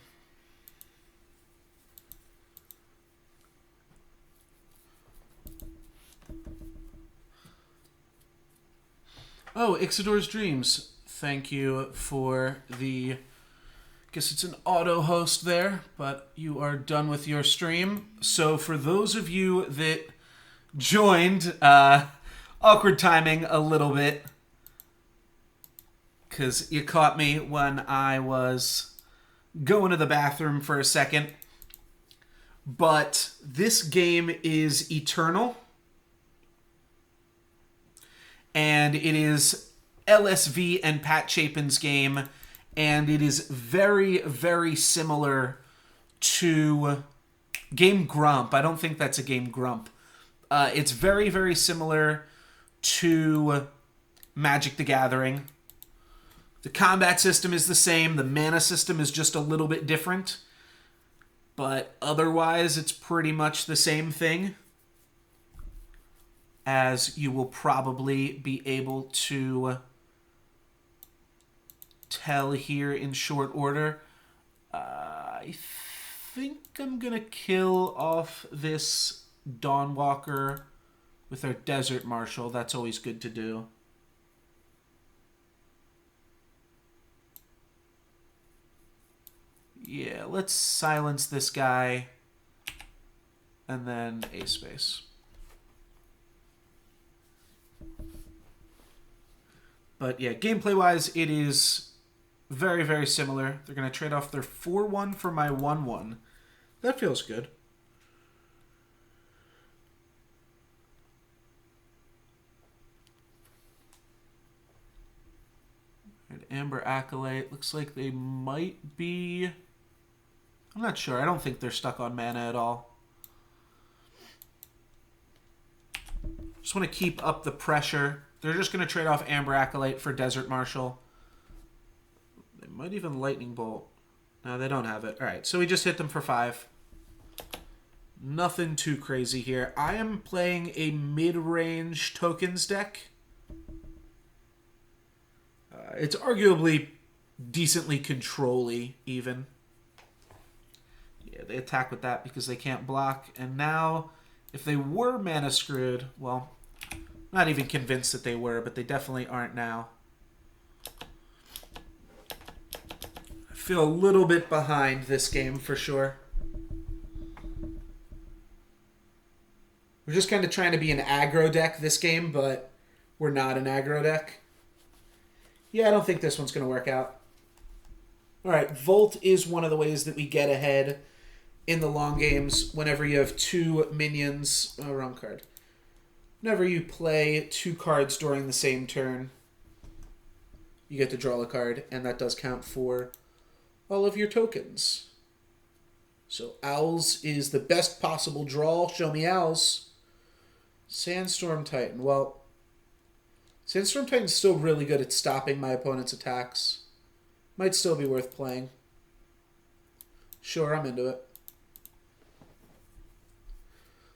Oh, Ixidor's Dreams. Thank you for the... guess it's an auto host there, but you are done with your stream. So for those of you that joined, awkward timing a little bit, because you caught me when I was going to the bathroom for a second. But this game is Eternal. And it is LSV and Pat Chapin's game. And it is very, very similar to Game Grump. I don't think that's a Game Grump. It's very, very similar to Magic the Gathering. The combat system is the same. The mana system is just a little bit different. But otherwise, it's pretty much the same thing. As you will probably be able to tell here in short order. I think I'm going to kill off this Dawnwalker with our Desert Marshal. That's always good to do. Yeah, let's silence this guy. And then a space. But yeah, gameplay-wise, it is very, very similar. They're going to trade off their 4-1 for my 1-1. That feels good. And Amber Acolyte. Looks like they might be... I'm not sure. I don't think they're stuck on mana at all. Just want to keep up the pressure. They're just going to trade off Amber Acolyte for Desert Marshal. They might even Lightning Bolt. No, they don't have it. All right, so we just hit them for 5. Nothing too crazy here. I am playing a mid-range tokens deck. It's arguably decently control-y, even. Yeah, they attack with that because they can't block. And now, if they were mana screwed, well, not even convinced that they were, but they definitely aren't now. I feel a little bit behind this game for sure. We're just kind of trying to be an aggro deck this game, but we're not an aggro deck. Yeah, I don't think this one's going to work out. All right, Volt is one of the ways that we get ahead in the long games whenever you have 2 minions. Oh, wrong card. Whenever you play 2 cards during the same turn, you get to draw a card, and that does count for all of your tokens. So Owls is the best possible draw. Show me Owls. Sandstorm Titan. Well, Sandstorm Titan's still really good at stopping my opponent's attacks. Might still be worth playing. Sure, I'm into it.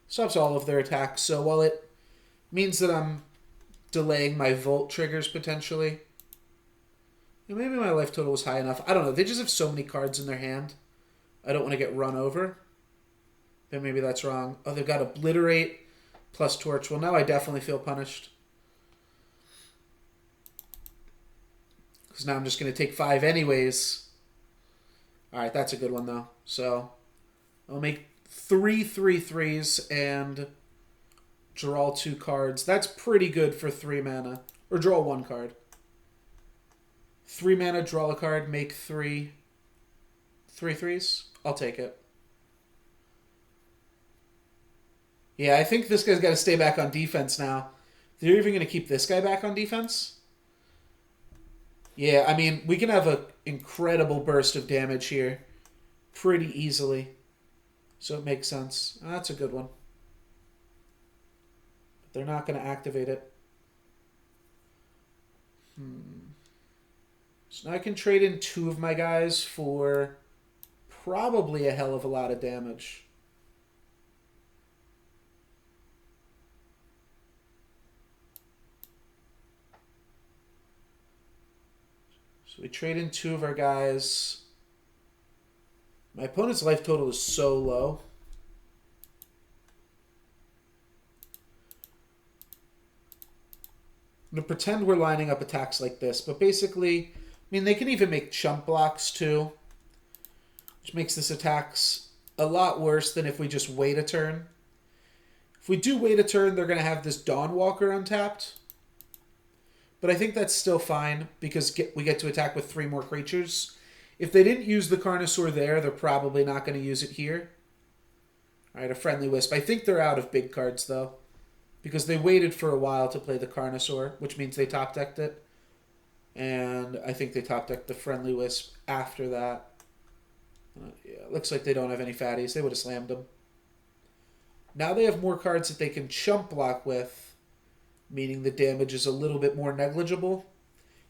Stops all of their attacks, so while it means that I'm delaying my Volt triggers potentially, and maybe my life total was high enough. I don't know. They just have so many cards in their hand. I don't want to get run over. Then maybe that's wrong. Oh, they've got Obliterate plus Torch. Well, now I definitely feel punished. Because now I'm just going to take 5 anyways. Alright, that's a good one, though. So, I'll make 3 3/3s and draw 2 cards. That's pretty good for 3 mana. Or draw 1 card. 3 mana, draw a card, make 3 3/3s. I'll take it. Yeah, I think this guy's got to stay back on defense now. They're even going to keep this guy back on defense? Yeah, I mean, we can have an incredible burst of damage here pretty easily. So it makes sense. Oh, that's a good one. But they're not going to activate it. So now I can trade in 2 of my guys for probably a hell of a lot of damage. So we trade in 2 of our guys. My opponent's life total is so low. I'm going to pretend we're lining up attacks like this, but basically, I mean, they can even make chump blocks too, which makes this attacks a lot worse than if we just wait a turn. If we do wait a turn, they're going to have this Dawnwalker untapped. But I think that's still fine because we get to attack with 3 more creatures. If they didn't use the Carnosaur there, they're probably not going to use it here. All right, a Friendly Wisp. I think they're out of big cards, though, because they waited for a while to play the Carnosaur, which means they top-decked it. And I think they top-decked the Friendly Wisp after that. Yeah, it looks like they don't have any fatties. They would have slammed them. Now they have more cards that they can chump block with, meaning the damage is a little bit more negligible.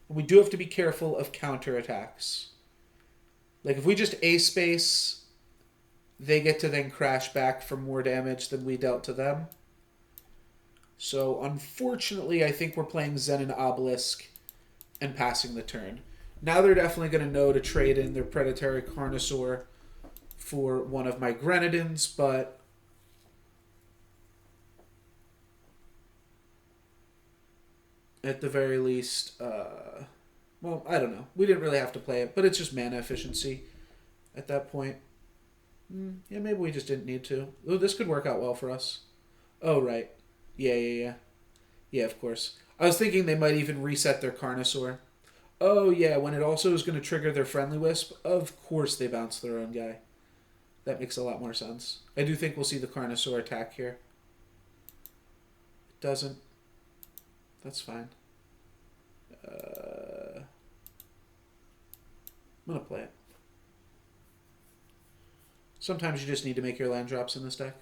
And we do have to be careful of counterattacks. Like if we just A-space, they get to then crash back for more damage than we dealt to them. So unfortunately, I think we're playing Zen and Obelisk and passing the turn. Now they're definitely going to know to trade in their Predatory Carnosaur for one of my Grenadins, but at the very least, well, I don't know. We didn't really have to play it, but it's just mana efficiency at that point. Yeah, maybe we just didn't need to. Ooh, this could work out well for us. Oh, right. Yeah. Yeah, of course. I was thinking they might even reset their Carnosaur. Oh, yeah, when it also is going to trigger their Friendly Wisp, of course they bounce their own guy. That makes a lot more sense. I do think we'll see the Carnosaur attack here. It doesn't. That's fine. I'm going to play it. Sometimes you just need to make your land drops in this deck.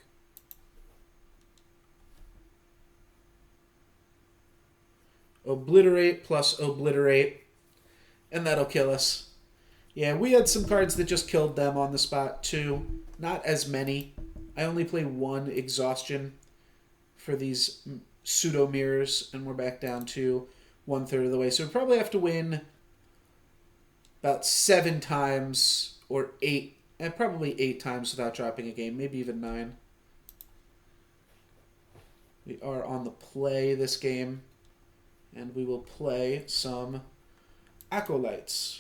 Obliterate plus Obliterate. And that'll kill us. Yeah, we had some cards that just killed them on the spot, too. Not as many. I only play one Exhaustion for these pseudo-mirrors, and we're back down to 1/3 of the way. So we probably have to win about 7 times, or 8, and probably 8 times without dropping a game, maybe even 9. We are on the play this game, and we will play some Acolytes.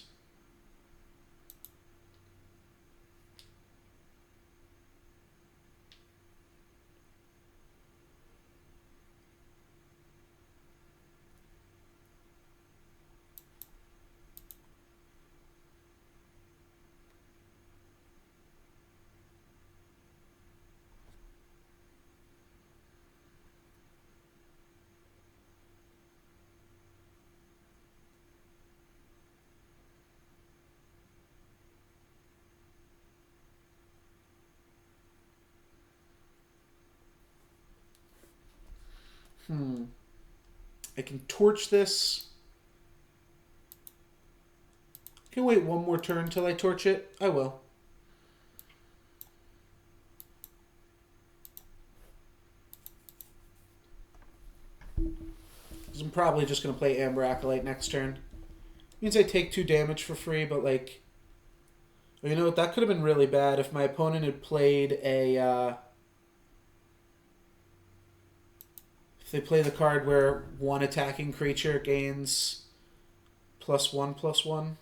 I can torch this. Can wait one more turn till I torch it? I will. Because I'm probably just going to play Amber Acolyte next turn. Means I take 2 damage for free, but like... Well, you know what? That could have been really bad if my opponent had played a... if they play the card where one attacking creature gains +1/+1.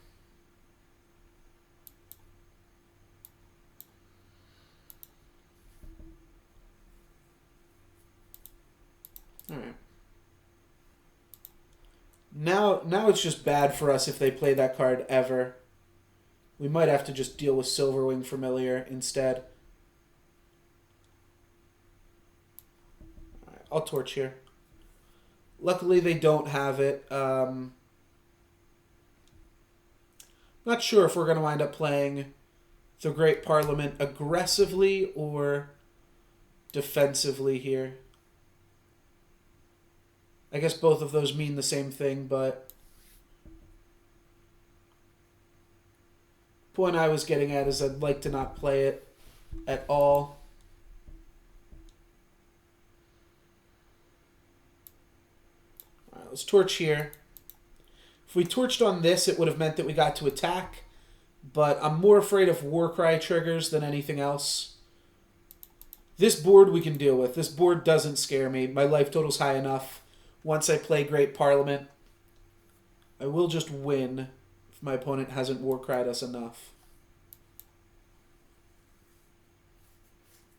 Alright. Now it's just bad for us if they play that card ever. We might have to just deal with Silverwing Familiar instead. Alright, I'll torch here. Luckily they don't have it. Not sure if we're going to wind up playing the Great Parliament aggressively or defensively here. I guess both of those mean the same thing, but the point I was getting at is I'd like to not play it at all. All right, let's torch here. If we torched on this, it would have meant that we got to attack, but I'm more afraid of Warcry triggers than anything else. This board we can deal with. This board doesn't scare me. My life total's high enough. Once I play Great Parliament, I will just win if my opponent hasn't Warcried us enough.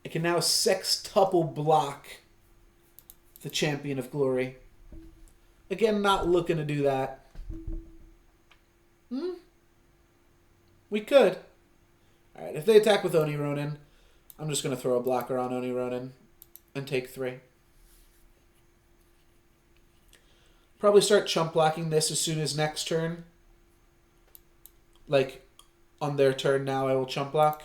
I can now sextuple block the Champion of Glory. Again, not looking to do that. We could. Alright, if they attack with Oni Ronin, I'm just going to throw a blocker on Oni Ronin and take 3. Probably start chump blocking this as soon as next turn. Like, on their turn now, I will chump block.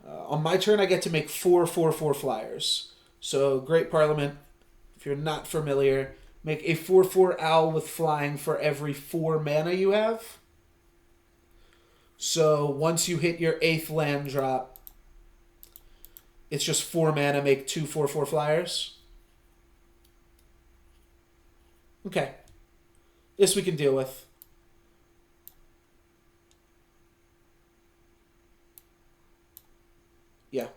On my turn, I get to make 4/4/4 flyers. So, Great Parliament, if you're not familiar, make a 4/4 owl with flying for every 4 mana you have. So, once you hit your 8th land drop, it's just 4 mana, make 2/4/4 flyers. Okay. This we can deal with. Yeah.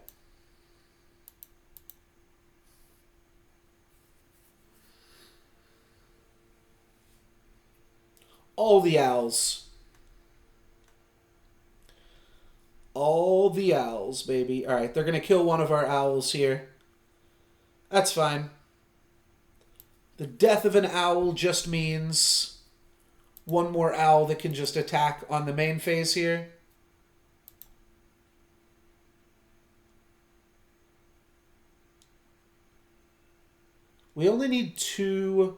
All the owls. All the owls, baby. Alright, they're going to kill one of our owls here. That's fine. The death of an owl just means one more owl that can just attack on the main phase here. We only need 2...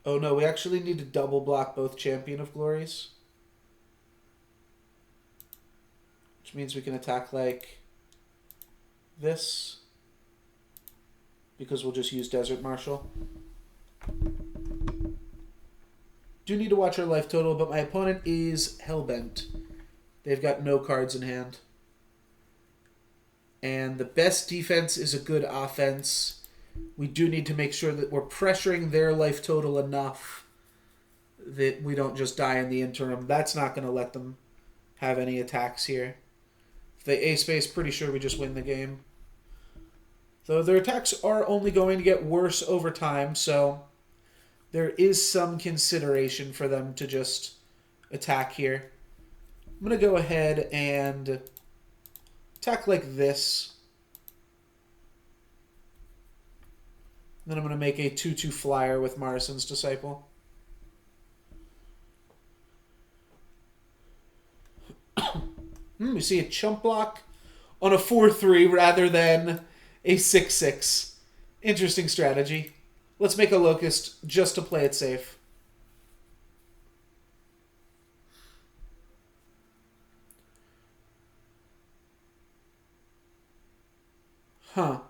Oh no, we actually need to double block both Champion of Glories. Which means we can attack like this. Because we'll just use Desert Marshal. Do need to watch our life total, but my opponent is Hellbent. They've got no cards in hand. And the best defense is a good offense. We do need to make sure that we're pressuring their life total enough that we don't just die in the interim. That's not going to let them have any attacks here. If they ace base, pretty sure we just win the game. Though their attacks are only going to get worse over time, so there is some consideration for them to just attack here. I'm going to go ahead and attack like this. Then I'm going to make a 2/2 flyer with Morrison's Disciple. We see a chump block on a 4/3 rather than a 6/6. Interesting strategy. Let's make a Locust just to play it safe. Huh.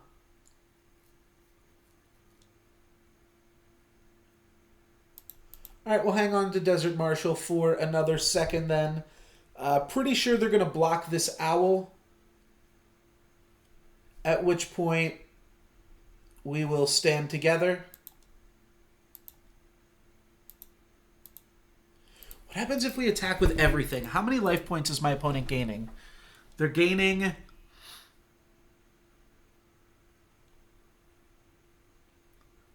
Alright, we'll hang on to Desert Marshal for another second then. Pretty sure they're going to block this owl. At which point we will stand together. What happens if we attack with everything? How many life points is my opponent gaining? They're gaining...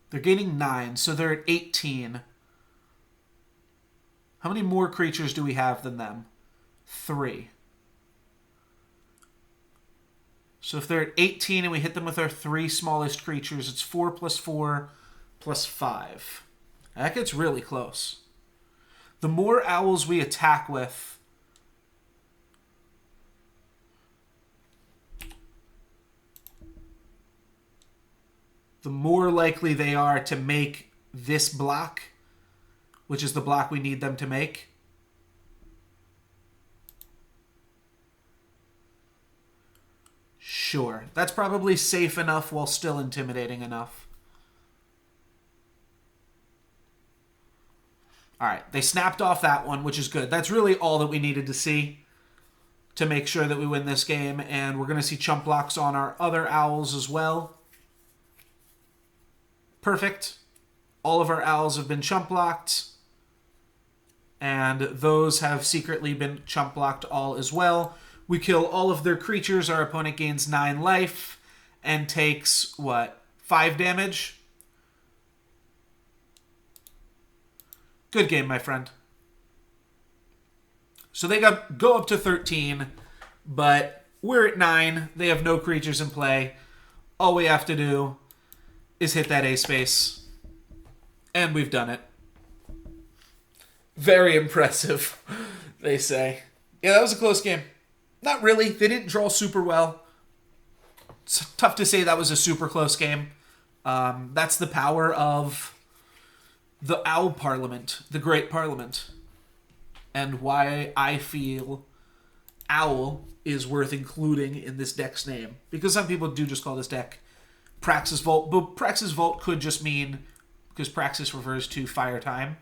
They're gaining 9, so they're at 18. How many more creatures do we have than them? 3. So if they're at 18 and we hit them with our 3 smallest creatures, it's 4 + 4 + 5. That gets really close. The more owls we attack with, the more likely they are to make this block, which is the block we need them to make. Sure. That's probably safe enough while still intimidating enough. Alright, they snapped off that one, which is good. That's really all that we needed to see to make sure that we win this game. And we're going to see chump blocks on our other owls as well. Perfect. All of our owls have been chump blocked. And those have secretly been chump blocked all as well. We kill all of their creatures. Our opponent gains 9 life and takes, what, 5 damage? Good game, my friend. So they go up to 13, but we're at 9. They have no creatures in play. All we have to do is hit that ace space. And we've done it. Very impressive, they say. Yeah, that was a close game. Not really. They didn't draw super well. It's tough to say that was a super close game. That's the power of the Owl Parliament, the Great Parliament, and why I feel Owl is worth including in this deck's name. Because some people do just call this deck Praxis Vault. But Praxis Vault could just mean, because Praxis refers to fire time.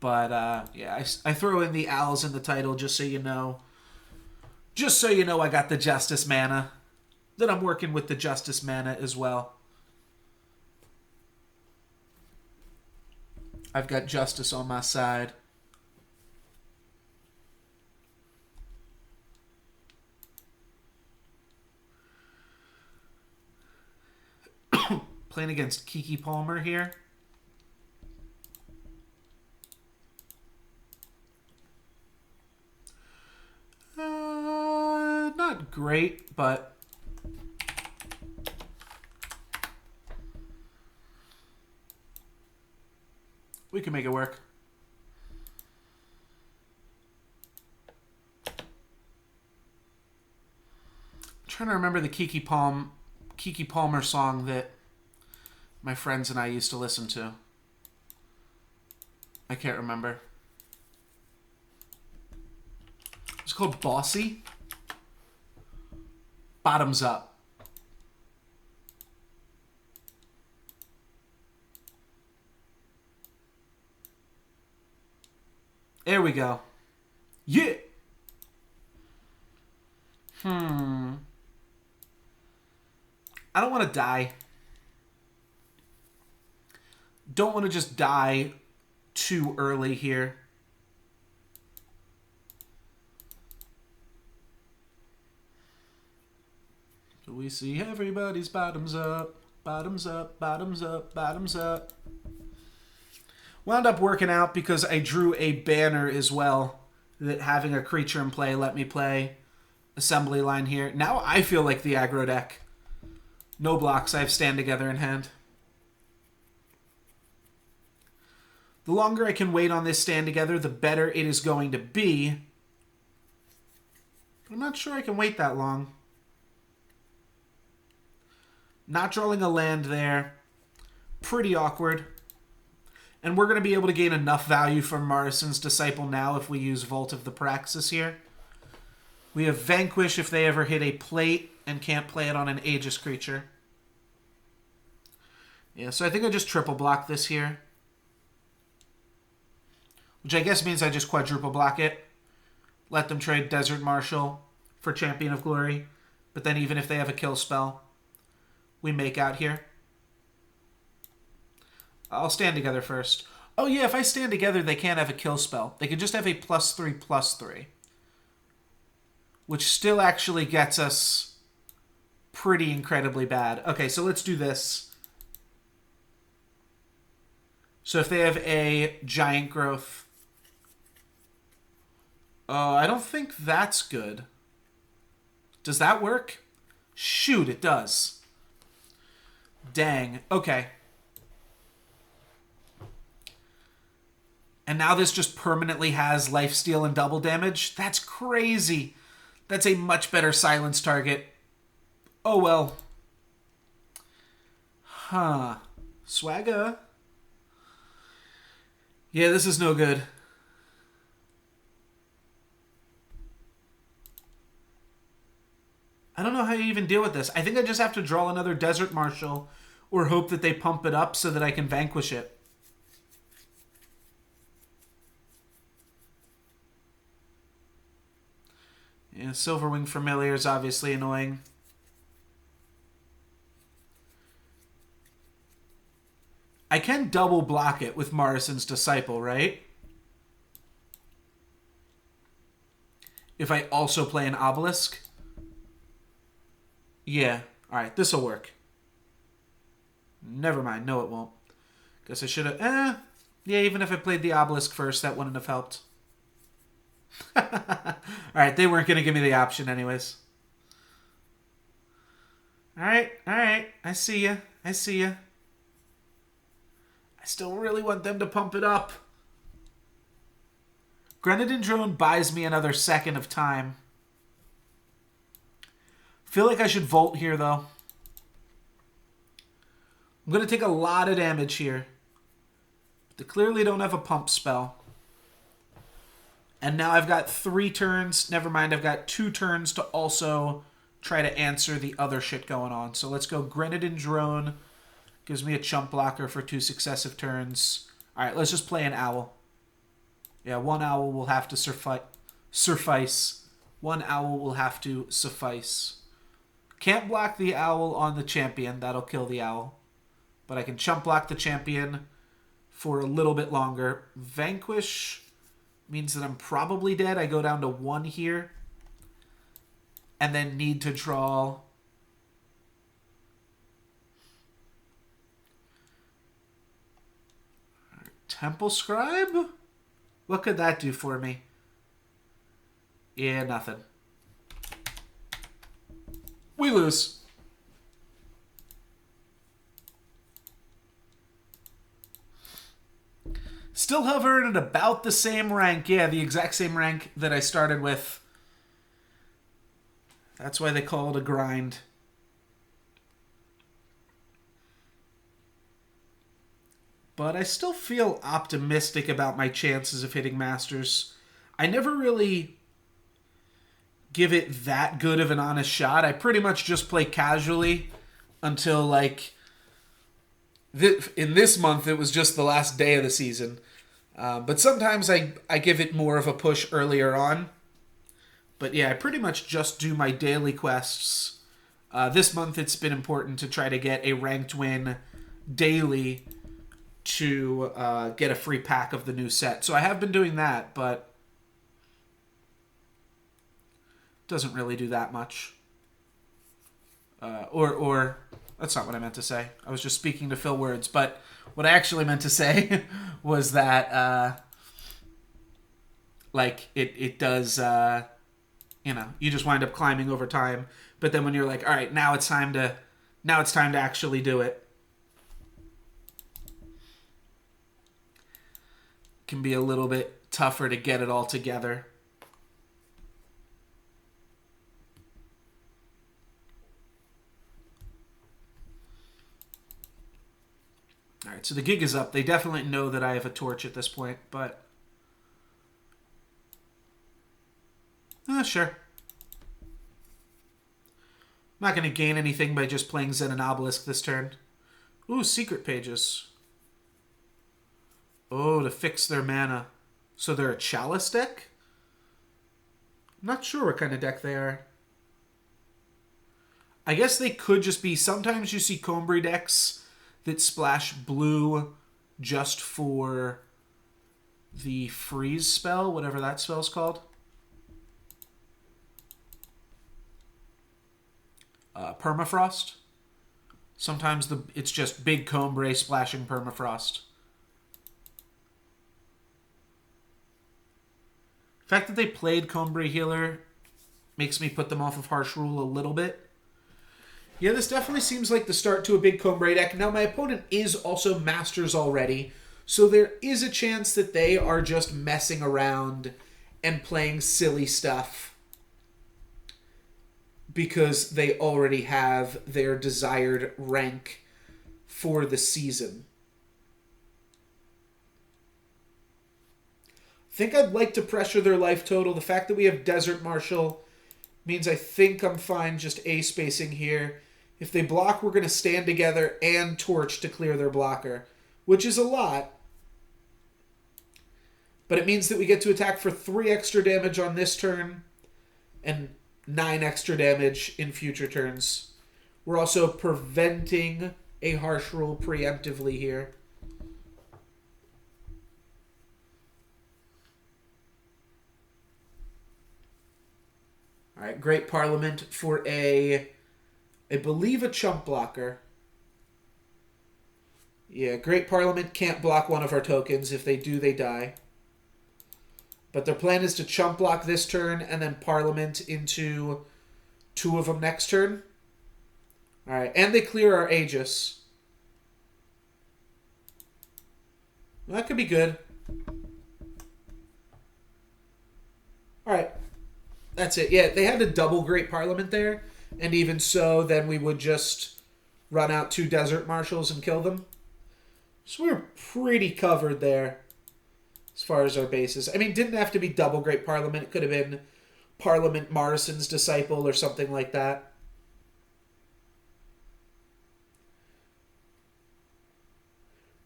But, yeah, I throw in the owls in the title just so you know. Just so you know I got the Justice mana. That I'm working with the Justice mana as well. I've got Justice on my side. Playing against Kiki Palmer here. Not great, but we can make it work. I'm trying to remember the Kiki Palmer song that my friends and I used to listen to. I can't remember. It's called Bossy. Bottoms Up. There we go. Yeah. I don't want to die. Don't want to just die too early here. So we see everybody's bottoms up, bottoms up, bottoms up, bottoms up. Wound up working out because I drew a banner as well, that having a creature in play let me play assembly line here. Now I feel like the aggro deck. No blocks, I have Stand Together in hand. The longer I can wait on this Stand Together, the better it is going to be. But I'm not sure I can wait that long. Not drawing a land there. Pretty awkward. And we're going to be able to gain enough value from Morrison's Disciple now if we use Vault of the Praxis here. We have Vanquish if they ever hit a plate and can't play it on an Aegis creature. Yeah, so I think I just triple block this here. Which I guess means I just quadruple block it. Let them trade Desert Marshal for Champion of Glory. But then even if they have a kill spell, we make out here. I'll Stand Together first. Oh yeah, if I Stand Together, they can't have a kill spell. They could just have a +3/+3. Which still actually gets us pretty incredibly bad. Okay, so let's do this. So if they have a Giant Growth... Oh, I don't think that's good. Does that work? Shoot, it does. Dang. Okay. And now this just permanently has lifesteal and double damage? That's crazy. That's a much better silence target. Oh well. Huh. Swagger. Yeah, this is no good. I don't know how you even deal with this. I think I just have to draw another Desert Marshal or hope that they pump it up so that I can vanquish it. Yeah, Silverwing Familiar is obviously annoying. I can double block it with Morrison's Disciple, right? If I also play an Obelisk. Yeah. Alright, this'll work. Never mind. No, it won't. Guess I should have... Yeah, even if I played the Obelisk first, that wouldn't have helped. Alright, they weren't going to give me the option anyways. Alright. I see ya. I still really want them to pump it up. Grenadin Drone buys me another second of time. Feel like I should Volt here, though. I'm going to take a lot of damage here. They clearly don't have a pump spell. And now I've got 3 turns. Never mind, I've got 2 turns to also try to answer the other shit going on. So let's go Grenadin Drone. Gives me a chump blocker for 2 successive turns. Alright, let's just play an owl. Yeah, 1 owl will have to suffice. 1 owl will have to suffice. Can't block the owl on the champion. That'll kill the owl. But I can chump block the champion for a little bit longer. Vanquish means that I'm probably dead. I go down to 1 here. And then need to draw... Temple Scribe? What could that do for me? Yeah, nothing. We lose. Still hovering at about the same rank. Yeah, the exact same rank that I started with. That's why they call it a grind. But I still feel optimistic about my chances of hitting Masters. I never really give it that good of an honest shot. I pretty much just play casually until, like, in this month it was just the last day of the season. But sometimes I give it more of a push earlier on. But yeah, I pretty much just do my daily quests. This month it's been important to try to get a ranked win daily to get a free pack of the new set. So I have been doing that, but doesn't really do that much. Or that's not what I meant to say. I was just speaking to fill words, but what I actually meant to say was that like it does you know, you just wind up climbing over time, but then when you're like, all right, now it's time to actually do it, can be a little bit tougher to get it all together. All right, so the gig is up. They definitely know that I have a torch at this point, but sure. I'm not going to gain anything by just playing Zen and Obelisk this turn. Ooh, secret pages. Oh, to fix their mana. So they're a Chalice deck? I'm not sure what kind of deck they are. I guess they could just be... Sometimes you see Combray decks that splash blue just for the freeze spell, whatever that spell's called. Permafrost. Sometimes it's just big Combray splashing Permafrost. The fact that they played Combray Healer makes me put them off of Harsh Rule a little bit. Yeah, this definitely seems like the start to a big Combray deck. Now, my opponent is also Masters already, so there is a chance that they are just messing around and playing silly stuff because they already have their desired rank for the season. I think I'd like to pressure their life total. The fact that we have Desert Marshal means I think I'm fine just A-spacing here. If they block, we're going to stand together and Torch to clear their blocker, which is a lot. But it means that we get to attack for 3 extra damage on this turn and 9 extra damage in future turns. We're also preventing a Harsh Rule preemptively here. All right, Great Parliament for I believe a chump blocker. Yeah, Great Parliament can't block one of our tokens. If they do, they die. But their plan is to chump block this turn and then Parliament into 2 of them next turn. All right, and they clear our Aegis. Well, that could be good. All right. That's it. Yeah, they had a double Great Parliament there. And even so, then we would just run out 2 Desert Marshals and kill them. So we're pretty covered there. as far as our bases. I mean, didn't have to be double Great Parliament. It could have been Parliament Morrison's Disciple or something like that.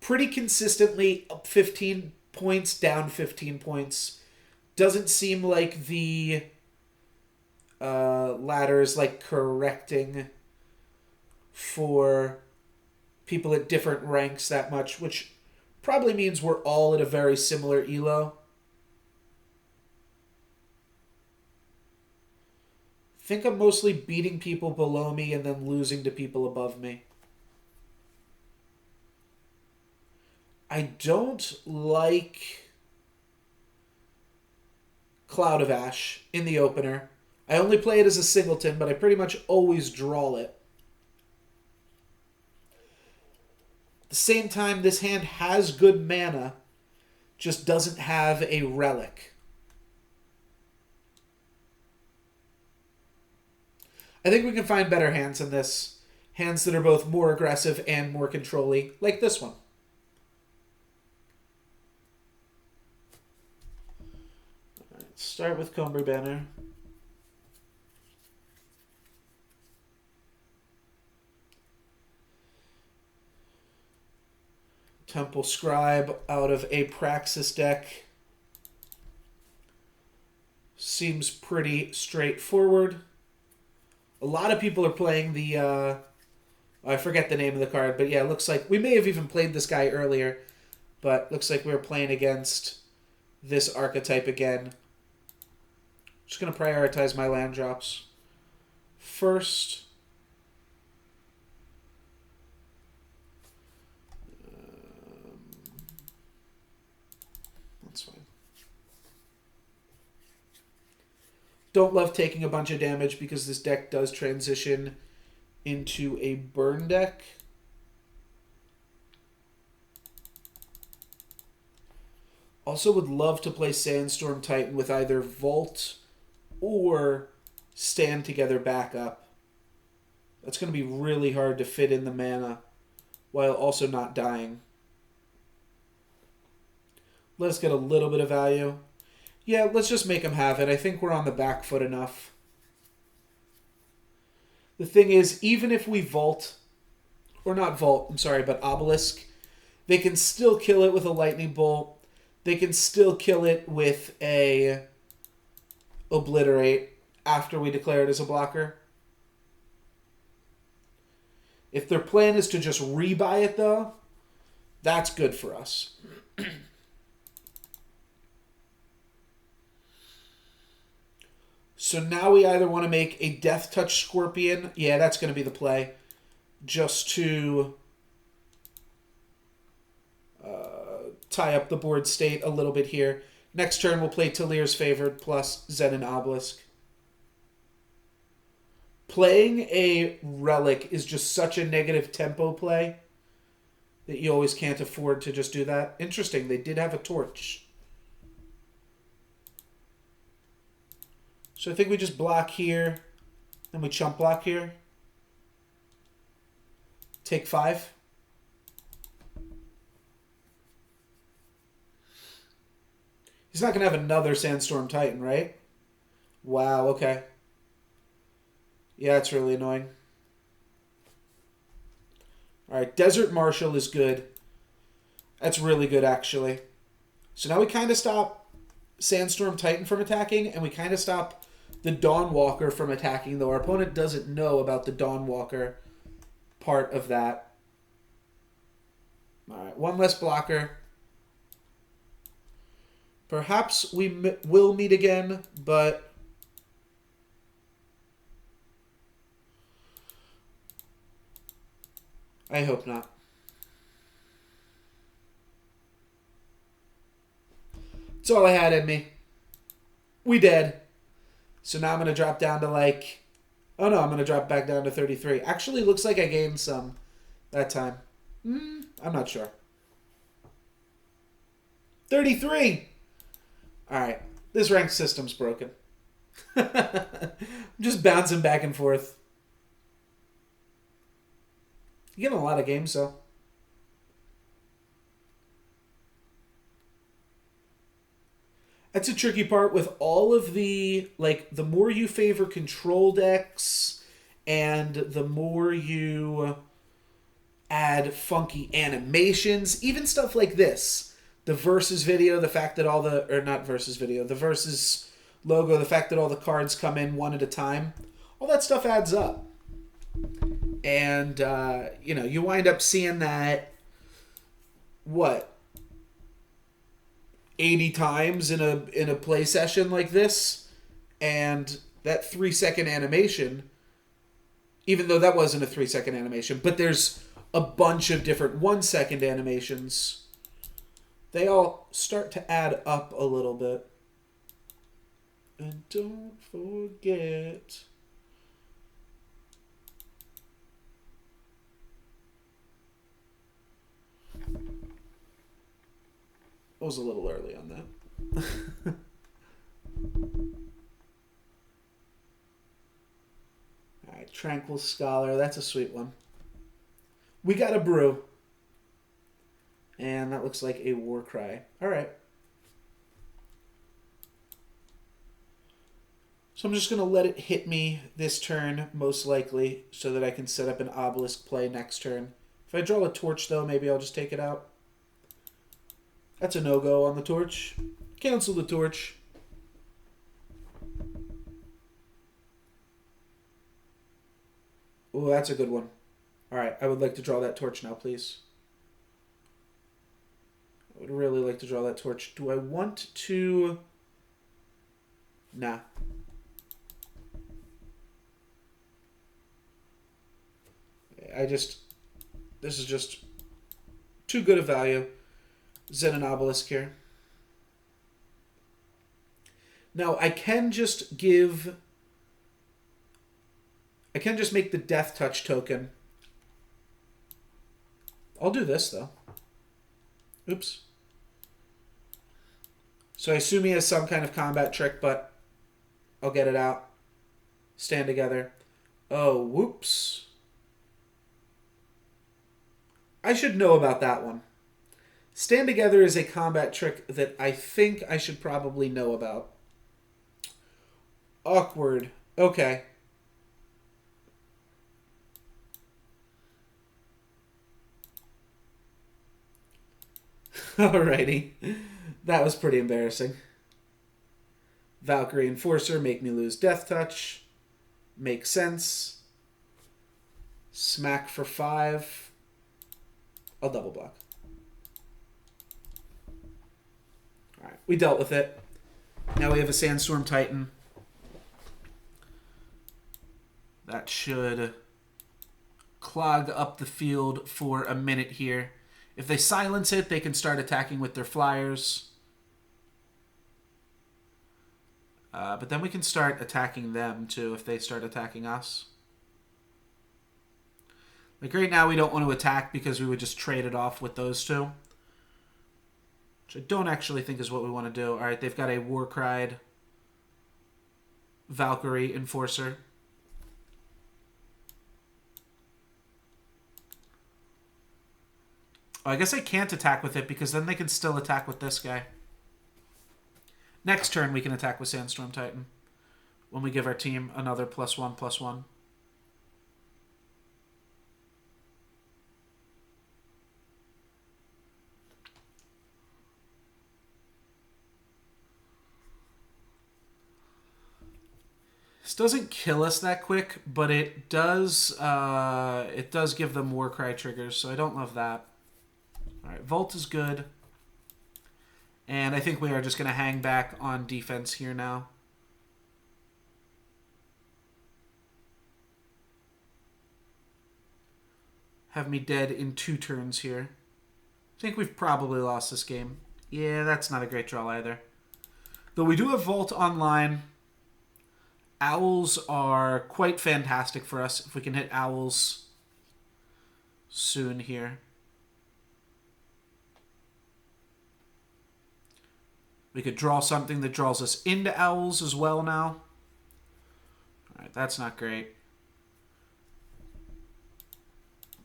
Pretty consistently up 15 points, down 15 points. Doesn't seem like the ladder is like correcting for people at different ranks that much, which probably means we're all at a very similar elo. I think I'm mostly beating people below me and then losing to people above me. I don't like Cloud of Ash in the opener. I only play it as a singleton, but I pretty much always draw it. At the same time, this hand has good mana, just doesn't have a relic. I think we can find better hands than this. Hands that are both more aggressive and more control-y, like this one. Start with Comber Banner. Temple Scribe out of a Praxis deck. Seems pretty straightforward. A lot of people are playing the... I forget the name of the card, but yeah, it looks like... We may have even played this guy earlier, but looks like we were playing against this archetype again. Just going to prioritize my land drops. First, that's fine. Don't love taking a bunch of damage because this deck does transition into a burn deck. Also would love to play Sandstorm Titan with either Vault or Stand Together backup. That's going to be really hard to fit in the mana while also not dying. Let's get a little bit of value. Yeah, let's just make him have it. I think we're on the back foot enough. The thing is, even if we Vault, or not Vault, I'm sorry, but Obelisk, they can still kill it with a Lightning Bolt. They can still kill it with a Obliterate after we declare it as a blocker. If their plan is to just rebuy it, though, that's good for us. So now we either want to make a Death Touch Scorpion. Yeah, that's going to be the play. Just to tie up the board state a little bit here. Next turn, we'll play Talir's Favored plus Zen and Obelisk. Playing a Relic is just such a negative tempo play that you always can't afford to just do that. Interesting, they did have a Torch. So I think we just block here, then we chump block here. Take 5. He's not going to have another Sandstorm Titan, right? Wow, okay. Yeah, it's really annoying. Alright, Desert Marshal is good. That's really good, actually. So now we kind of stop Sandstorm Titan from attacking, and we kind of stop the Dawnwalker from attacking, though our opponent doesn't know about the Dawnwalker part of that. Alright, one less blocker. Perhaps we will meet again, but I hope not. That's all I had in me. We dead. So now I'm going to drop down to like... Oh no, I'm going to drop back down to 33. Actually, looks like I gained some that time. I'm not sure. 33! Alright, this ranked system's broken. I'm just bouncing back and forth. You get a lot of games, though. That's a tricky part with all of the, like, the more you favor control decks and the more you add funky animations, even stuff like this. The versus video, the fact that all the, or not versus video, the versus logo, the fact that all the cards come in one at a time, all that stuff adds up. And, you know, you wind up seeing that, what, 80 times in a play session like this, and that 3-second animation, even though that wasn't a 3-second animation, but there's a bunch of different 1-second animations, they all start to add up a little bit. And don't forget... I was a little early on that. Alright, Tranquil Scholar. That's a sweet one. We got a brew. And that looks like a war cry. Alright. So I'm just going to let it hit me this turn, most likely, so that I can set up an obelisk play next turn. If I draw a torch, though, maybe I'll just take it out. That's a no-go on the torch. Cancel the torch. Oh, that's a good one. Alright, I would like to draw that torch now, please. I would really like to draw that torch. Do I want to... Nah. This is just too good a value. Zen and obelisk here. Now, I can just make the death touch token. I'll do this, though. Oops. So I assume he has some kind of combat trick, but I'll get it out. Stand together. Oh, whoops. I should know about that one. Stand together is a combat trick that I think I should probably know about. Awkward. Okay. Alrighty. That was pretty embarrassing. Valkyrie Enforcer, make me lose Death Touch. Makes sense. Smack for 5. I'll double block. Alright, we dealt with it. Now we have a Sandstorm Titan. That should clog up the field for a minute here. If they silence it, they can start attacking with their flyers. But then we can start attacking them, too, if they start attacking us. Like, right now, we don't want to attack because we would just trade it off with those two. Which I don't actually think is what we want to do. Alright, they've got a Warcried Valkyrie Enforcer. Oh, I guess I can't attack with it because then they can still attack with this guy. Next turn, we can attack with Sandstorm Titan when we give our team another +1/+1. This doesn't kill us that quick, but it does give them Warcry triggers, so I don't love that. Alright, Volt is good. And I think we are just going to hang back on defense here now. Have me dead in 2 turns here. I think we've probably lost this game. Yeah, that's not a great draw either. Though we do have Volt online. Owls are quite fantastic for us if we can hit Owls soon here. We could draw something that draws us into Owls as well now. Alright, that's not great.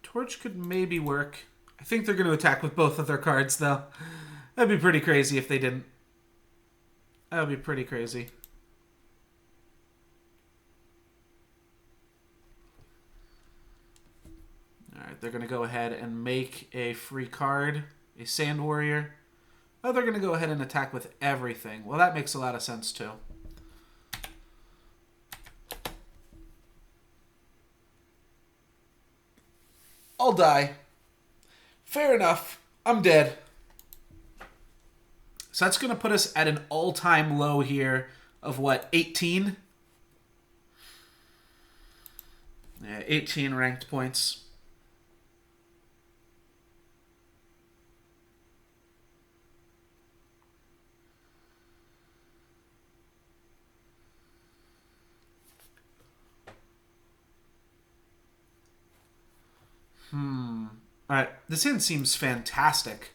Torch could maybe work. I think they're going to attack with both of their cards, though. That'd be pretty crazy if they didn't. That would be pretty crazy. Alright, they're going to go ahead and make a free card. A Sand Warrior. Oh, they're going to go ahead and attack with everything. Well, that makes a lot of sense, too. I'll die. Fair enough. I'm dead. So that's going to put us at an all-time low here of, what, 18? Yeah, 18 ranked points. Alright, this hand seems fantastic.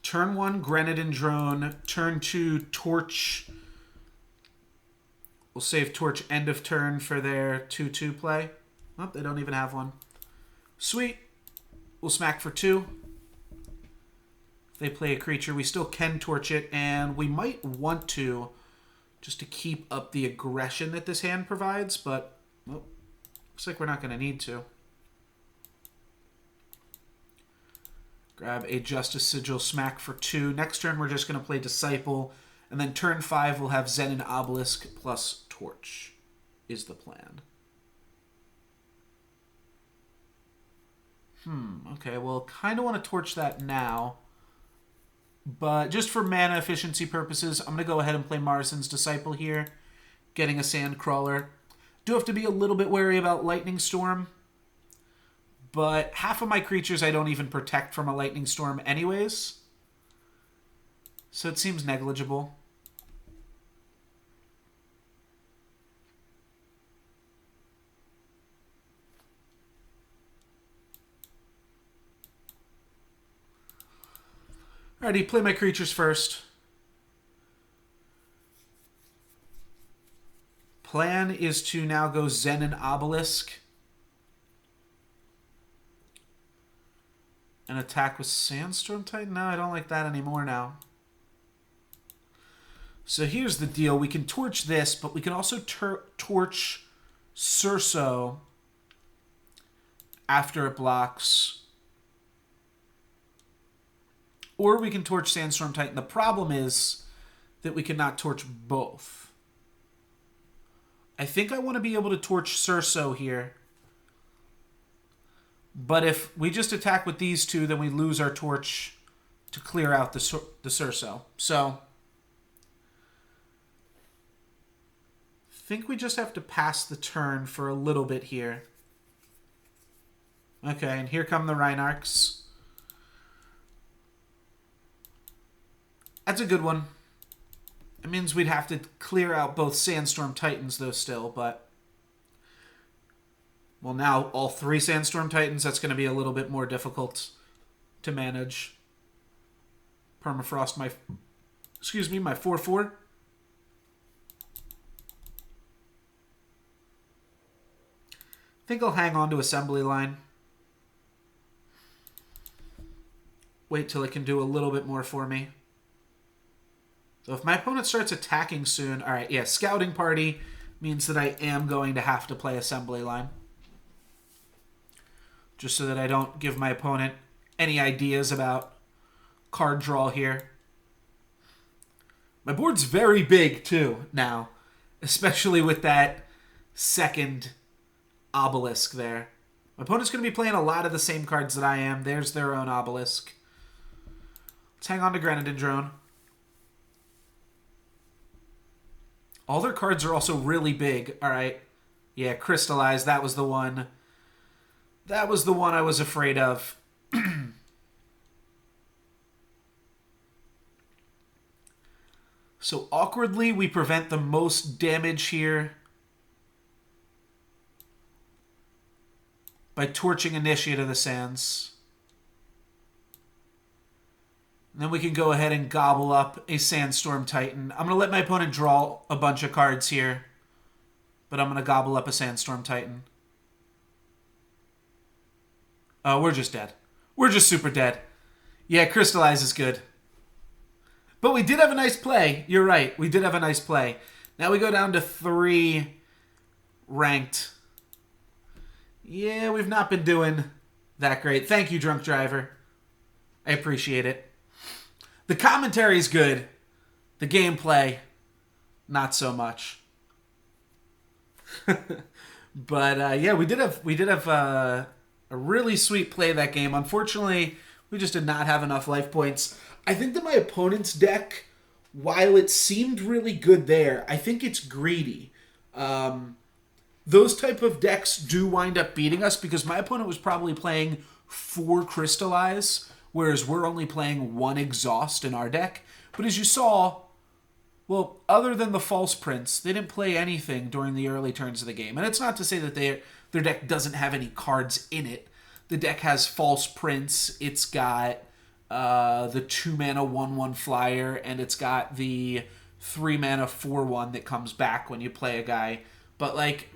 Turn 1, Grenadin Drone. Turn 2, Torch. We'll save Torch end of turn for their 2-2 play. Oh, they don't even have one. Sweet. We'll smack for 2. If they play a creature, we still can Torch it, and we might want to just to keep up the aggression that this hand provides, but well, looks like we're not going to need to. Grab a Justice Sigil, smack for 2. Next turn, we're just going to play Disciple. And then turn 5, we'll have Zen and Obelisk plus Torch is the plan. Okay, well, kind of want to Torch that now. But just for mana efficiency purposes, I'm going to go ahead and play Marson's Disciple here. Getting a Sandcrawler. Do have to be a little bit wary about Lightning Storm. But half of my creatures I don't even protect from a Lightning Storm anyways. So it seems negligible. Alrighty, play my creatures first. Plan is to now go Zen and Obelisk. And attack with Sandstorm Titan? No, I don't like that anymore now. So here's the deal. We can Torch this, but we can also Torch Surso after it blocks. Or we can Torch Sandstorm Titan. The problem is that we cannot Torch both. I think I want to be able to Torch Surso here. But if we just attack with these two, then we lose our Torch to clear out the Surso. So I think we just have to pass the turn for a little bit here. Okay, and here come the Rhinarchs. That's a good one. It means we'd have to clear out both Sandstorm Titans, though, still, but well, now all 3 Sandstorm Titans, that's going to be a little bit more difficult to manage. Permafrost my 4/4. I think I'll hang on to Assembly Line. Wait till it can do a little bit more for me. So if my opponent starts attacking soon, alright, yeah, Scouting Party means that I am going to have to play Assembly Line. Just so that I don't give my opponent any ideas about card draw here. My board's very big, too, now. Especially with that second Obelisk there. My opponent's going to be playing a lot of the same cards that I am. There's their own Obelisk. Let's hang on to Grenadin Drone. All their cards are also really big. Alright. Yeah, Crystallize, that was the one. That was the one I was afraid of. So awkwardly, we prevent the most damage here by Torching Initiate of the Sands. And then we can go ahead and gobble up a Sandstorm Titan. I'm going to let my opponent draw a bunch of cards here, but I'm going to gobble up a Sandstorm Titan. Oh, we're just dead. We're just super dead. Yeah, Crystallize is good. But we did have a nice play. You're right. We did have a nice play. Now we go down to 3 ranked. Yeah, we've not been doing that great. Thank you, Drunk Driver. I appreciate it. The commentary's good. The gameplay, not so much. But yeah, we did have a really sweet play that game. Unfortunately, we just did not have enough life points. I think that my opponent's deck, while it seemed really good there, I think it's greedy. Those type of decks do wind up beating us because my opponent was probably playing 4 Crystallize, whereas we're only playing 1 Exhaust in our deck. But as you saw, well, other than the False Prince, they didn't play anything during the early turns of the game. And it's not to say that their deck doesn't have any cards in it. The deck has False Prince, it's got the 2-mana 1/1 flyer, and it's got the 3-mana 4/1 that comes back when you play a guy. But, like,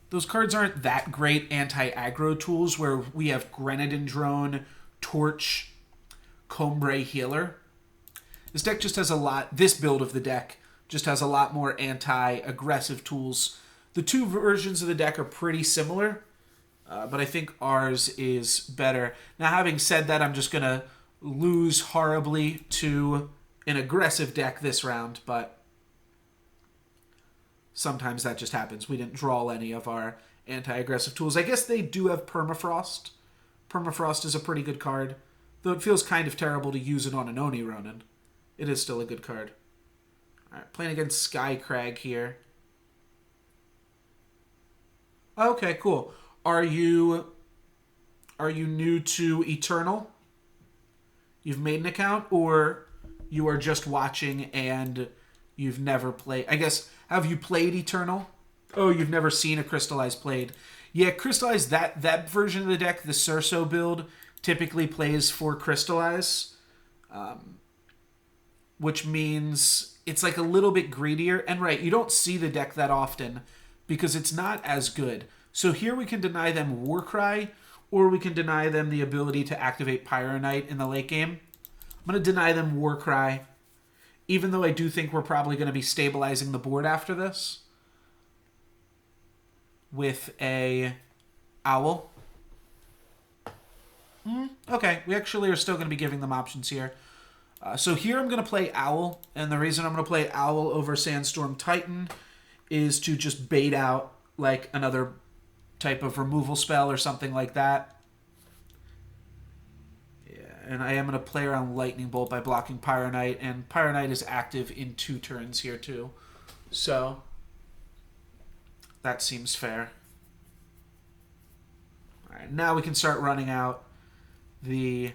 those cards aren't that great anti-aggro tools where we have Grenadin Drone, Torch, Combray Healer. This deck just has a lot, this build of the deck just has a lot more anti-aggressive tools. The 2 versions of the deck are pretty similar, but I think ours is better. Now, having said that, I'm just going to lose horribly to an aggressive deck this round, but sometimes that just happens. We didn't draw any of our anti-aggressive tools. I guess they do have Permafrost. Permafrost is a pretty good card, though it feels kind of terrible to use it on an Oni Ronin. It is still a good card. All right, playing against Sky Crag here. Okay, cool. Are you new to Eternal? You've made an account, or you are just watching and you've never played? I guess, have you played Eternal? Oh, you've never seen a Crystallize played. Yeah, Crystallize, that version of the deck, the Cerso build, typically plays for Crystallize, which means it's like a little bit greedier. And right, you don't see the deck that often because it's not as good. So here we can deny them Warcry, or we can deny them the ability to activate Pyronite in the late game. I'm going to deny them Warcry, even though I do think we're probably going to be stabilizing the board after this with a Owl. Okay, we actually are still going to be giving them options here. So here I'm going to play Owl, and the reason I'm going to play Owl over Sandstorm Titan is to just bait out like another type of removal spell or something like that. Yeah, and I am going to play around Lightning Bolt by blocking Pyronite, and Pyronite is active in 2 turns here too. So that seems fair. All right, now we can start running out the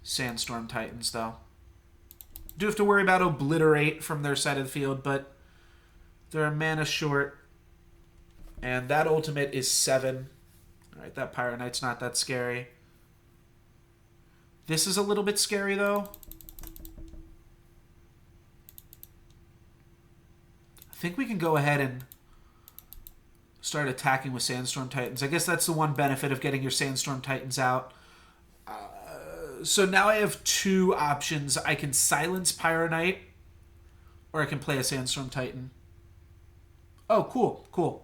Sandstorm Titans, though. Do have to worry about Obliterate from their side of the field, but they're a mana short. And that ultimate is 7. All right, that Pyronite's not that scary. This is a little bit scary, though. I think we can go ahead and start attacking with Sandstorm Titans. I guess that's the one benefit of getting your Sandstorm Titans out. So now I have 2 options. I can silence Pyronite, or I can play a Sandstorm Titan. Oh, cool, cool.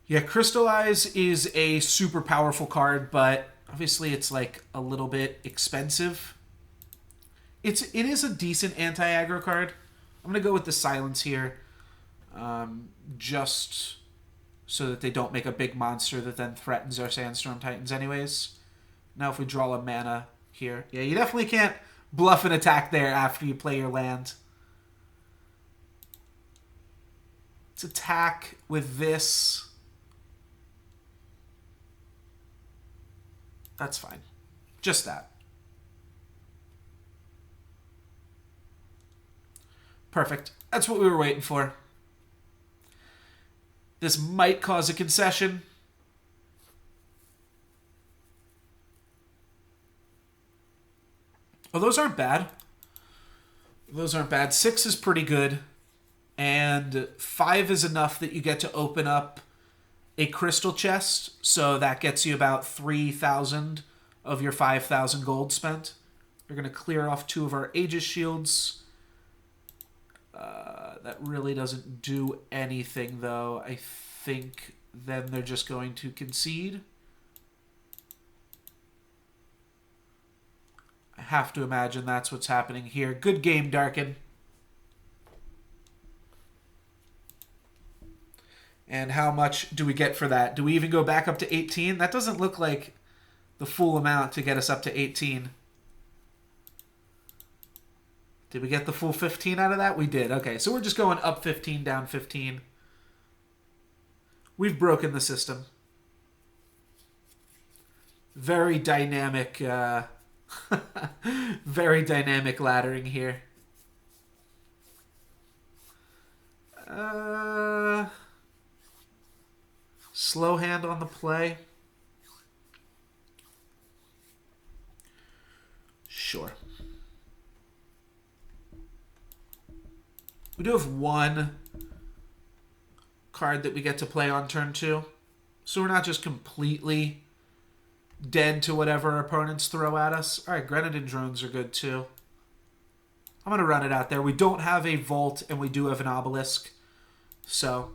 Yeah, Crystallize is a super powerful card, but obviously it's like a little bit expensive. It is a decent anti-aggro card. I'm going to go with the silence here, just so that they don't make a big monster that then threatens our Sandstorm Titans anyways. Now if we draw a mana here. Yeah, you definitely can't bluff an attack there after you play your land. Let's attack with this. That's fine. Just that. Perfect. That's what we were waiting for. This might cause a concession. Oh, those aren't bad. Those aren't bad. 6 is pretty good. And 5 is enough that you get to open up a crystal chest. So that gets you about 3,000 of your 5,000 gold spent. We're going to clear off 2 of our Aegis shields. That really doesn't do anything, though. I think then they're just going to concede. I have to imagine that's what's happening here. Good game, Darkin. And how much do we get for that? Do we even go back up to 18? That doesn't look like the full amount to get us up to 18. Did we get the full 15 out of that? We did. Okay, so we're just going up 15, down 15. We've broken the system. Very dynamic, very dynamic laddering here. Slow hand on the play. Sure. We do have 1 card that we get to play on turn 2. So we're not just completely dead to whatever our opponents throw at us. All right, Grenadin drones are good too. I'm going to run it out there. We don't have a vault and we do have an obelisk. So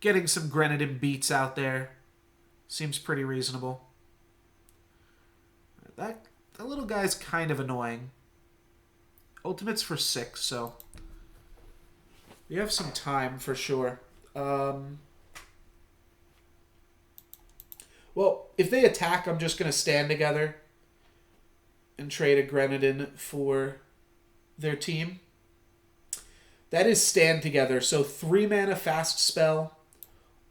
getting some Grenadin beats out there seems pretty reasonable. That little guy's kind of annoying. Ultimate's for 6, so we have some time for sure. Well, if they attack, I'm just going to stand together and trade a Grenadin for their team. That is stand together. So 3 mana fast spell.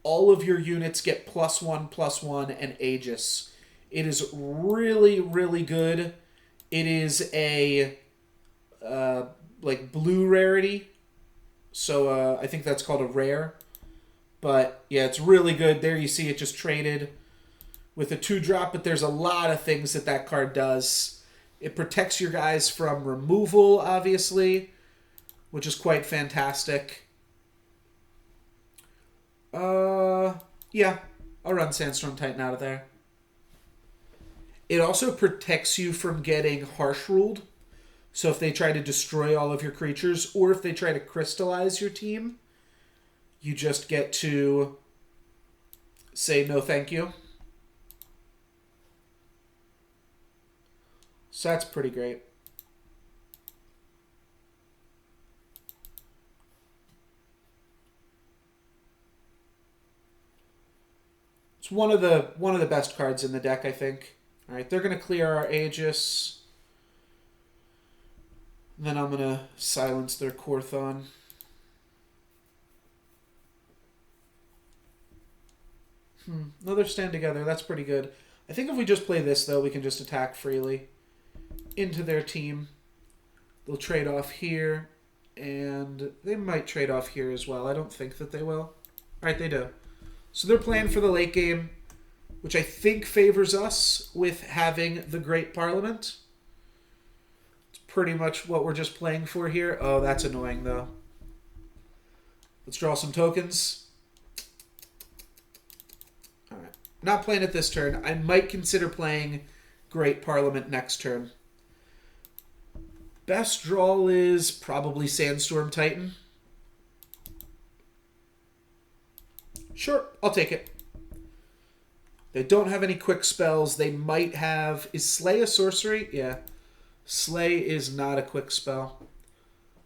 All of your units get +1/+1 and Aegis. It is really, really good. It is a like blue rarity. So I think that's called a rare. But yeah, it's really good. There you see it just traded with a 2-drop, but there's a lot of things that card does. It protects your guys from removal, obviously, which is quite fantastic. Yeah, I'll run Sandstorm Titan out of there. It also protects you from getting harsh ruled. So if they try to destroy all of your creatures, or if they try to crystallize your team, you just get to say no thank you. So that's pretty great. It's one of the best cards in the deck, I think. All right, they're going to clear our Aegis. Then I'm going to silence their Korthon. Another stand together. That's pretty good. I think if we just play this, though, we can just attack freely into their team. They'll trade off here, and they might trade off here as well. I don't think that they will. All right, they do. So they're playing for the late game, which I think favors us with having the Great Parliament. Pretty much what we're just playing for here. Oh, that's annoying, though. Let's draw some tokens. All right. Not playing it this turn. I might consider playing Great Parliament next turn. Best draw is probably Sandstorm Titan. Sure, I'll take it. They don't have any quick spells. They might have... Is Slay a sorcery? Yeah. Slay is not a quick spell.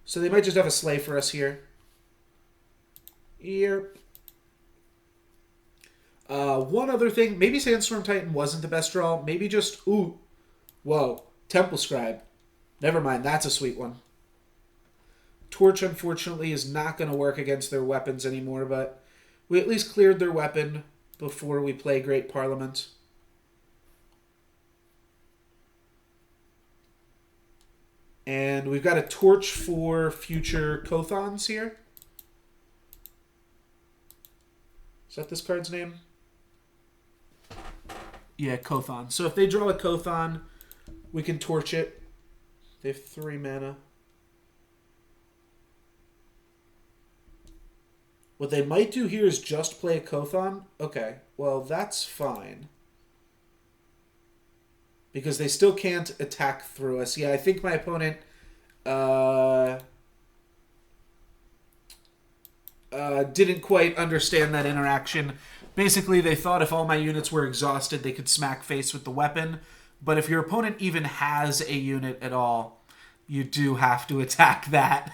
So they might just have a Slay for us here. Yep. One other thing. Maybe Sandstorm Titan wasn't the best draw. Maybe just... Ooh. Whoa. Temple Scribe. Never mind. That's a sweet one. Torch, unfortunately, is not going to work against their weapons anymore, but we at least cleared their weapon before we play Great Parliament. And we've got a Torch for future Kothons here. Is that this card's name? Yeah, Kothon. So if they draw a Kothon, we can Torch it. They have 3 mana. What they might do here is just play a Kothon. Okay, well, that's fine. because they still can't attack through us. Yeah, I think my opponent didn't quite understand that interaction. Basically, they thought if all my units were exhausted, they could smack face with the weapon. But if your opponent even has a unit at all, you do have to attack that.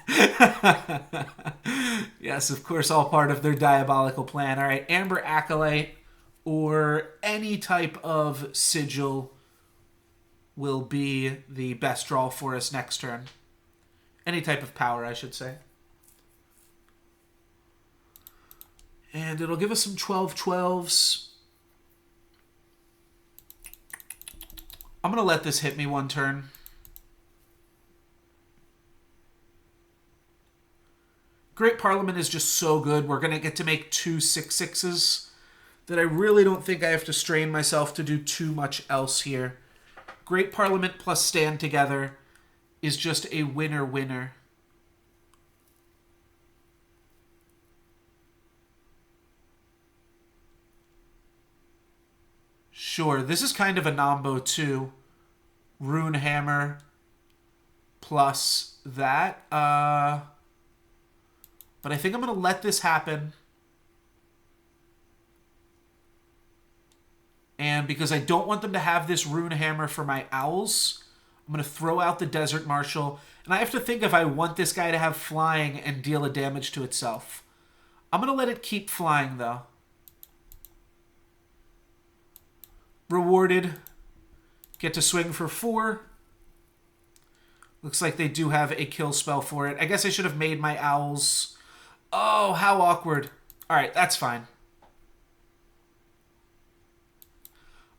Yes, of course, all part of their diabolical plan. All right, Amber Acolyte or any type of sigil will be the best draw for us next turn. Any type of power, I should say. And it'll give us some 12/12s. I'm going to let this hit me one turn. Great Parliament is just so good. We're going to get to make 2 6/6s that I really don't think I have to strain myself to do too much else here. Great Parliament plus Stand Together is just a winner-winner. Sure, this is kind of a nombo too. Rune Hammer plus that. But I think I'm going to let this happen. And because I don't want them to have this Rune Hammer for my owls, I'm going to throw out the Desert Marshal. And I have to think if I want this guy to have flying and deal a damage to itself. I'm going to let it keep flying, though. Rewarded. Get to swing for 4. Looks like they do have a kill spell for it. I guess I should have made my owls. Oh, how awkward. All right, that's fine.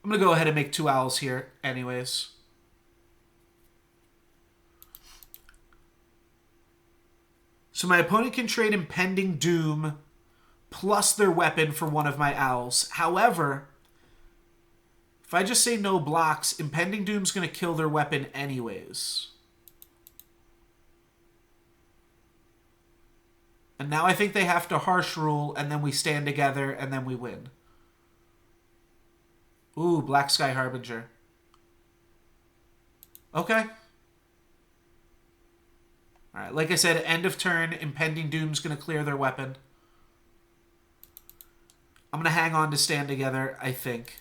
I'm going to go ahead and make 2 owls here anyways. So my opponent can trade Impending Doom plus their weapon for one of my owls. However, if I just say no blocks, Impending Doom's going to kill their weapon anyways. And now I think they have to Harsh Rule, and then we stand together, and then we win. Ooh, Black Sky Harbinger. Okay. Alright, like I said, end of turn, Impending Doom's going to clear their weapon. I'm going to hang on to Stand Together, I think.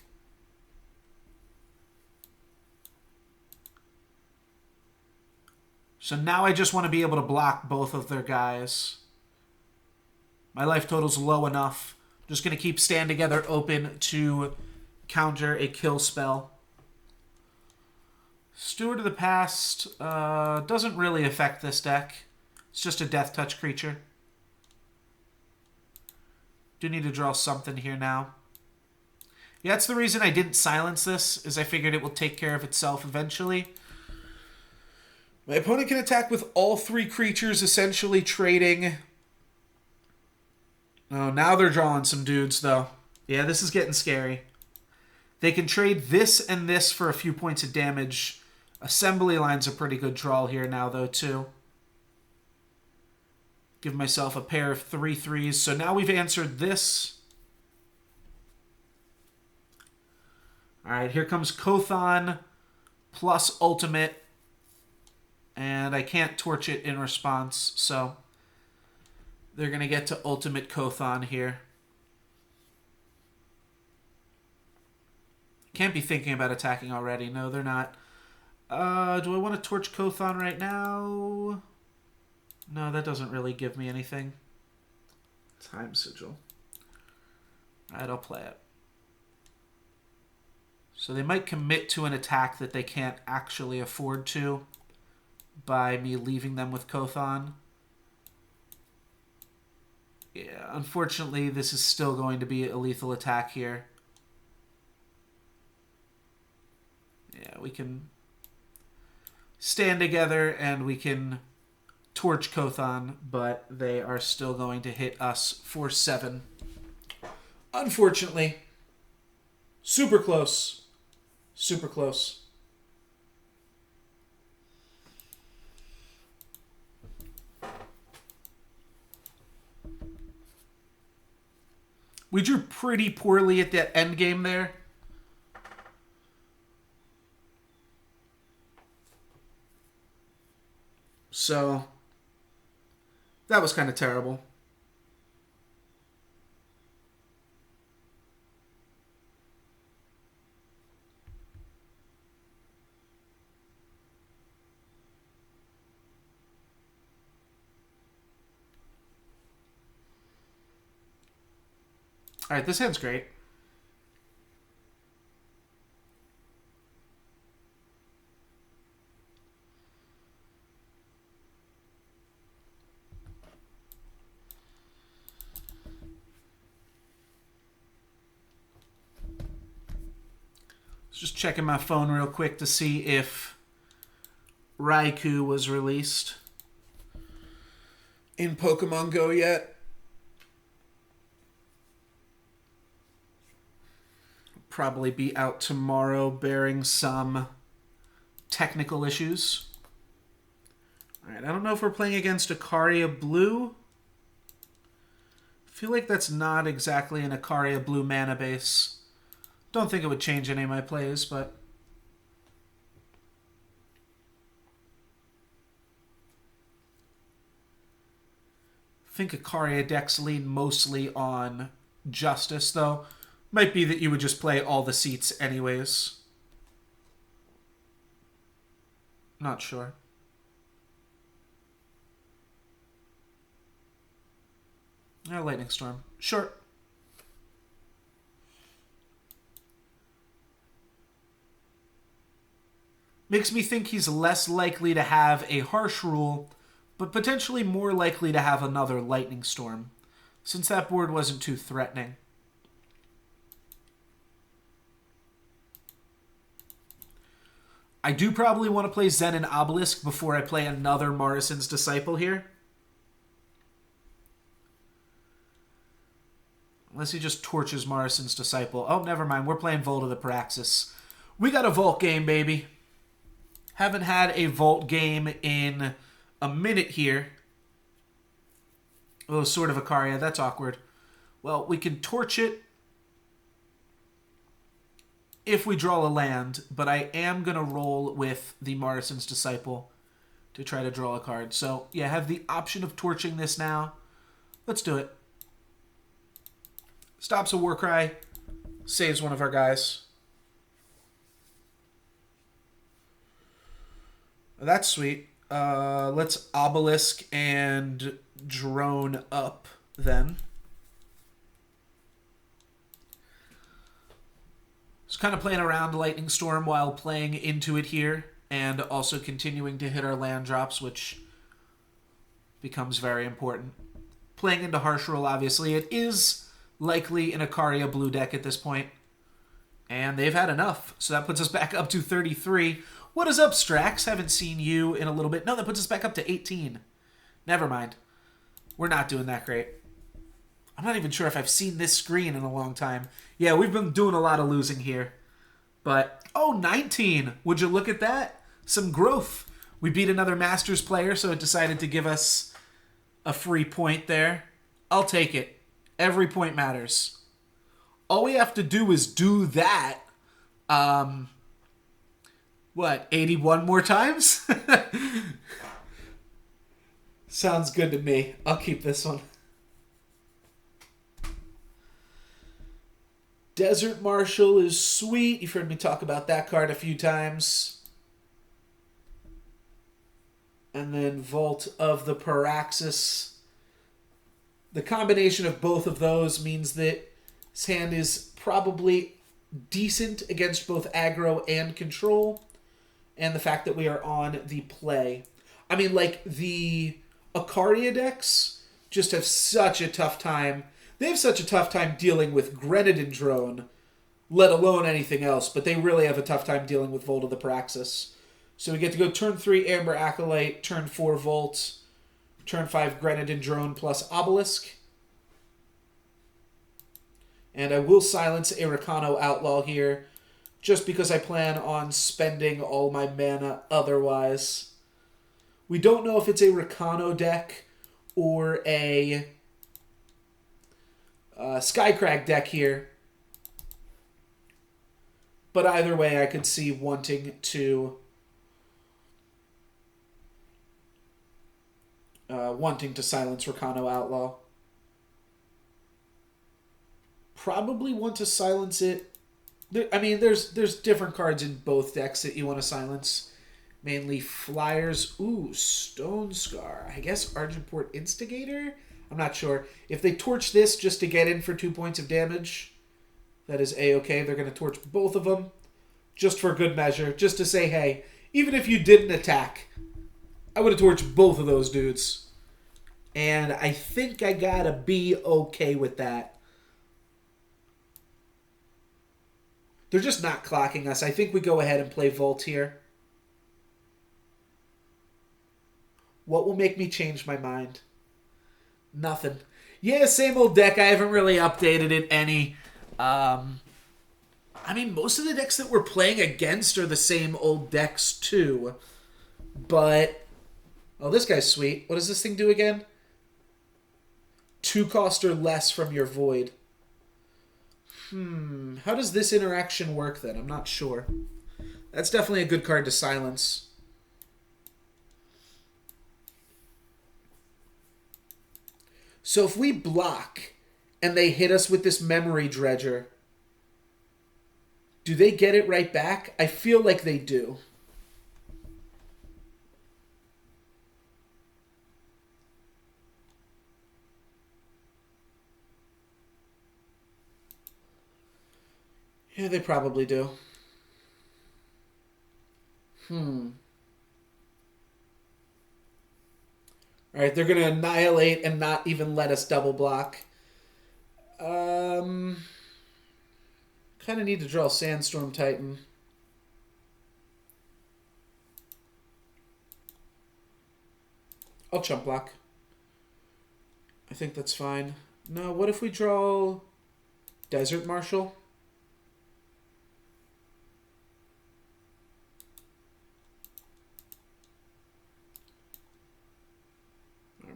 So now I just want to be able to block both of their guys. My life total's low enough. I'm just going to keep Stand Together open to counter a kill spell. Steward of the Past doesn't really affect this deck. It's just a Death Touch creature. Do need to draw something here now. Yeah, that's the reason I didn't silence this, is I figured it will take care of itself eventually. My opponent can attack with all 3 creatures, essentially trading. Oh, now they're drawing some dudes, though. Yeah, this is getting scary. They can trade this and this for a few points of damage. Assembly Line's a pretty good draw here now, though, too. Give myself a pair of 3/3s. So now we've answered this. All right, here comes Kothon plus Ultimate. And I can't torch it in response, so they're going to get to Ultimate Kothon here. Can't be thinking about attacking already. No, they're not. Do I want to torch Kothon right now? No, that doesn't really give me anything. Time Sigil. Alright, I'll play it. So they might commit to an attack that they can't actually afford to by me leaving them with Kothon. Yeah, unfortunately, this is still going to be a lethal attack here. Yeah, we can Stand Together and we can torch Kothon, but they are still going to hit us for 7. Unfortunately. Super close. Super close. We drew pretty poorly at that end game there. So that was kind of terrible. All right, this hand's great. Just checking my phone real quick to see if Raikou was released in Pokemon Go yet. Probably be out tomorrow, bearing some technical issues. Alright, I don't know if we're playing against Icaria Blue. I feel like that's not exactly an Icaria Blue mana base. Don't think it would change any of my plays, but... I think Icaria decks lean mostly on Justice, though. Might be that you would just play all the seats anyways. Not sure. Lightning Storm. Sure. Makes me think he's less likely to have a Harsh Rule, but potentially more likely to have another Lightning Storm, since that board wasn't too threatening. I do probably want to play Zen and Obelisk before I play another Morrison's Disciple here. Unless he just torches Morrison's Disciple. Oh, never mind. We're playing Vault of the Praxis. We got a Vault game, baby. Haven't had a Vault game in a minute here. Oh, Sword of Icaria. That's awkward. Well, we can torch it if we draw a land, but I am going to roll with the Morrison's Disciple to try to draw a card. So, yeah, have the option of torching this now. Let's do it. Stops a Warcry, saves one of our guys. That's sweet. Let's Obelisk and Drone up then. Just kind of playing around Lightning Storm while playing into it here, and also continuing to hit our land drops, which becomes very important. Playing into Harsh Rule, obviously. It is likely an Icaria Blue deck at this point, and they've had enough. So that puts us back up to 33. What is up, Strax? Haven't seen you in a little bit. No, that puts us back up to 18. Never mind. We're not doing that great. I'm not even sure if I've seen this screen in a long time. Yeah, we've been doing a lot of losing here. But, oh, 19. Would you look at that? Some growth. We beat another Masters player, so it decided to give us a free point there. I'll take it. Every point matters. All we have to do is do that. What, 81 more times? Sounds good to me. I'll keep this one. Desert Marshal is sweet. You've heard me talk about that card a few times. And then Vault of the Paraxis. The combination of both of those means that his hand is probably decent against both aggro and control. And the fact that we are on the play. I mean, like, the Icaria decks just have such a tough time. They have such a tough time dealing with Grenadin Drone, let alone anything else, but they really have a tough time dealing with Vault of the Praxis. So we get to go turn 3 Amber Acolyte, turn 4 Volt, turn 5 Grenadin Drone plus Obelisk. And I will silence a Rakano Outlaw here, just because I plan on spending all my mana otherwise. We don't know if it's a Rakano deck or a Skycrag deck here. But either way, I could see wanting to wanting to silence Rakano Outlaw. Probably want to silence it. I mean, there's different cards in both decks that you want to silence. Mainly Flyers. Ooh, Stone Scar. I guess Argenport Instigator? I'm not sure. If they torch this just to get in for 2 points of damage, that is A-okay. They're going to torch both of them just for good measure. Just to say, hey, even if you didn't attack, I would have torched both of those dudes. And I think I gotta be okay with that. They're just not clocking us. I think we go ahead and play Volt here. What will make me change my mind? Nothing. Yeah, same old deck. I haven't really updated it any. I mean, most of the decks that we're playing against are the same old decks too. But, oh, this guy's sweet. What does this thing do again? 2 cost or less from your void. How does this interaction work then? I'm not sure. That's definitely a good card to silence. So if we block and they hit us with this Memory Dredger, do they get it right back? I feel like they do. Yeah, they probably do. Alright, they're going to annihilate and not even let us double block. Kind of need to draw Sandstorm Titan. I'll chump block. I think that's fine. No, what if we draw Desert Marshal?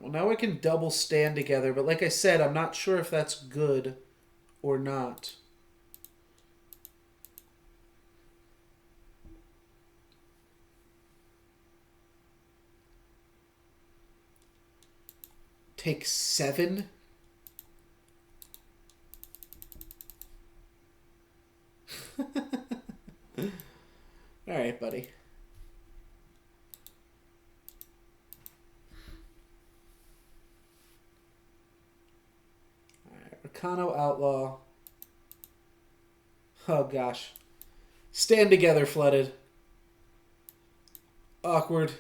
Well, now I can double stand together, but like I said, I'm not sure if that's good or not. Take 7? All right, buddy. Rakano Outlaw. Oh, gosh. Stand together, Flooded. Awkward.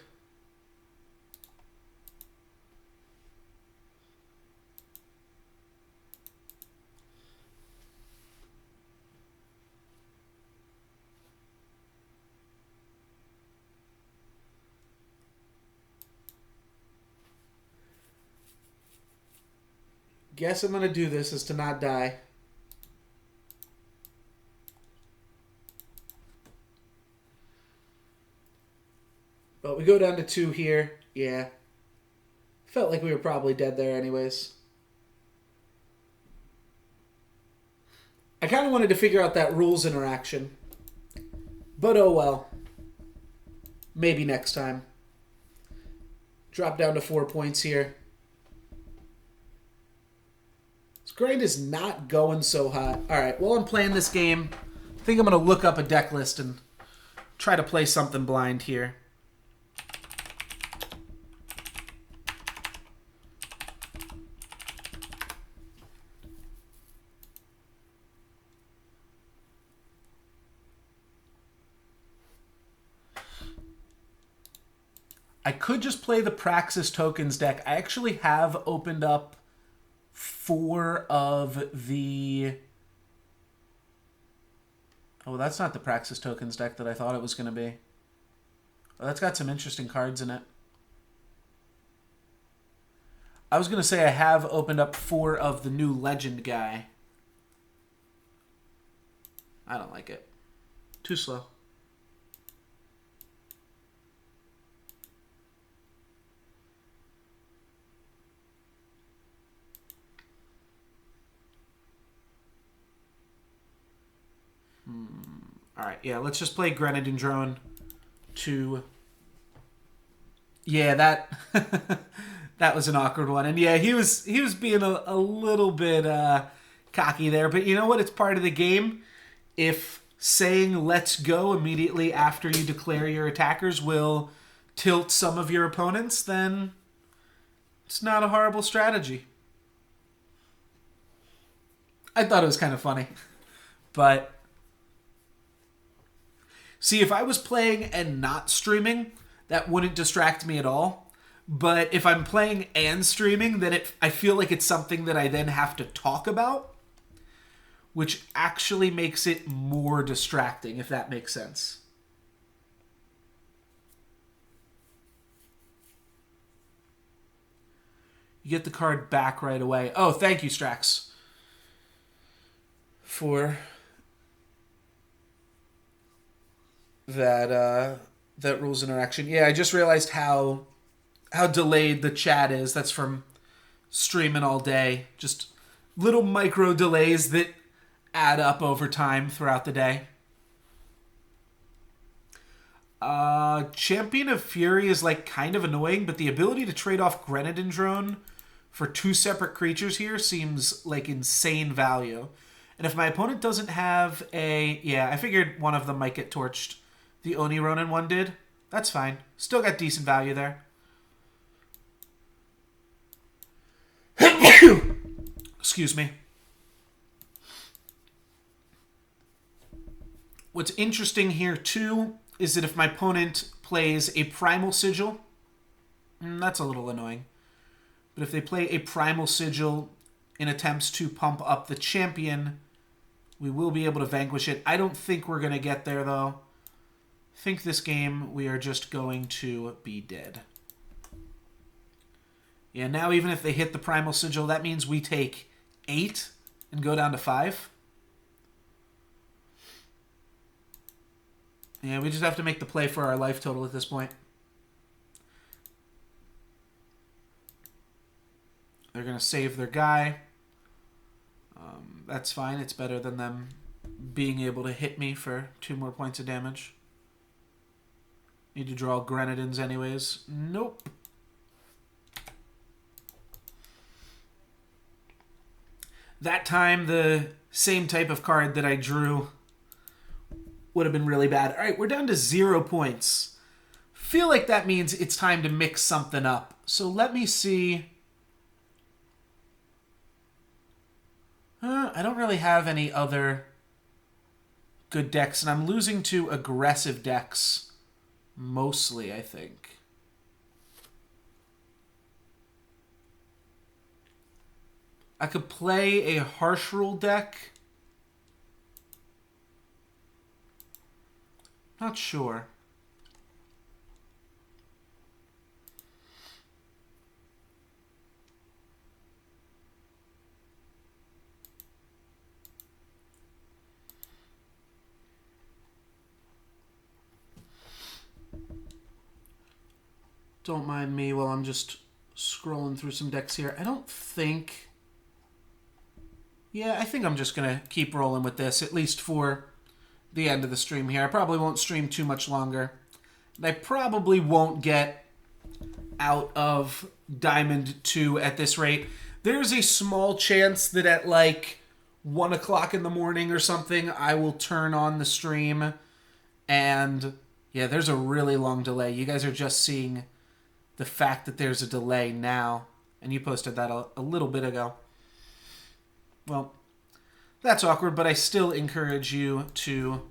Guess I'm going to do this is to not die. But we go down to 2 here. Yeah. Felt like we were probably dead there anyways. I kind of wanted to figure out that rules interaction. But oh well. Maybe next time. Drop down to 4 points here. This grind is not going so hot. Alright, while I'm playing this game, I think I'm going to look up a deck list and try to play something blind here. I could just play the Praxis Tokens deck. I actually have opened up 4 of the... Oh, that's not the Praxis Tokens deck that I thought it was going to be. Oh, that's got some interesting cards in it. I was going to say I have opened up 4 of the new Legend guy. I don't like it. Too slow. Alright, yeah, let's just play Grenadine Drone to... Yeah, that That was an awkward one. And yeah, he was being a little bit cocky there. But you know what? It's part of the game. If saying let's go immediately after you declare your attackers will tilt some of your opponents, then it's not a horrible strategy. I thought it was kind of funny. But see, if I was playing and not streaming, that wouldn't distract me at all. But if I'm playing and streaming, then I feel like it's something that I then have to talk about, which actually makes it more distracting, if that makes sense. You get the card back right away. Oh, thank you, Strax, for that rules interaction. Yeah, I just realized how delayed the chat is. That's from streaming all day. Just little micro delays that add up over time throughout the day. Champion of Fury is like kind of annoying, but the ability to trade off Grenadin Drone for 2 separate creatures here seems like insane value. And if my opponent doesn't have a... Yeah, I figured one of them might get torched. The Oni Ronin one did. That's fine. Still got decent value there. Excuse me. What's interesting here, too, is that if my opponent plays a Primal Sigil, that's a little annoying. But if they play a Primal Sigil in attempts to pump up the champion, we will be able to vanquish it. I don't think we're going to get there, though. I think this game we are just going to be dead. Yeah, now even if they hit the Primal Sigil, that means we take 8 and go down to 5. Yeah, we just have to make the play for our life total at this point. They're going to save their guy. That's fine. It's better than them being able to hit me for 2 more points of damage. Need to draw Grenadins anyways. Nope. That time, the same type of card that I drew would have been really bad. All right, we're down to 0 points. Feel like that means it's time to mix something up. So let me see. I don't really have any other good decks, and I'm losing to aggressive decks mostly, I think. I could play a Harsh Rule deck. Not sure. Don't mind me while I'm just scrolling through some decks here. I don't think... Yeah, I think I'm just going to keep rolling with this, at least for the end of the stream here. I probably won't stream too much longer. I probably won't get out of Diamond 2 at this rate. There's a small chance that at like 1 o'clock in the morning or something, I will turn on the stream. And yeah, there's a really long delay. You guys are just seeing the fact that there's a delay now. And you posted that a little bit ago. Well, that's awkward, but I still encourage you to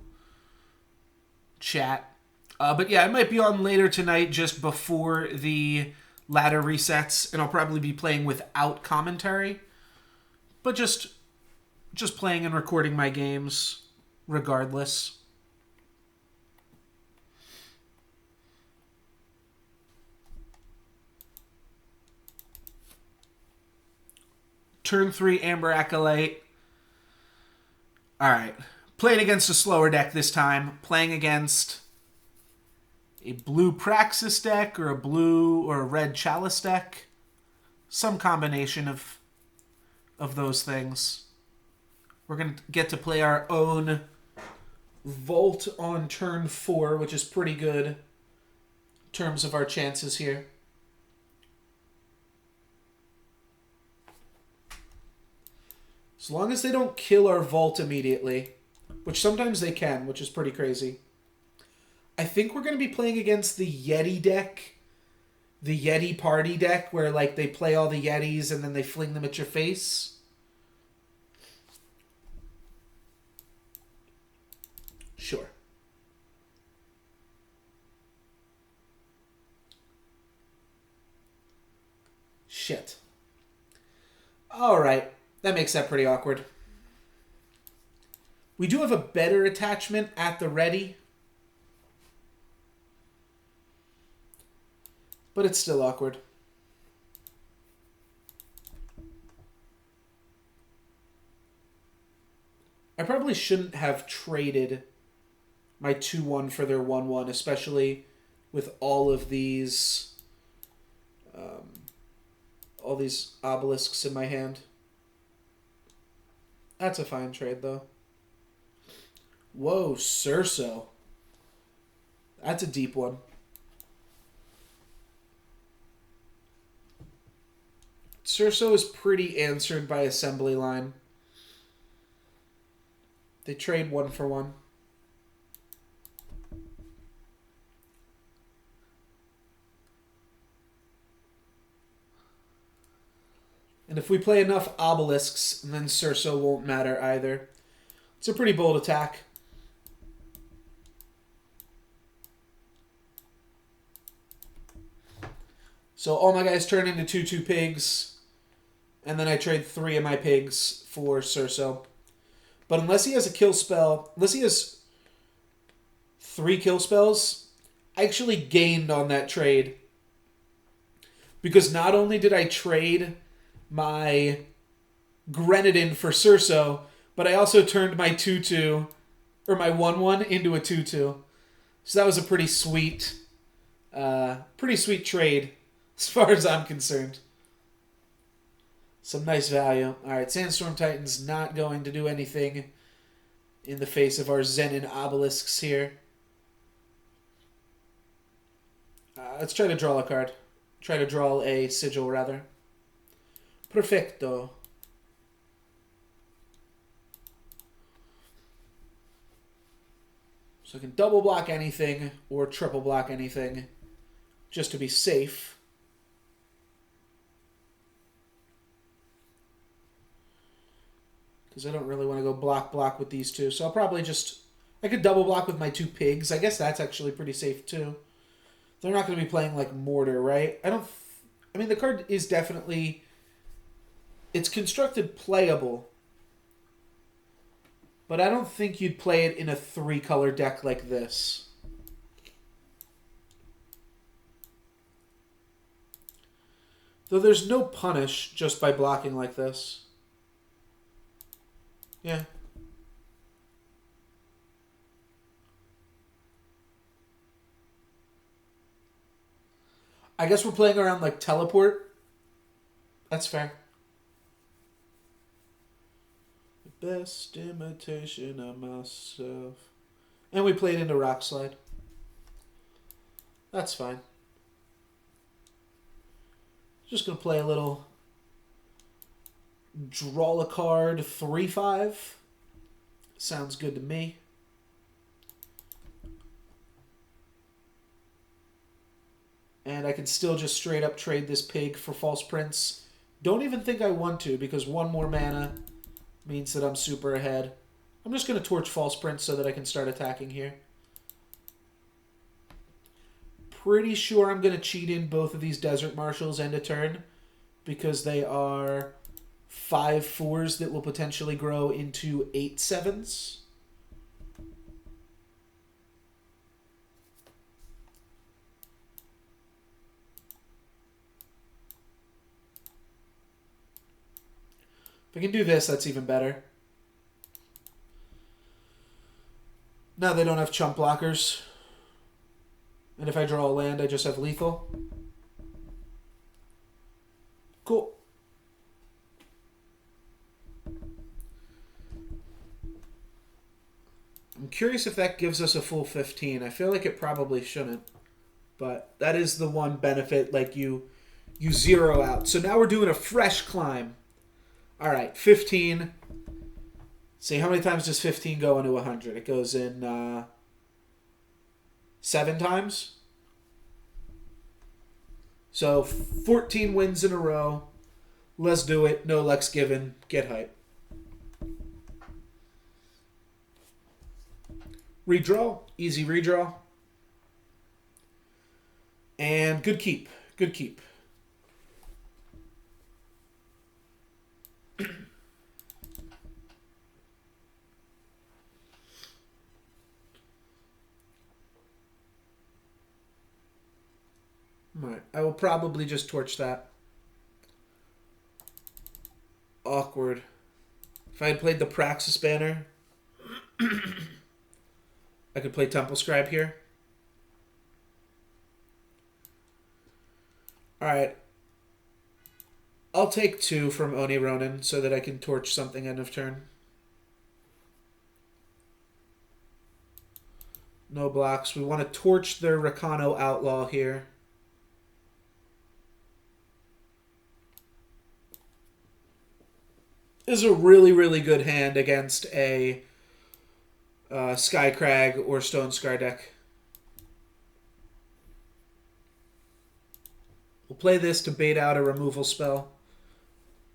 chat. But yeah, I might be on later tonight just before the ladder resets, and I'll probably be playing without commentary. But just playing and recording my games regardless. Turn 3 Amber Acolyte. Alright. Playing against a slower deck this time. Playing against a blue Praxis deck or a blue or a red Chalice deck. Some combination of those things. We're going to get to play our own Volt on turn 4, which is pretty good in terms of our chances here. As long as they don't kill our vault immediately, which sometimes they can, which is pretty crazy. I think we're going to be playing against the Yeti deck. The Yeti party deck, where like they play all the Yetis and then they fling them at your face. Sure. Shit. Alright. That makes that pretty awkward. We do have a better attachment at the ready. But it's still awkward. I probably shouldn't have traded my 2-1 for their 1-1, especially with all of these obelisks in my hand. That's a fine trade, though. Whoa, Surso. That's a deep one. Surso is pretty answered by assembly line. They trade 1 for 1. And if we play enough obelisks, then Surso won't matter either. It's a pretty bold attack. So all my guys turn into 2/2 pigs. And then I trade 3 of my pigs for Surso. But unless he has a kill spell, unless he has 3 kill spells, I actually gained on that trade. Because not only did I trade my Grenadin for Surso, but I also turned my 2/2, or my 1/1 into a 2/2. So that was a pretty sweet trade, as far as I'm concerned. Some nice value. Alright, Sandstorm Titan's not going to do anything in the face of our Zenin obelisks here. Let's try to draw a card. Try to draw a sigil, rather. Perfecto. So I can double block anything or triple block anything just to be safe. Because I don't really want to go block with these two. So I'll probably just... I could double block with my 2 pigs. I guess that's actually pretty safe too. They're not going to be playing like Mortar, right? I mean, the card is definitely... It's constructed playable. But I don't think you'd play it in a 3-color deck like this. Though there's no punish just by blocking like this. Yeah. I guess we're playing around like teleport. That's fair. The best imitation of myself. And we played into Rock Slide. That's fine. Just going to play a little draw a card 3/5. Sounds good to me. And I can still just straight up trade this pig for False Prince. Don't even think I want to, because 1 more mana means that I'm super ahead. I'm just going to Torch False Prince so that I can start attacking here. Pretty sure I'm going to cheat in both of these Desert Marshals end of turn, because they are 5/4s that will potentially grow into 8/7s. If I can do this, that's even better. Now they don't have chump blockers. And if I draw a land, I just have lethal. Cool. I'm curious if that gives us a full 15. I feel like it probably shouldn't. But that is the one benefit, like you zero out. So now we're doing a fresh climb. All right, 15. See, how many times does 15 go into 100? It goes in 7 times. So 14 wins in a row. Let's do it. No Lex given. Get hype. Redraw. Easy redraw. And good keep. Good keep. Alright, I will probably just torch that. Awkward. If I had played the Praxis banner, I could play Temple Scribe here. Alright. I'll take 2 from Oni Ronin so that I can torch something end of turn. No blocks. We want to torch their Rakano Outlaw here. This is a really, really good hand against a Sky Crag or Stone Scar deck. We'll play this to bait out a removal spell.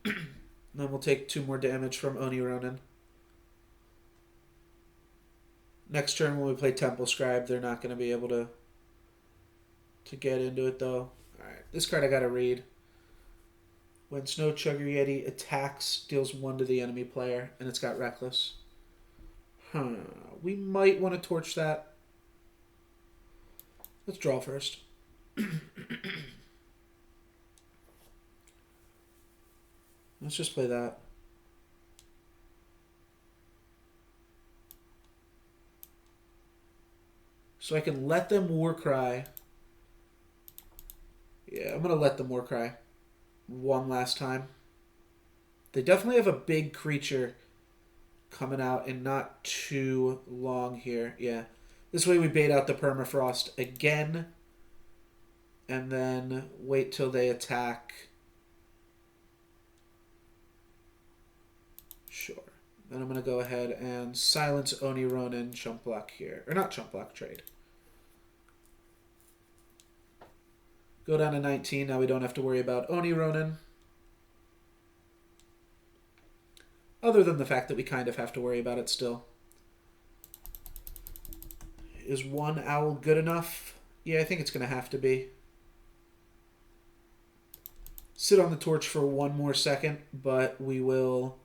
Then we'll take 2 more damage from Oni Ronin. Next turn when we play Temple Scribe, they're not going to be able to get into it though. Alright, this card I gotta read. When Snow Chugger Yeti attacks, deals 1 to the enemy player, and it's got Reckless. We might want to torch that. Let's draw first. Let's just play that. So I can let them Warcry. Yeah, I'm going to let them Warcry. 1 last time. They definitely have a big creature coming out in not too long here. Yeah. This way we bait out the Permafrost again. And then wait till they attack. Sure. Then I'm going to go ahead and silence Oni Ronin, chump block here. Or not chump block, trade. Go down to 19. Now we don't have to worry about Oni Ronin. Other than the fact that we kind of have to worry about it still. Is 1 owl good enough? Yeah, I think it's going to have to be. Sit on the torch for 1 more second, but we will...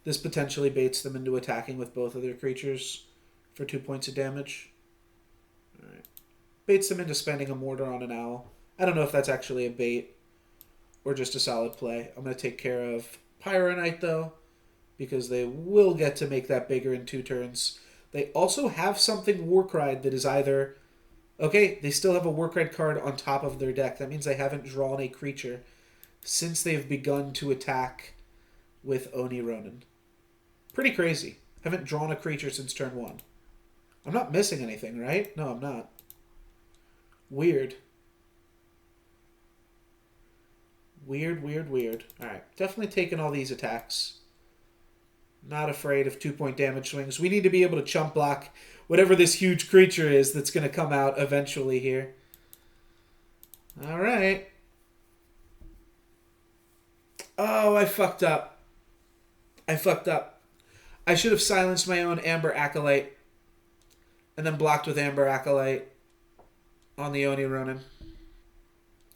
This potentially baits them into attacking with both of their creatures for 2 points of damage. Alright. Baits them into spending a mortar on an owl. I don't know if that's actually a bait or just a solid play. I'm going to take care of Pyronite, though, because they will get to make that bigger in 2 turns. They also have something Warcried that is either... Okay, they still have a Warcried card on top of their deck. That means they haven't drawn a creature since they've begun to attack with Oni Ronin. Pretty crazy. Haven't drawn a creature since turn 1. I'm not missing anything, right? No, I'm not. Weird. Weird, weird, weird. Alright, definitely taking all these attacks. Not afraid of 2-point damage swings. We need to be able to chump block whatever this huge creature is that's going to come out eventually here. Alright. Oh, I fucked up. I fucked up. I should have silenced my own Amber Acolyte and then blocked with Amber Acolyte on the Oni Ronin.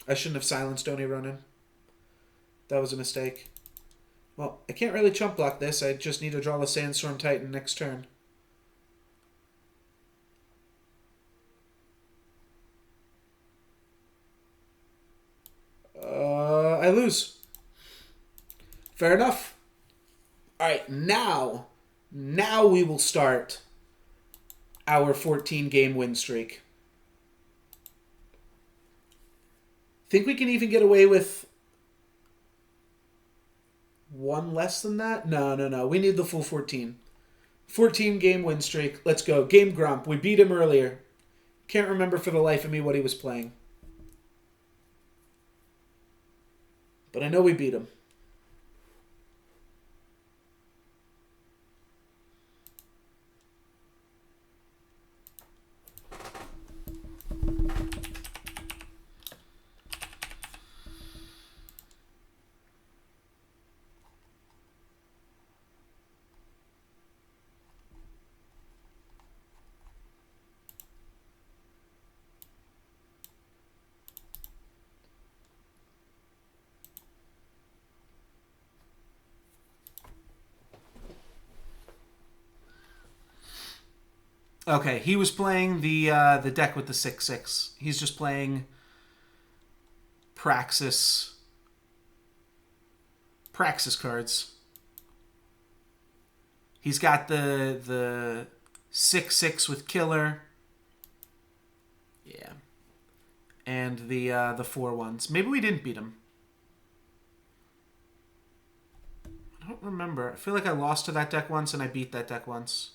I shouldn't have silenced Oni Ronin. That was a mistake. Well, I can't really chump block this. I just need to draw the Sandstorm Titan next turn. I lose. Fair enough. Alright, now we will start our 14-game win streak. Think we can even get away with 1 less than that? No. We need the full 14. 14-game win streak. Let's go. Game Grump. We beat him earlier. Can't remember for the life of me what he was playing. But I know we beat him. Okay, he was playing the deck with the 6/6. He's just playing Praxis cards. He's got the 6/6 with Killer. Yeah. And the 4/1s. Maybe we didn't beat him. I don't remember. I feel like I lost to that deck once and I beat that deck once.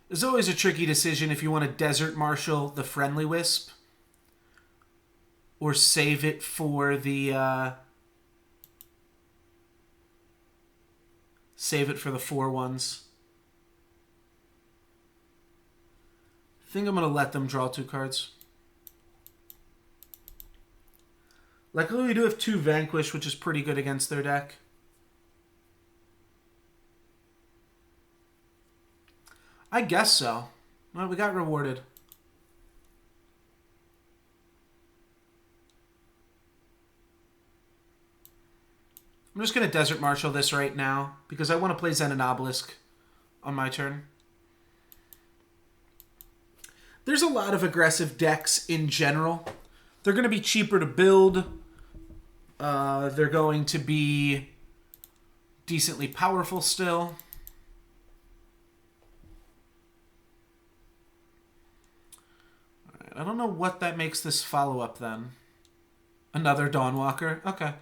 It's always a tricky decision if you want to Desert Marshal the Friendly Wisp or save it for the 4/1s. I think I'm going to let them draw 2 cards. Luckily, we do have 2 Vanquish, which is pretty good against their deck. I guess so. Well, we got rewarded. I'm just going to Desert Marshal this right now because I want to play Zen Obelisk on my turn. There's a lot of aggressive decks in general. They're going to be cheaper to build. They're going to be decently powerful still. All right, I don't know what that makes this follow-up then. Another Dawnwalker? Okay.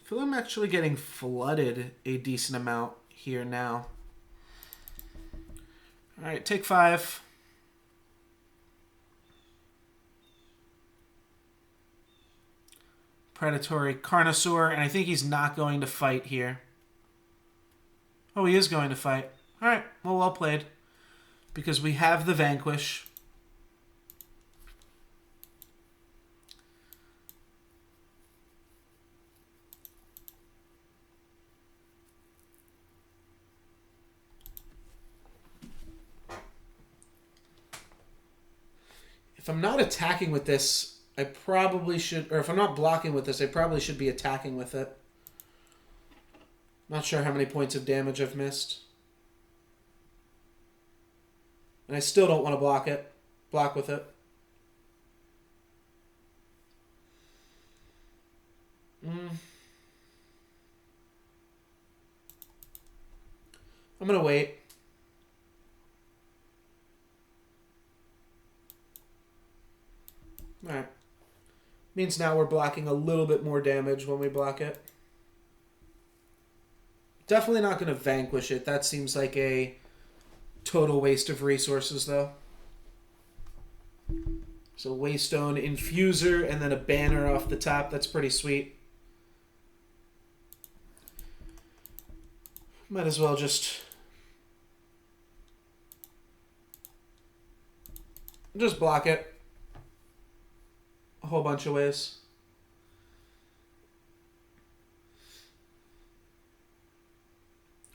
I feel I'm actually getting flooded a decent amount here now. All right, take 5. Predatory Carnosaur, and I think he's not going to fight here. Oh, he is going to fight. All right, well played. Because we have the Vanquish. If I'm not attacking with this, I probably should... Or if I'm not blocking with this, I probably should be attacking with it. Not sure how many points of damage I've missed. And I still don't want to block with it. I'm going to wait. Alright. Means now we're blocking a little bit more damage when we block it. Definitely not going to Vanquish it. That seems like a total waste of resources, though. So Waystone, Infuser, and then a banner off the top. That's pretty sweet. Might as well just block it a whole bunch of ways.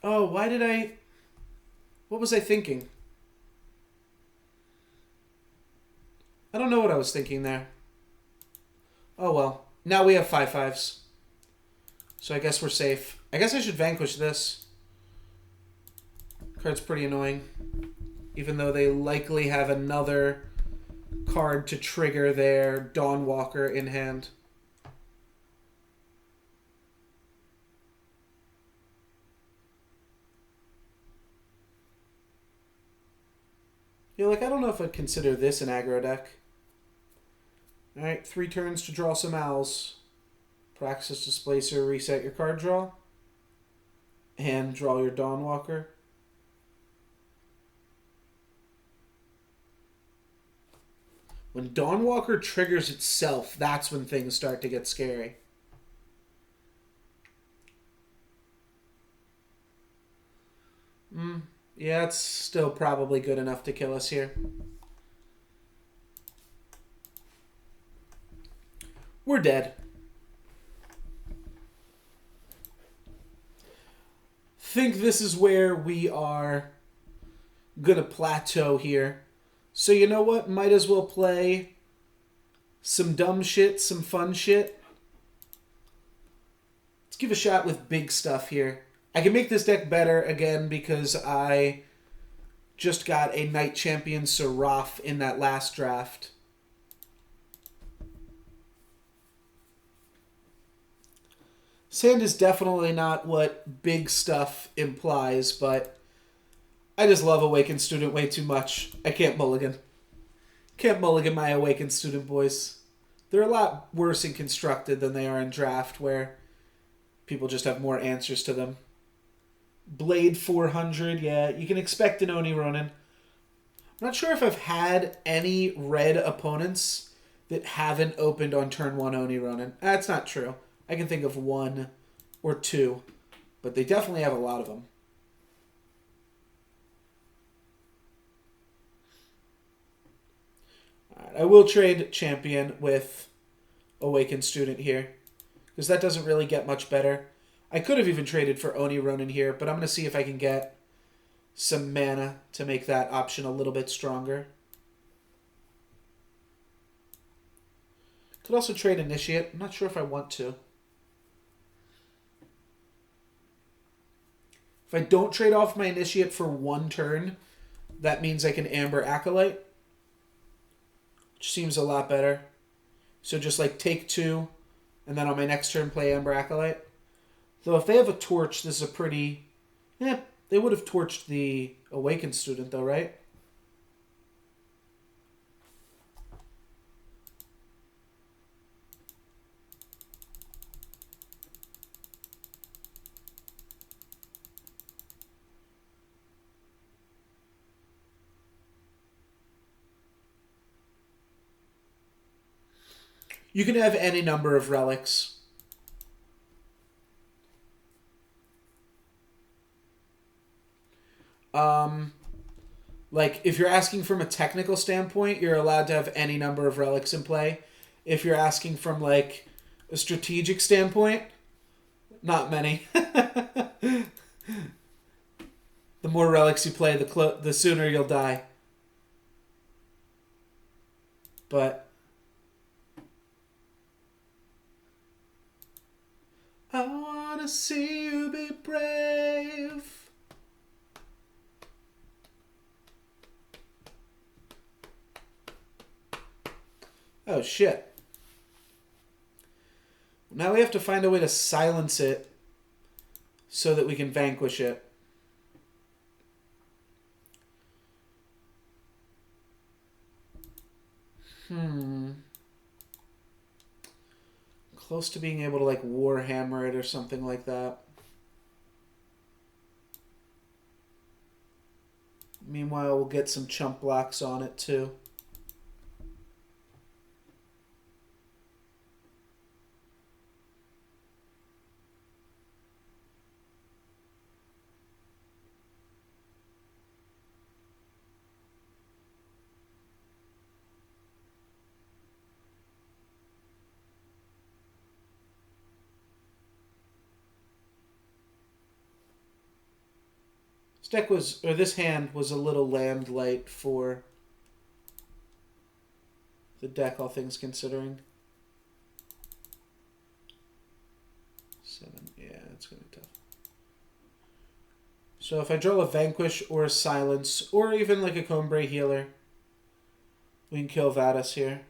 Oh, why did I... What was I thinking? I don't know what I was thinking there. Oh well. Now we have 5/5s. So I guess we're safe. I guess I should Vanquish this. Card's pretty annoying. Even though they likely have another card to trigger their Dawnwalker in hand. Yeah, like, I don't know if I'd consider this an aggro deck. Alright, 3 turns to draw some owls. Praxis Displacer, reset your card draw. And draw your Dawnwalker. When Dawnwalker triggers itself, that's when things start to get scary. Yeah, it's still probably good enough to kill us here. We're dead. Think this is where we are gonna plateau here. So you know what? Might as well play some dumb shit, some fun shit. Let's give a shot with big stuff here. I can make this deck better again because I just got a Night Champion Seraph in that last draft. Sand is definitely not what big stuff implies, but I just love Awakened Student way too much. I can't mulligan. Can't mulligan my Awakened Student boys. They're a lot worse in Constructed than they are in Draft, where people just have more answers to them. Blade 400, yeah, you can expect an Oni Ronin. I'm not sure if I've had any red opponents that haven't opened on turn 1 Oni Ronin. That's not true. I can think of 1 or 2, but they definitely have a lot of them. All right, I will trade Champion with Awakened Student here, because that doesn't really get much better. I could have even traded for Oni Ronin here, but I'm going to see if I can get some mana to make that option a little bit stronger. Could also trade Initiate. I'm not sure if I want to. If I don't trade off my Initiate for 1 turn, that means I can Amber Acolyte, which seems a lot better. So just like take 2, and then on my next turn play Amber Acolyte. Though if they have a Torch, this is a pretty... Yeah, they would have torched the Awakened Student though, right? You can have any number of relics. Like, if you're asking from a technical standpoint, you're allowed to have any number of relics in play. If you're asking from, like, a strategic standpoint, not many. The more relics you play, the sooner you'll die. But I wanna see you be brave. Oh, shit. Now we have to find a way to silence it so that we can vanquish it. Close to being able to, like, Warhammer it or something like that. Meanwhile, we'll get some chump blocks on it, too. This hand was a little land light for the deck, all things considering. 7, yeah, it's going to be tough. So if I draw a Vanquish or a Silence, or even like a Combray Healer, we can kill Vadis here.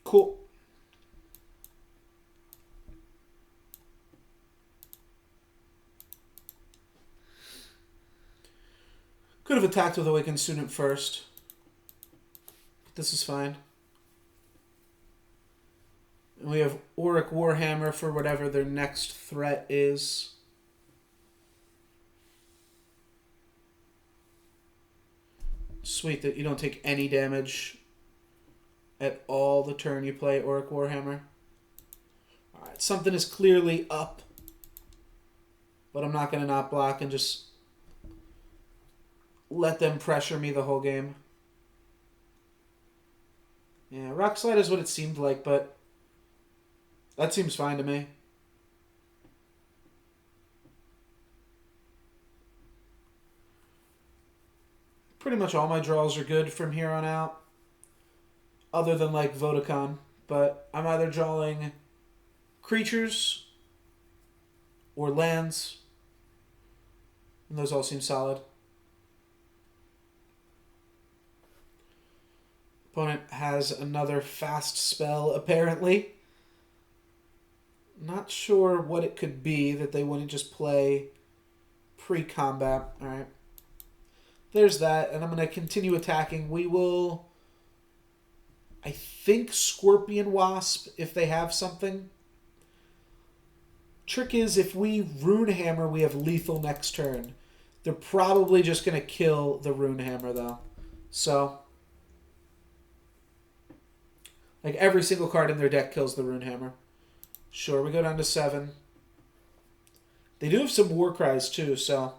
Cool. Could have attacked with Awakened Student first. But this is fine. And we have Auric Warhammer for whatever their next threat is. Sweet that you don't take any damage at all the turn you play Auric Warhammer. Alright, something is clearly up. But I'm not going to not block and just let them pressure me the whole game. Yeah, Rock Slide is what it seemed like, but that seems fine to me. Pretty much all my draws are good from here on out, other than like Vodacon. But I'm either drawing creatures or lands, and those all seem solid. Opponent has another fast spell, apparently. Not sure what it could be that they wouldn't just play pre-combat. Alright. There's that, and I'm going to continue attacking. We will, I think, Scorpion Wasp if they have something. Trick is, if we Rune Hammer, we have lethal next turn. They're probably just going to kill the Rune Hammer, though. So, like, every single card in their deck kills the Rune Hammer. Sure, we go down to 7. They do have some War Cries, too, so...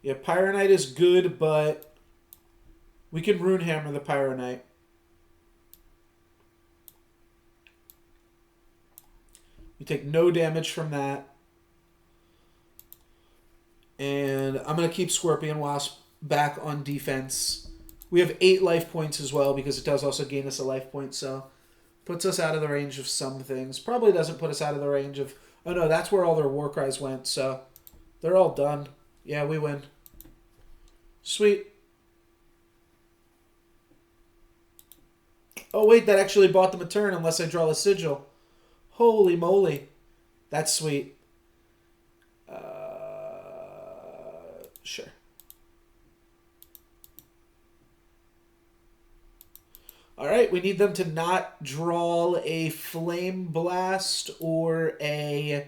Yeah, Pyro Knight is good, but we can Rune Hammer the Pyro Knight. We take no damage from that. And I'm going to keep Scorpion Wasp back on defense. We have 8 life points as well, because it does also gain us a life point, so puts us out of the range of some things. Probably doesn't put us out of the range of... Oh no, that's where all their War Cries went, so they're all done. Yeah, we win. Sweet. Oh wait, that actually bought them a turn unless I draw a sigil. Holy moly. That's sweet. Sure. Alright, we need them to not draw a Flame Blast or a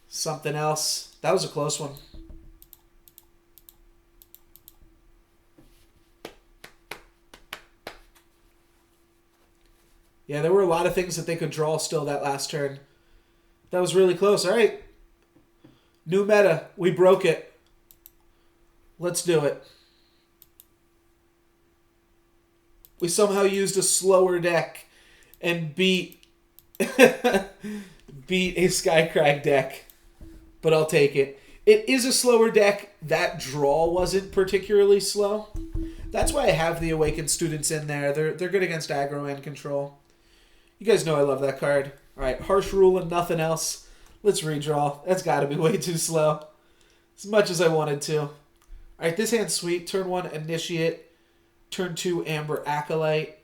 something else. That was a close one. Yeah, there were a lot of things that they could draw still that last turn. That was really close. All right. New meta. We broke it. Let's do it. We somehow used a slower deck and beat a Skycrag deck. But I'll take it. It is a slower deck. That draw wasn't particularly slow. That's why I have the Awakened Students in there. They're good against aggro and control. You guys know I love that card. All right, Harsh Rule and nothing else. Let's redraw. That's got to be way too slow. As much as I wanted to. All right, this hand's sweet. Turn 1, Initiate. Turn 2, Amber Acolyte.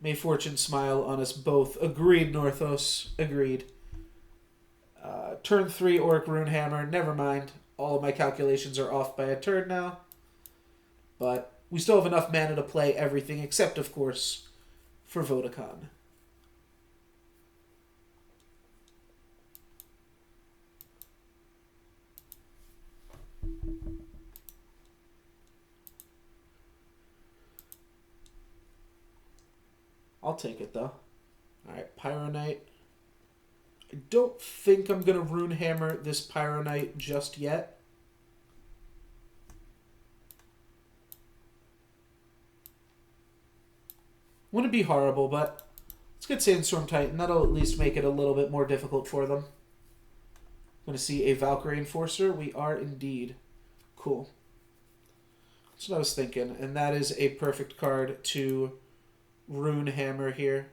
May fortune smile on us both. Agreed, Northos. Agreed. Turn 3, Auric Runehammer. Never mind. All of my calculations are off by a turn now. But we still have enough mana to play everything, except, of course, for Vodacon. I'll take it, though. Alright, Pyro Knight. I don't think I'm going to Rune Hammer this Pyro Knight just yet. Wouldn't be horrible, but let's get Sandstorm Titan. That'll at least make it a little bit more difficult for them. I'm going to see a Valkyrie Enforcer. We are indeed. Cool. That's what I was thinking. And that is a perfect card to Rune Hammer here.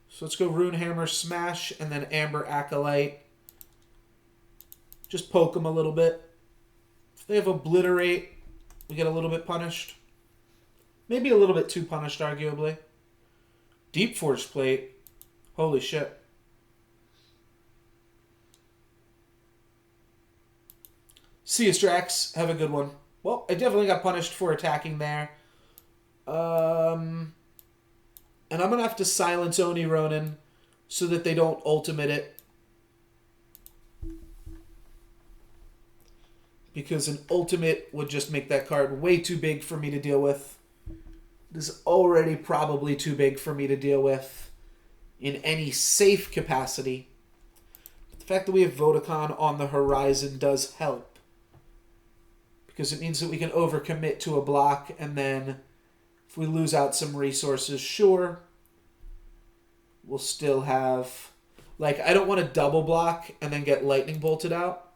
So let's go Rune Hammer, Smash, and then Amber Acolyte. Just poke them a little bit. If they have Obliterate, we get a little bit punished. Maybe a little bit too punished, arguably. Deep Forge Plate. Holy shit. Seastrax, have a good one. Well, I definitely got punished for attacking there. And I'm going to have to silence Oni Ronin so that they don't ultimate it. Because an ultimate would just make that card way too big for me to deal with. It is already probably too big for me to deal with in any safe capacity. But the fact that we have Vodacon on the horizon does help. Because it means that we can overcommit to a block, and then if we lose out some resources, sure, we'll still have Like, I don't want to double block and then get lightning bolted out.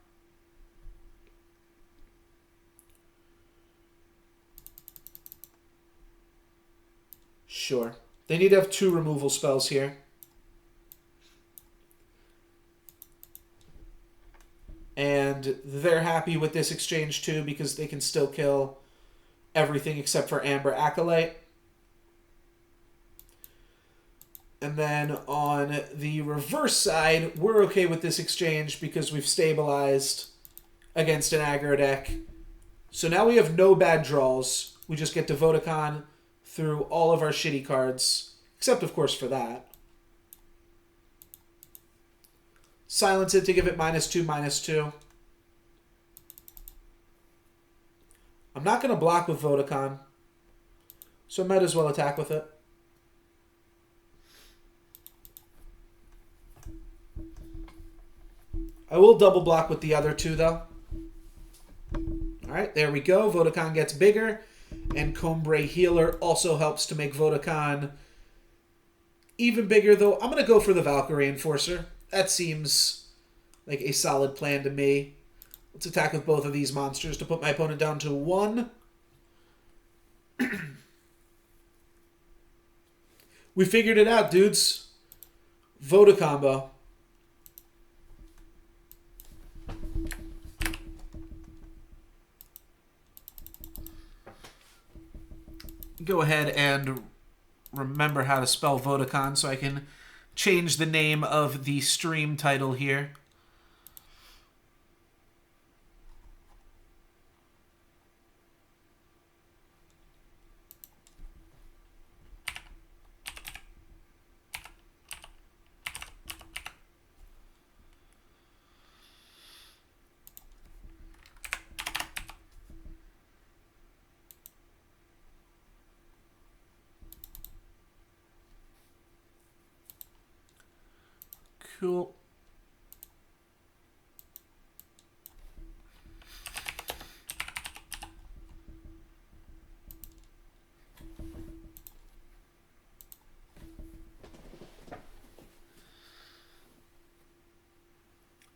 Sure. They need to have 2 removal spells here. And they're happy with this exchange too because they can still kill everything except for Amber Acolyte. And then on the reverse side, we're okay with this exchange because we've stabilized against an aggro deck. So now we have no bad draws. We just get to Vodacon through all of our shitty cards, except of course for that. Silence it to give it -2/-2. I'm not going to block with Vodacon, so I might as well attack with it. I will double block with the other 2, though. Alright, there we go. Vodacon gets bigger, and Combray Healer also helps to make Vodacon even bigger, though I'm going to go for the Valkyrie Enforcer. That seems like a solid plan to me. Let's attack with both of these monsters to put my opponent down to 1. We figured it out, dudes. Voda combo. Go ahead and remember how to spell Vodacon so I can change the name of the stream title here. Cool.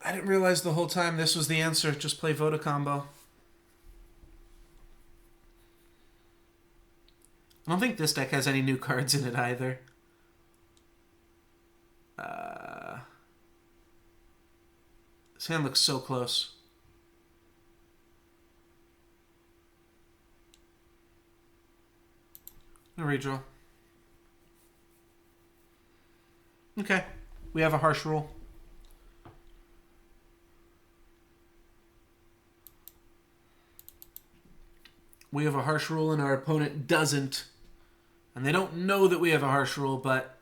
I didn't realize the whole time this was the answer. Just play Voda combo. I don't think this deck has any new cards in it either. This hand looks so close. A redraw. Okay. We have a harsh rule. We have a harsh rule and our opponent doesn't. And they don't know that we have a harsh rule, but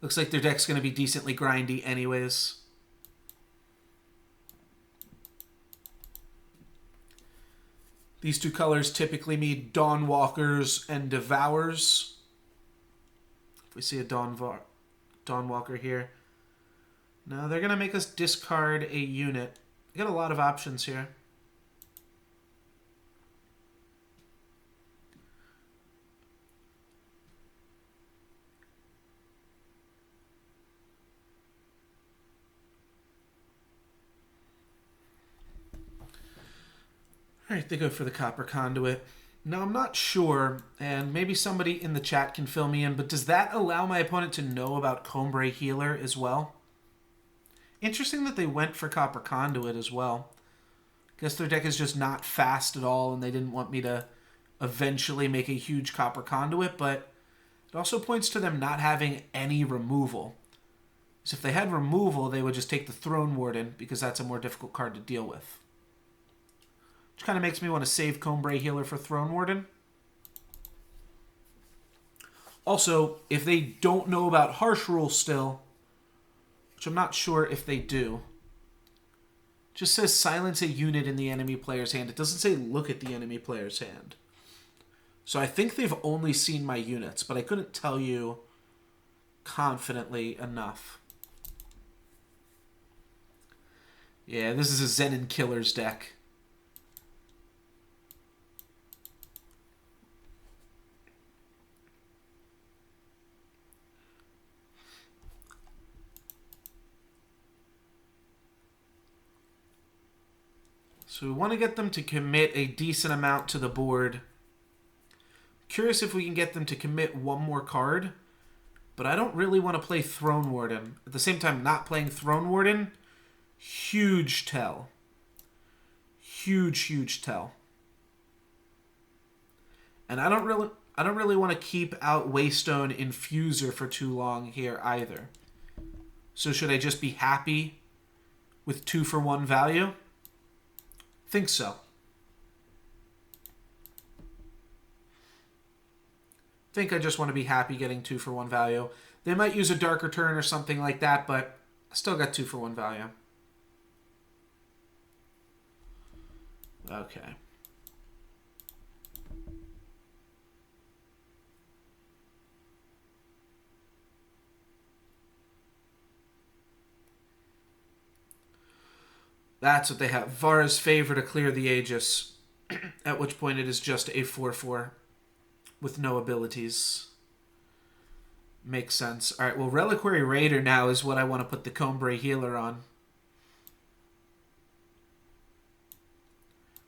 looks like their deck's going to be decently grindy anyways. These 2 colors typically mean Dawnwalkers and Devours. If we see a Dawnwalker here. No, they're going to make us discard a unit. We got a lot of options here. Alright, they go for the Copper Conduit. Now, I'm not sure, and maybe somebody in the chat can fill me in, but does that allow my opponent to know about Combray Healer as well? Interesting that they went for Copper Conduit as well. Guess their deck is just not fast at all, and they didn't want me to eventually make a huge Copper Conduit, but it also points to them not having any removal. Because if they had removal, they would just take the Throne Warden, because that's a more difficult card to deal with. Which kind of makes me want to save Combray Healer for Throne Warden. Also, if they don't know about Harsh Rule still, which I'm not sure if they do, it just says silence a unit in the enemy player's hand. It doesn't say look at the enemy player's hand. So I think they've only seen my units, but I couldn't tell you confidently enough. Yeah, this is a Zenin Killers deck. So we want to get them to commit a decent amount to the board. Curious if we can get them to commit one more card. But I don't really want to play Throne Warden. At the same time, not playing Throne Warden, huge tell. Huge, huge tell. And I don't really want to keep out Waystone Infuser for too long here either. So should I just be happy with 2-for-1 value? Think so. Think I just want to be happy getting 2-for-1 value. They might use a darker turn or something like that, but I still got 2-for-1 value. Okay. That's what they have. Vara's Favor to clear the Aegis, at which point it is just a 4-4 with no abilities. Makes sense. All right, well, Reliquary Raider now is what I want to put the Combray Healer on.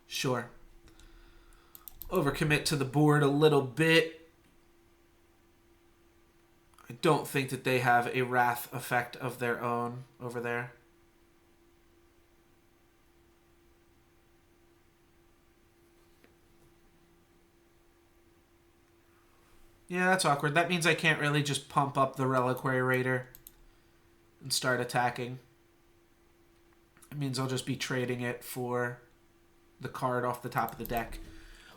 Sure. Overcommit to the board a little bit. I don't think that they have a Wrath effect of their own over there. Yeah, that's awkward. That means I can't really just pump up the Reliquary Raider and start attacking. It means I'll just be trading it for the card off the top of the deck.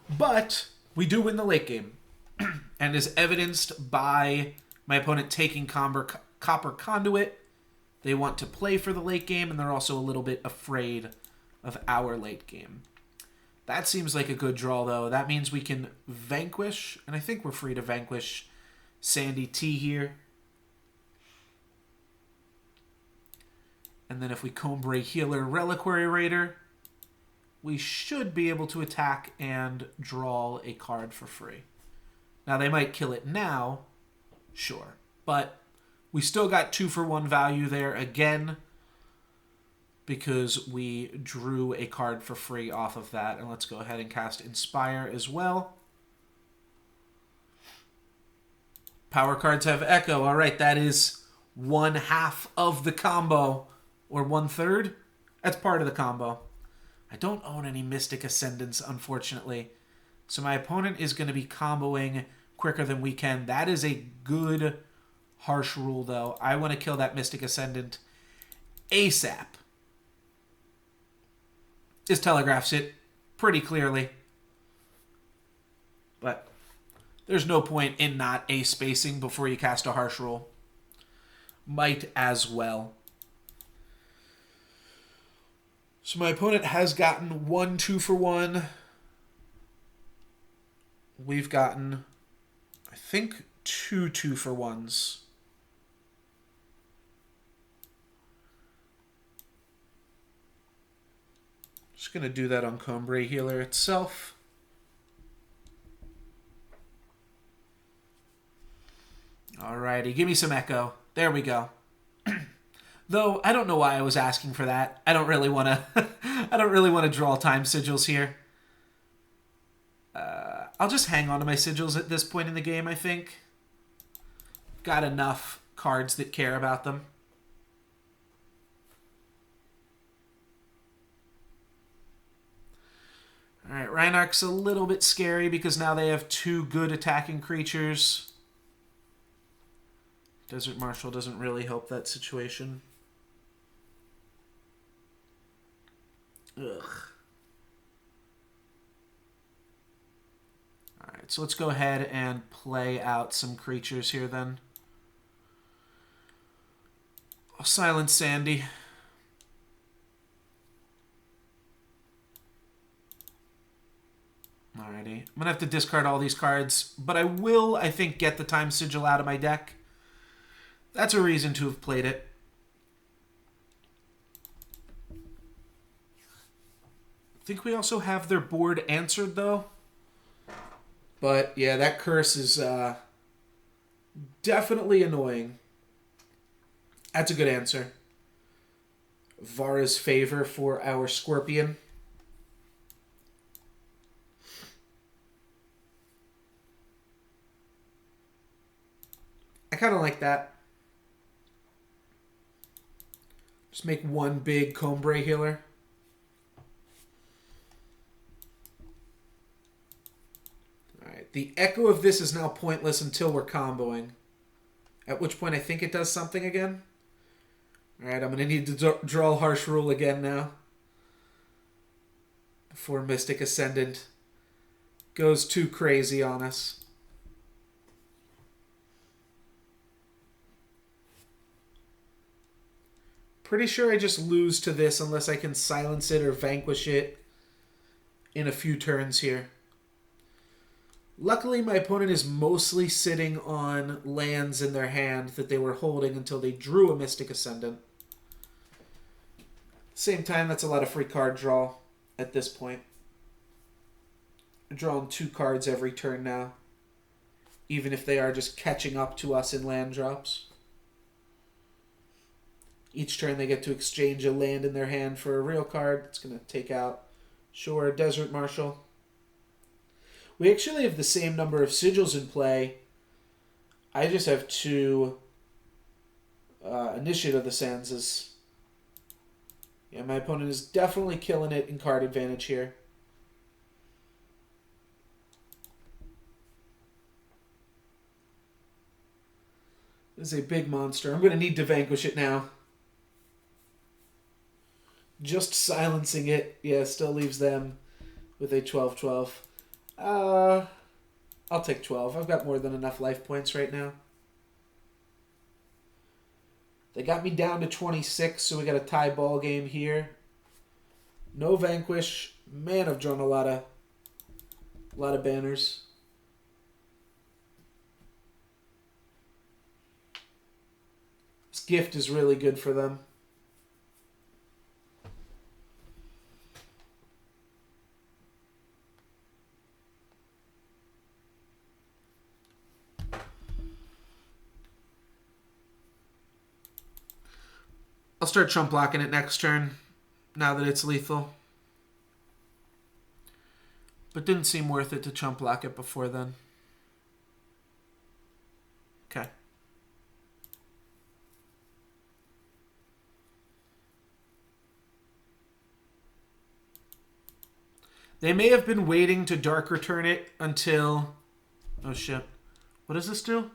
But we do win the late game. And as evidenced by my opponent taking Copper Conduit, they want to play for the late game, and they're also a little bit afraid of our late game. That seems like a good draw, though. That means we can vanquish, and I think we're free to vanquish Sandy T here. And then if we Combray Healer Reliquary Raider, we should be able to attack and draw a card for free. Now, they might kill it now, sure. But we still got 2-for-1 value there again, because we drew a card for free off of that. And let's go ahead and cast Inspire as well. Power cards have Echo. All right, that is 1/2 of the combo, or 1/3. That's part of the combo. I don't own any Mystic Ascendants, unfortunately. So my opponent is going to be comboing quicker than we can. That is a good harsh rule, though. I want to kill that Mystic Ascendant ASAP. This telegraphs it pretty clearly. But there's no point in not A-spacing before you cast a harsh rule. Might as well. So my opponent has gotten 1 2-for-1. We've gotten, I think, 2 2-for-1s. Just going to do that on Combray Healer itself. Alrighty, give me some Echo. There we go. Though I don't know why I was asking for that. I don't really want to. I don't really want to draw time sigils here. I'll just hang on to my sigils at this point in the game. I think got enough cards that care about them. All right, Reinarch's a little bit scary because now they have 2 good attacking creatures. Desert Marshal doesn't really help that situation. Ugh. Alright, so let's go ahead and play out some creatures here then. I'll silence Sandy. Alrighty. I'm going to have to discard all these cards, but I will, I think, get the Time Sigil out of my deck. That's a reason to have played it. I think we also have their board answered, though. But, yeah, that curse is definitely annoying. That's a good answer. Vara's Favor for our Scorpion. kind of like that. Just make one big Combray healer. Alright, the echo of this is now pointless until we're comboing. At which point I think it does something again. Alright, I'm going to need to draw Harsh Rule again now. Before Mystic Ascendant goes too crazy on us. Pretty sure I just lose to this unless I can silence it or vanquish it in a few turns here. Luckily, my opponent is mostly sitting on lands in their hand that they were holding until they drew a Mystic Ascendant. Same time, that's a lot of free card draw at this point. I'm drawing 2 cards every turn now, even if they are just catching up to us in land drops. Each turn they get to exchange a land in their hand for a real card. It's going to take out, sure, Desert Marshal. We actually have the same number of sigils in play. I just have 2 Initiate of the Sands. Yeah, my opponent is definitely killing it in card advantage here. This is a big monster. I'm going to need to vanquish it now. Just silencing it, yeah, still leaves them with a 12-12. I'll take 12. I've got more than enough life points right now. They got me down to 26, so we got a tie ball game here. No vanquish. Man, I've drawn a lot of banners. This gift is really good for them. I'll start chump blocking it next turn, now that it's lethal. But didn't seem worth it to chump block it before then. Okay. They may have been waiting to Dark Return it until... Oh shit. What does this do?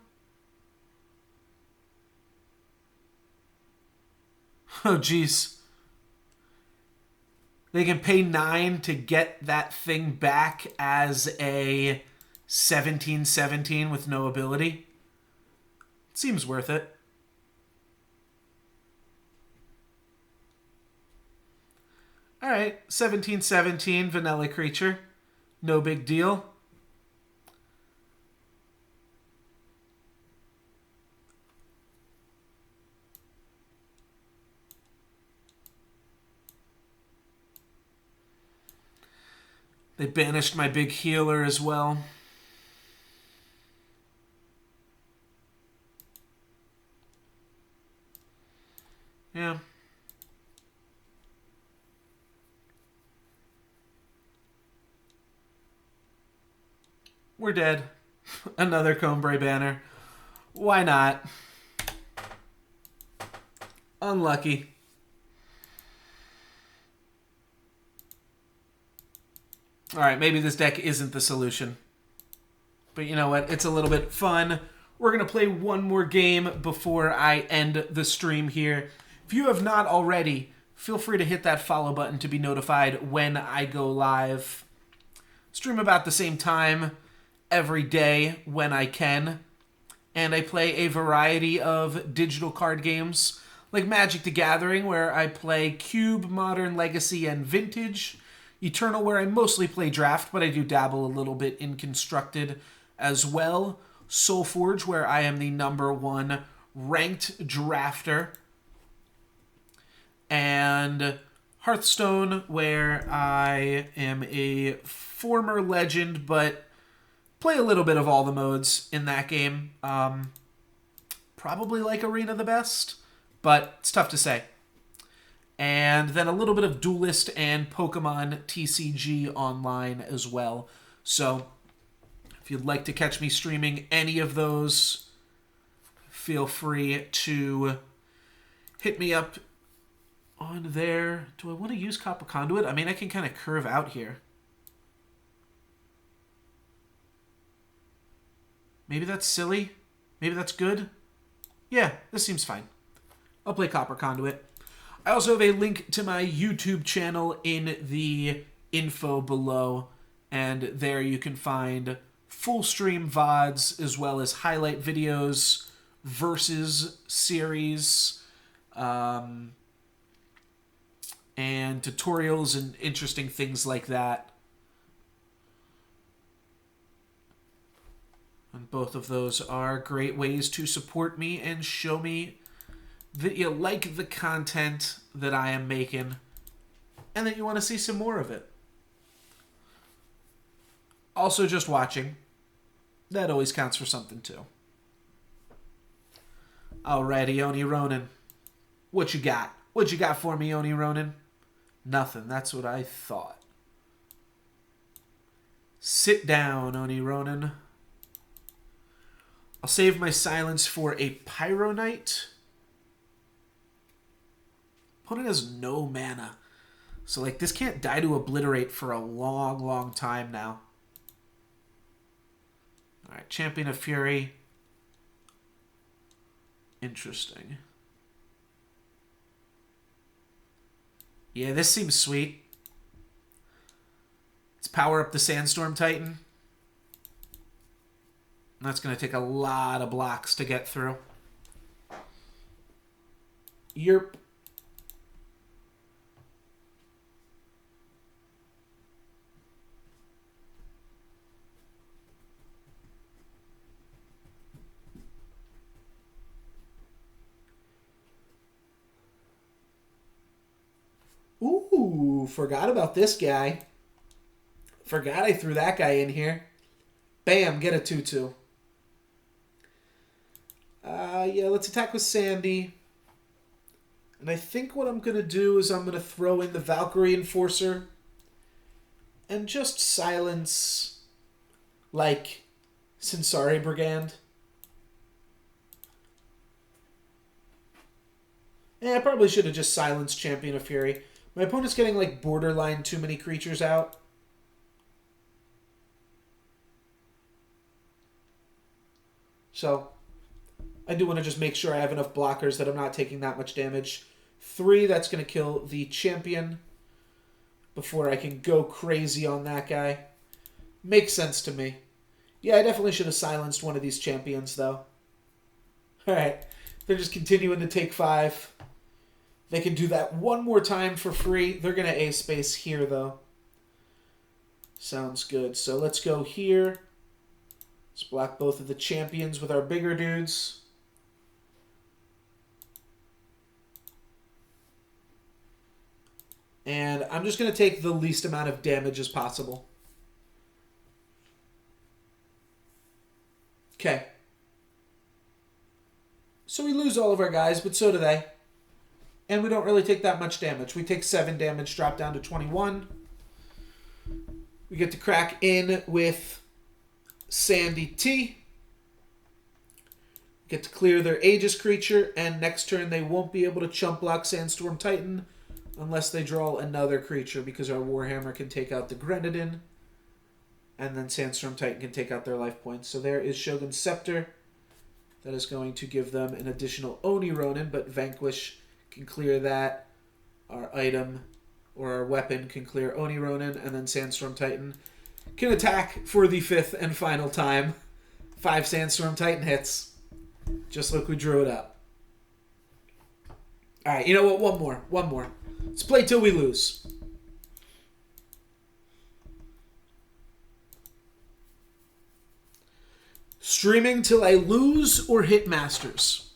Oh, jeez. They can pay 9 to get that thing back as a 17/17 with no ability. Seems worth it. Alright, 17/17, vanilla creature. No big deal. They banished my big healer as well. Yeah. We're dead. Another Combray banner. Why not? Unlucky. Alright, maybe this deck isn't the solution. But you know what? It's a little bit fun. We're going to play one more game before I end the stream here. If you have not already, feel free to hit that follow button to be notified when I go live. Stream about the same time every day when I can. And I play a variety of digital card games, like Magic the Gathering, where I play Cube, Modern, Legacy, and Vintage. Eternal, where I mostly play Draft, but I do dabble a little bit in Constructed as well. Soulforge, where I am the #1 ranked drafter. And Hearthstone, where I am a former legend, but play a little bit of all the modes in that game. Probably like Arena the best, but it's tough to say. And then a little bit of Duelist and Pokemon TCG online as well. So if you'd like to catch me streaming any of those, feel free to hit me up on there. Do I want to use Copper Conduit? I mean, I can kind of curve out here. Maybe that's silly. Maybe that's good. Yeah, this seems fine. I'll play Copper Conduit. I also have a link to my YouTube channel in the info below, and there you can find full stream VODs as well as highlight videos, versus series, and tutorials and interesting things like that. And both of those are great ways to support me and show me that you like the content that I am making and that you want to see some more of it. Also, just watching. That always counts for something, too. Alrighty, Oni Ronin. What you got? What you got for me, Oni Ronin? Nothing. That's what I thought. Sit down, Oni Ronin. I'll save my silence for a Pyro Knight. Opponent has no mana. So, like, this can't die to obliterate for a long, long time now. Alright, Champion of Fury. Interesting. Yeah, this seems sweet. Let's power up the Sandstorm Titan. That's going to take a lot of blocks to get through. Yerp. Ooh, forgot about this guy. Forgot I threw that guy in here. Bam, get a 2-2. Yeah, let's attack with Sandy. And I think what I'm going to do is I'm going to throw in the Valkyrie Enforcer. And just silence, like, Sinsari Brigand. Yeah, I probably should have just silenced Champion of Fury. My opponent's getting, like, borderline too many creatures out. So, I do want to just make sure I have enough blockers that I'm not taking that much damage. 3, that's going to kill the champion before I can go crazy on that guy. Makes sense to me. Yeah, I definitely should have silenced one of these champions, though. Alright, they're just continuing to take 5. They can do that one more time for free. They're going to A-space here, though. Sounds good. So let's go here. Let's block both of the champions with our bigger dudes. And I'm just going to take the least amount of damage as possible. Okay. So we lose all of our guys, but so do they. And we don't really take that much damage. We take 7 damage, drop down to 21. We get to crack in with Sandy T. Get to clear their Aegis creature, and next turn they won't be able to chump block Sandstorm Titan unless they draw another creature, because our Warhammer can take out the Grenadin, and then Sandstorm Titan can take out their life points. So there is Shogun's Scepter. That is going to give them an additional Oni Ronin, but Vanquish can clear that. Our item, or our weapon, can clear Oni Ronin, and then Sandstorm Titan can attack for the 5th and final time. 5 Sandstorm Titan hits. Just like we drew it up. Alright, you know what? One more. Let's play till we lose. Streaming till I lose or hit Masters.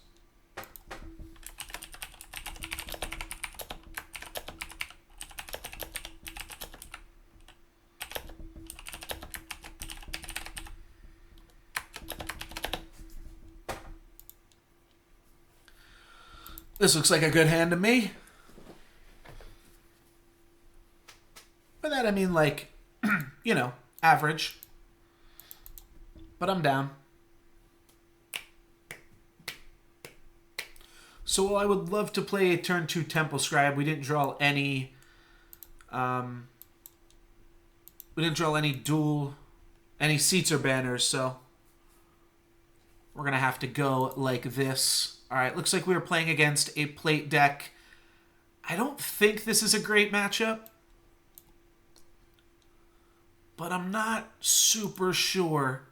This looks like a good hand to me. By that I mean, like, you know, average. But I'm down. So while I would love to play a turn 2 Temple Scribe, we didn't draw any... we didn't draw any seats or banners, so... we're going to have to go like this. Alright, looks like we were playing against a plate deck. I don't think this is a great matchup, but I'm not super sure.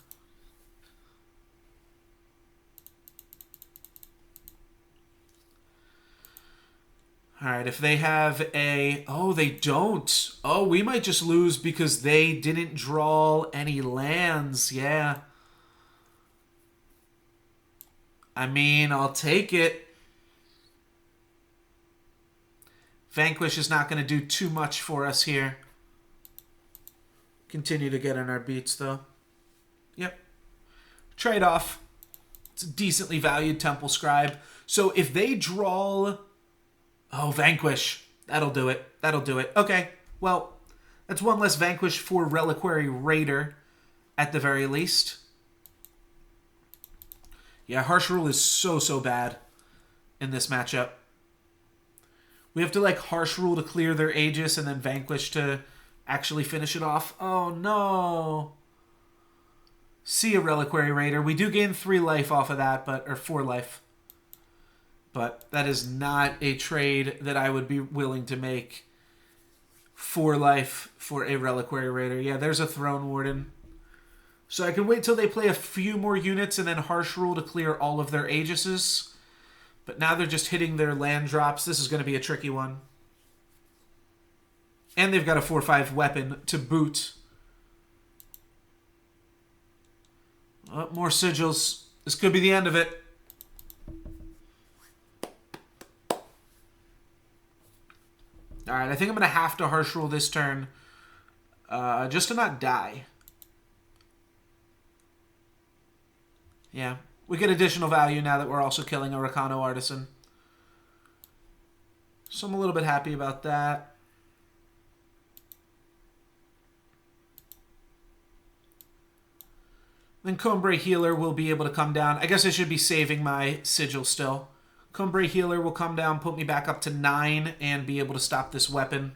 Alright, if they have a... oh, they don't. Oh, we might just lose because they didn't draw any lands. Yeah. I mean, I'll take it. Vanquish is not going to do too much for us here. Continue to get in our beats, though. Yep. Trade-off. It's a decently valued Temple Scribe. So if they draw... oh, Vanquish. That'll do it. That'll do it. Okay. Well, that's one less Vanquish for Reliquary Raider, at the very least. Yeah, Harsh Rule is so bad in this matchup. We have to, like, Harsh Rule to clear their Aegis and then Vanquish to actually finish it off. Oh, no. See ya, Reliquary Raider. We do gain 3 life off of that, or 4 life. But that is not a trade that I would be willing to make. 4 life for a Reliquary Raider. Yeah, there's a Throne Warden. So I can wait till they play a few more units and then Harsh Rule to clear all of their Aegises. But now they're just hitting their land drops. This is going to be a tricky one. And they've got a 4/5 weapon to boot. Oh, more sigils. This could be the end of it. Alright, I think I'm going to have to Harsh Rule this turn. Just to not die. Yeah. We get additional value now that we're also killing a Rakano Artisan. So I'm a little bit happy about that. Then Combre Healer will be able to come down. I guess I should be saving my Sigil still. Combre Healer will come down, put me back up to 9, and be able to stop this weapon.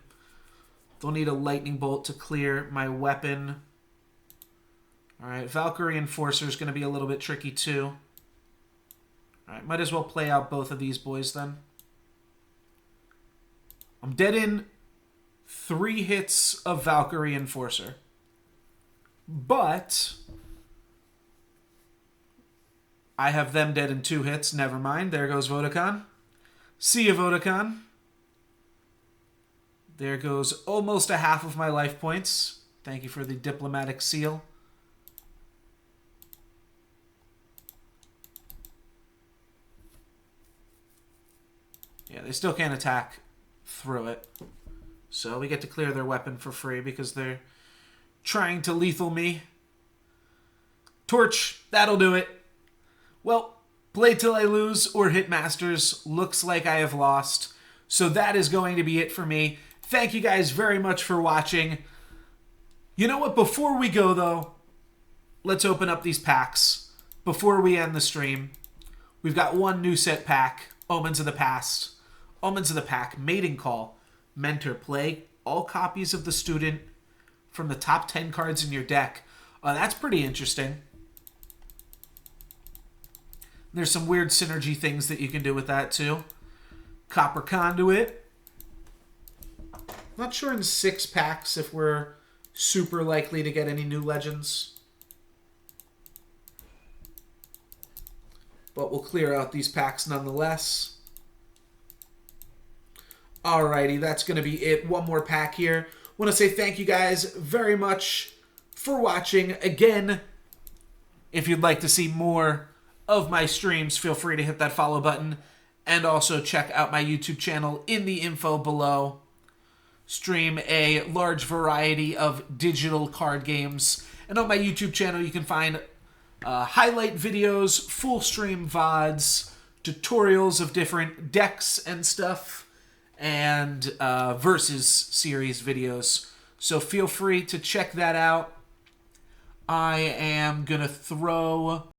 They'll need a Lightning Bolt to clear my weapon. Alright, Valkyrie Enforcer is going to be a little bit tricky too. Alright, might as well play out both of these boys then. I'm dead in 3 hits of Valkyrie Enforcer. But I have them dead in 2 hits. Never mind. There goes Vodacon. See ya, Vodacon. There goes almost a half of my life points. Thank you for the diplomatic seal. Yeah, they still can't attack through it. So we get to clear their weapon for free because they're trying to lethal me. Torch, that'll do it. Well, play till I lose or hit Masters. Looks like I have lost. So that is going to be it for me. Thank you guys very much for watching. You know what? Before we go, though, let's open up these packs. Before we end the stream, we've got one new set pack, Omens of the Past. Omens of the Pack, Mating Call, Mentor, play all copies of the student from the top 10 cards in your deck. That's pretty interesting. There's some weird synergy things that you can do with that too. Copper Conduit. Not sure in 6 packs if we're super likely to get any new legends. But we'll clear out these packs nonetheless. Alrighty, that's going to be it. One more pack here. Want to say thank you guys very much for watching. Again, if you'd like to see more of my streams, feel free to hit that follow button. And also check out my YouTube channel in the info below. Stream a large variety of digital card games. And on my YouTube channel, you can find highlight videos, full stream VODs, tutorials of different decks and stuff, and Versus series videos. So feel free to check that out. I am going to throw